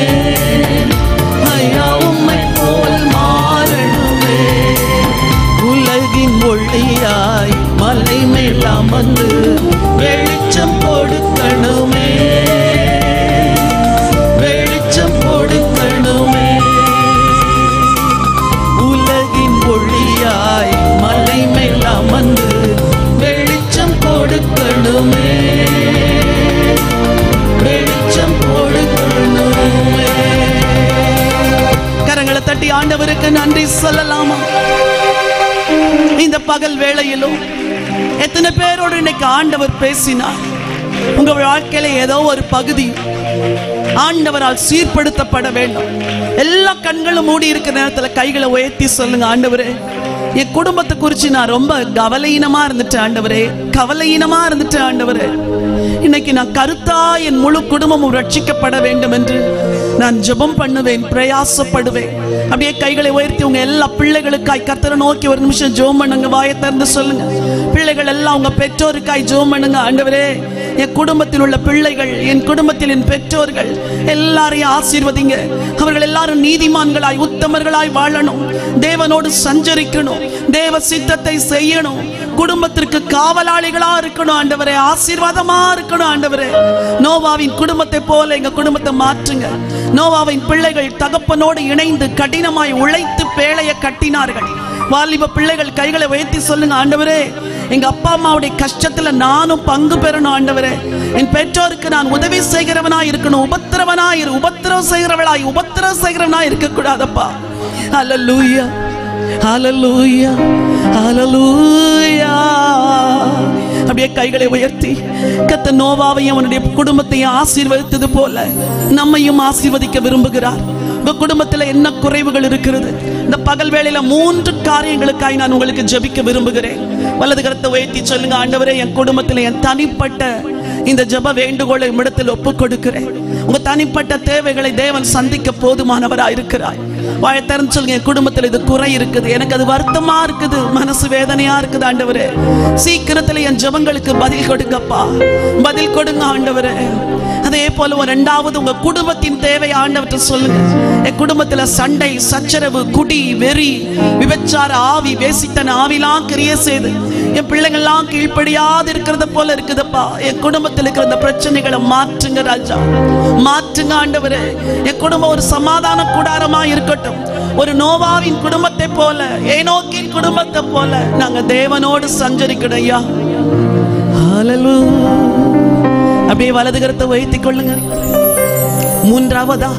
ஐயா, உம்மை போல் மாறணுமே. உலகின் ஒளியாய் மலை மேல் அமர்ந்து வெளிச்சம் கொடுக்கணுமே, வெளிச்சம் கொடுக்கணுமே. உலகின் ஒளியாய் மலை மேல் அமர்ந்து வெளிச்சம் கொடுக்கணுமே, வெளிச்சம் கொடுக்கணுமே. கரங்களை தட்டி ஆண்டவருக்கு நன்றி சொல்லலாமா? இந்த பகல் வேளையிலும் எத்தனை பேரோடு இன்னைக்கு ஆண்டவர் பேசினார்? உங்க வாழ்க்கையில ஏதோ ஒரு பகுதி ஆண்டவரால் சீர்படுத்தப்பட வேண்டும். எல்லா கண்களும் மூடி இருக்கிற நேரத்துல கைகளை உயர்த்தி சொல்லுங்க, ஆண்டவரே, என் குடும்பத்தை குறித்து நான் ரொம்ப கவலையினமா இருந்துட்டேன் ஆண்டவரே, கவலையினமா இருந்துட்டேன் ஆண்டவரே. இன்னைக்கு நான் கருத்தா என் முழு குடும்பமும் ரட்சிக்கப்பட வேண்டும் என்று நான் ஜெபம் பண்ணுவேன், பிரயாசப்படுவேன். அப்படியே கைகளை உயர்த்தி உங்க எல்லா பிள்ளைகளுக்காய் கர்த்தரை நோக்கி ஒரு நிமிஷம் ஜெபம் பண்ணுங்க. வாயை திறந்து சொல்லுங்க. பிள்ளைகள் எல்லாம் உங்க பெற்றோருக்காய் ஜெபம் பண்ணுங்க. ஆண்டவரே, என் குடும்பத்தில் உள்ள பிள்ளைகள், என் குடும்பத்தில் என் பெற்றோர்கள் எல்லாரையும் ஆசீர்வதிங்க. அவர்கள் எல்லாரும் நீதிமான்களாய் உத்தமர்களாய் வாழணும், தேவனோடு சஞ்சரிக்கணும், தேவ சித்தத்தை செய்யணும், குடும்பத்திற்கு காவலாளிகளா இருக்கணும் ஆண்டவரே, ஆசீர்வாதமா இருக்கணும் ஆண்டவரே. நோவாவின் குடும்பத்தை போல எங்க குடும்பத்தை மாற்றுங்க. நோவாவின் பிள்ளைகள் தகப்பனோடு இணைந்து கடினமாய் உழைத்து பேழைய கட்டினார்கள். வாலிப பிள்ளைகள் கைகளை உயர்த்தி சொல்லுங்க, ஆண்டவரே, எங்க அப்பா அம்மாவுடைய கஷ்டத்துல நானும் பங்கு பெறணும் ஆண்டவரே. என் பெற்றோருக்கு நான் உதவி செய்கிறவனாய் இருக்கணும். உபத்திரவம் செய்கிறவனாய் இருக்க கூடாதப்பா. ஹல்லேலூயா, ஹல்லேலூயா, ஹல்லேலூயா. அப்படியே கைகளை உயர்த்தி கர்த்தர் நோவாவையும் அவனுடைய குடும்பத்தையும் ஆசீர்வதித்தது போல நம்மையும் ஆசீர்வதிக்க விரும்புகிறார். உங்க குடும்பத்தில் என்ன குறைவுகள் இருக்கிறது? இந்த பகல் வேளையில 3 காரியங்களுக்காய் நான் உங்களுக்கு ஜெபிக்க விரும்புகிறேன். வலது கரத்தை உயர்த்தி சொல்லுங்க, ஆண்டவரே, என் குடும்பத்தில் என் தனிப்பட்ட இந்த ஜெப வேண்டுகோளை உம்மிடத்தில் ஒப்புக் கொடுக்கிறேன். உங்க தனிப்பட்ட தேவைகளை தேவன் சந்திக்க போதுமானவராய் இருக்கிறார். வாயை திறந்து சொல்லுங்க, என் குடும்பத்தில் இது குறை இருக்குது, எனக்கு அது வருத்தமா இருக்குது, மனசு வேதனையா இருக்குது. ஆண்டவரே, சீக்கிரத்தில் என் ஜெபங்களுக்கு பதில் கொடுங்கப்பா, பதில் கொடுங்க ஆண்டவரே. அதே போல 2வது உங்க குடும்பத்தின் தேவை ஆண்டவர்கிட்ட சொல்லுங்க. என் குடும்பத்துல சண்டை, சச்சரவு, குடி, வெறி, விபச்சார ஆவி, வேசித்தன ஆவிலாம் கிரியை செய்து என் பிள்ளைங்கள்லாம் கீழ்ப்படியாது இருக்கிறத போல இருக்குதுப்பா. என் குடும்பத்தில் இருக்கிற இந்த பிரச்சனைகளை மாற்றுங்க ராஜா, மாற்றுங்க ஆண்டவரே. என் குடும்பம் ஒரு சமாதான கூடாரமா இருக்கட்டும். ஒரு நோவாவின் குடும்பத்தை போல, ஏனோக்கின் குடும்பத்தை போல நாங்க தேவனோடு சஞ்சரிக்கணும் ஐயா. ஹல்லேலூயா. அப்படியே வலது கரத்தை வைத்துக் கொள்ளுங்க. 3வதா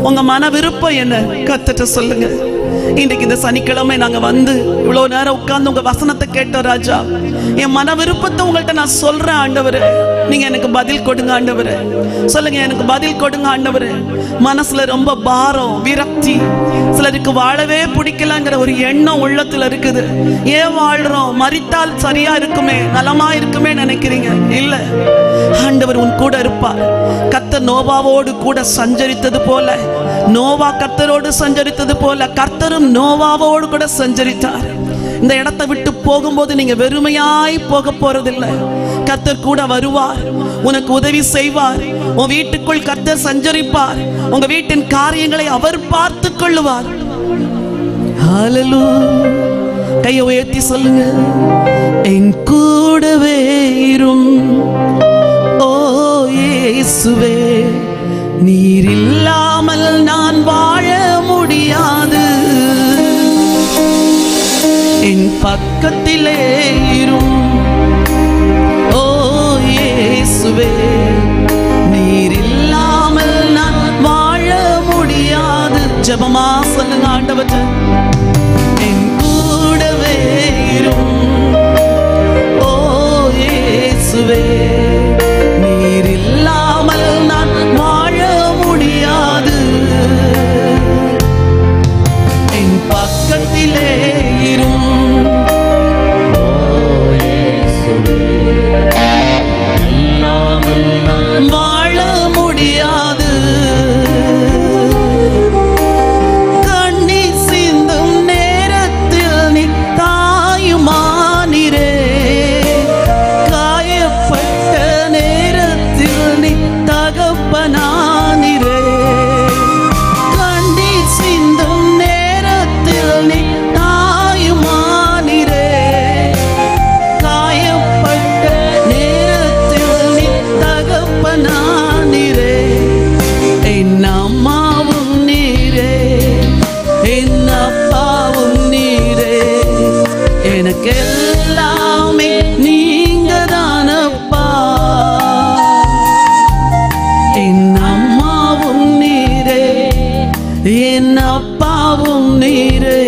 உங்க மன விருப்பம் என்ன கர்த்தர்ட்ட சொல்லுங்க. இன்றைக்கு இந்த சனிக்கிழமை நாங்க வந்து இவ்வளவு நேரம் உட்கார்ந்து உங்க வசனத்தை கேட்டோம் ராஜா. என் மன விருப்பத்தை உங்கள்கிட்ட நான் சொல்றேன் ஆண்டவரே, நீங்க எனக்கு பதில் கொடுங்க ஆண்டவரே. சொல்லுங்க, எனக்கு பதில் கொடுங்க ஆண்டவரே. மனசுல ரொம்ப பாரம், விரக்தி, சிலருக்கு வாழவே பிடிக்கலங்கிற ஒரு எண்ணம் உள்ளத்துல இருக்குது. ஏன் வாழ்றோம்? மரித்தால் சரியா இருக்குமே, நலமா இருக்குமே நினைக்கிறீங்க. இல்ல, ஆண்டவர் உன் கூட இருப்பார். கர்த்தர் நோவாவோடு கூட சஞ்சரித்தது போல, நோவா கர்த்தரோடு சஞ்சரித்தது போல கர்த்தரும் நோவாவோடு கூட சஞ்சரித்தார். இந்த இடத்தை விட்டு போகும்போது நீங்க வெறுமையாய் போக போறதில்லை. கர்த்தர் கூட வருவார், உனக்கு உதவி செய்வார். உன் வீட்டுக்குள் கர்த்தர் சஞ்சரிப்பார். உங்க வீட்டின் காரியங்களை அவர் பார்த்து கொள்ளுவார். ஹல்லேலூயா. கையை உயர்த்தி சொல்லுங்க, என் கூடவே இரும் ஓ இயேசுவே, நீர் இல்லாமல் நான் வாழ முடியாது. என் பக்கத்திலே இரும் ஓ இயேசுவே, நீர் இல்லாமல் நான் வாழ முடியாது. ஜெபமா சொல்லுங்க ஆண்டவரே, என் கூடவே இரும் ஓ இயேசுவே, நீர் இல்லாமல் நான் வாழ முடியாது. என் பக்கத்திலே இரும் வாழ முடியாது. கண்ணீர் சிந்தும் நேரத்தில் நீ தாயுமானிரே, காயப்பட்ட நேரத்தில் நீ தகப்பனானிரே. கண்ணீர் சிந்தும் நேரத்தில் நீ தாயுமானிரே, காயப்பட்ட நேரத்தில் நீ தகப்பனானிரே. என் அம்மாவும் நீரே, என் அப்பாவும் நீரே, எனக்கு எல்லாமே நீங்க தானப்பா. என் அம்மாவும் நீரே, என் அப்பாவும் நீரே,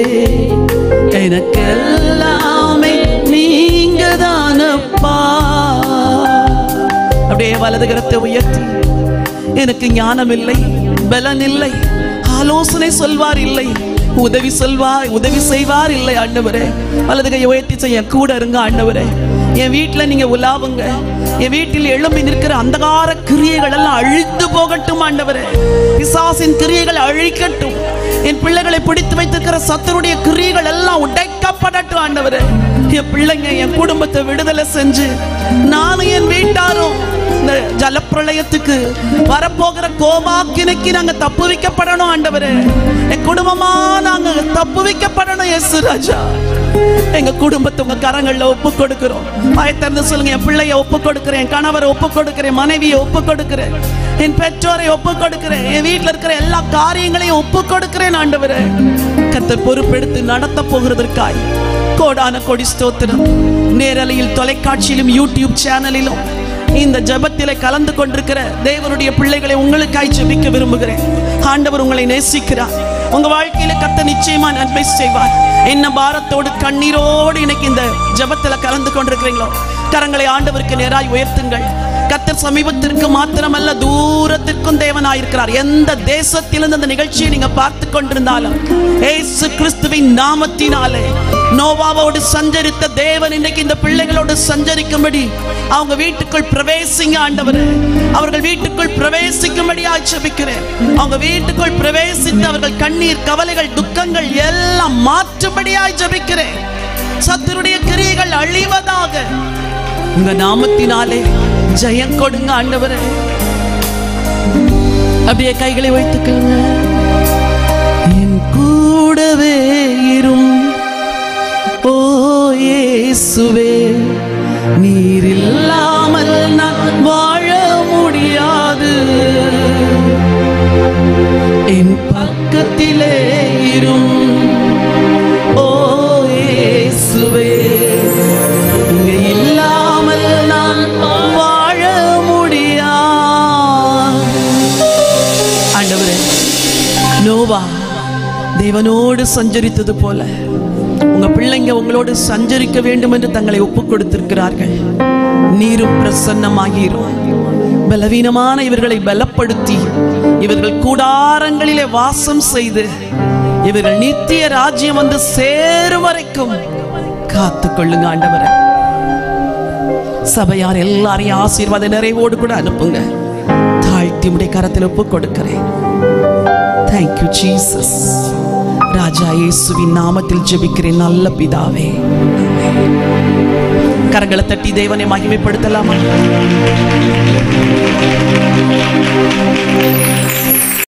எனக்கு எல்லாமே நீங்க தானப்பா. அப்படியே வலது கரத்தை உயர்த்தி, எனக்கு ஞானம் இல்லை, பலன் இல்லை, ஆலோசனை சொல்வார் இல்லை, உதவி செய்வார் இல்லை ஆண்டவரே. வலது கையை உயர்த்தி செய்ய கூட இருங்க ஆண்டவரே. என் வீட்டில் நீங்க உலாவுங்க. என் வீட்டில் எழும்பி நிற்கிற அந்தகார கிரியைகள் எல்லாம் அழித்து போகட்டும் ஆண்டவரே. பிசாசின் கிரியைகள் அழிக்கட்டும். என் பிள்ளைகளை பிடித்து வைத்திருக்கிற சத்துருடைய கிரியைகள் எல்லாம் உடைக்கப்படட்டும் ஆண்டவரே. என் பிள்ளைங்க, என் குடும்பத்தை விடுதலை செஞ்சு நானும் என் வீட்டாரும் இந்த ஜலப்பிரளயத்துக்கு வரப்போகிற கோபாக்கினைக்கு நாங்க தப்பு வைக்கப்படணும் ஆண்டவரே. என் குடும்பமா நாங்க தப்பு வைக்கப்படணும் இயேசு ராஜா. எங்க குடும்பத்தை உங்க கரங்கள்ல ஒப்பு கொடுக்கிறோம். பயத்திறந்து சொல்லுங்க, என் பிள்ளைய ஒப்பு கொடுக்கிறேன், என் கணவரை ஒப்பு கொடுக்கிறேன், மனைவியை ஒப்பு கொடுக்கிறேன், என் பெற்றோரை ஒப்பு கொடுக்கிறேன், என் வீட்டில் இருக்கிற எல்லா காரியங்களையும் ஒப்பு கொடுக்கிறேன் ஆண்டவரே. கர்த்தர் பொறுப்பெடுத்து நடத்த போகிறதற்காய் கோடான கோடி ஸ்தோத்திரம். நேரலையில், தொலைக்காட்சியிலும், யூடியூப் சேனலிலும் இந்த ஜெபத்திலே கலந்து கொண்டிருக்கிற தேவனுடைய பிள்ளைகளை உங்களுக்காய் ஜெபிக்க விரும்புகிறேன். ஆண்டவர் உங்களை நேசிக்கிறார். உங்க வாழ்க்கையில கர்த்தர் நிச்சயமா நன்மை செய்வார். என்ன பாரத்தோடு கண்ணீரோடு இன்னைக்கு இந்த ஜெபத்துல கலந்து கொண்டிருக்கிறீங்களோ, கரங்களை ஆண்டவருக்கு நேராய் உயர்த்துங்கள். கர்த்தர் சமீபத்திற்கு மாத்திரமல்ல, தூரத்திற்கும் தேவனாயிருக்கிறார். எந்த தேசத்திலிருந்து அந்த நிகழ்ச்சியை நீங்க பார்த்து கொண்டிருந்தாலும் இயேசு கிறிஸ்துவின் நாமத்தினாலே நோவாவோடு சஞ்சரித்த தேவன் இன்னைக்கு இந்த பிள்ளைகளோடு சஞ்சரிக்கும்படி அவங்க வீட்டுக்குள் பிரவேசிங்க ஆண்டவரே. அவர்கள் வீட்டுக்குள் பிரவேசிக்கும்படியாய் ஜெபிக்கிறேன். அவங்க வீட்டுக்குள் பிரவேசித்து அவர்கள் கண்ணீர், கவலைகள், துக்கங்கள் எல்லாம் மாற்றும்படியாய் ஜெபிக்கிறேன். சத்துருடைய கிரியைகள் அழிவதாக. உங்க நாமத்தினாலே ஜெயம் கொடுங்க ஆண்டவரே. அப்படியே கைகளை வைத்துக்கங்க. என் கூடவே இரும் ஓ இயேசுவே, நீர் இல்லாமல் நான் வாழ முடியாது. என் பக்கத்திலே இரும் ஓ இயேசுவே, நீ இல்லாமல் நான் வாழ முடியாது. ஆண்டவரே, நோவா தேவனோடு சஞ்சரித்தது போல உங்க பிள்ளைங்க உங்களோடு சஞ்சரிக்க வேண்டும் என்று தங்களை ஒப்புக் கொடுத்திருக்கிறார்கள். நீரும் பிரசன்னமாகிறோம். பலவீனமான இவர்களை பலப்படுத்தி இவர்கள் கூடாரங்களிலே வாசம் செய்து இவர்கள் நித்திய ராஜ்யம் வந்து சேரும் வரைக்கும் காத்து கொள்ளுங்க ஆண்டவரே. சபையார் எல்லாரையும் ஆசீர்வாத நிறைவோடு கூட அனுப்புங்க. தாழ்த்தி உடைய கரத்தில் ஒப்புக் கொடுக்கிறேன். Thank you Jesus. ராஜா இயேசுவின் நாமத்தில் ஜெபிக்கிறேன் நல்ல பிதாவே. கரங்களை தட்டி தேவனை மகிமைப்படுத்தலாமா?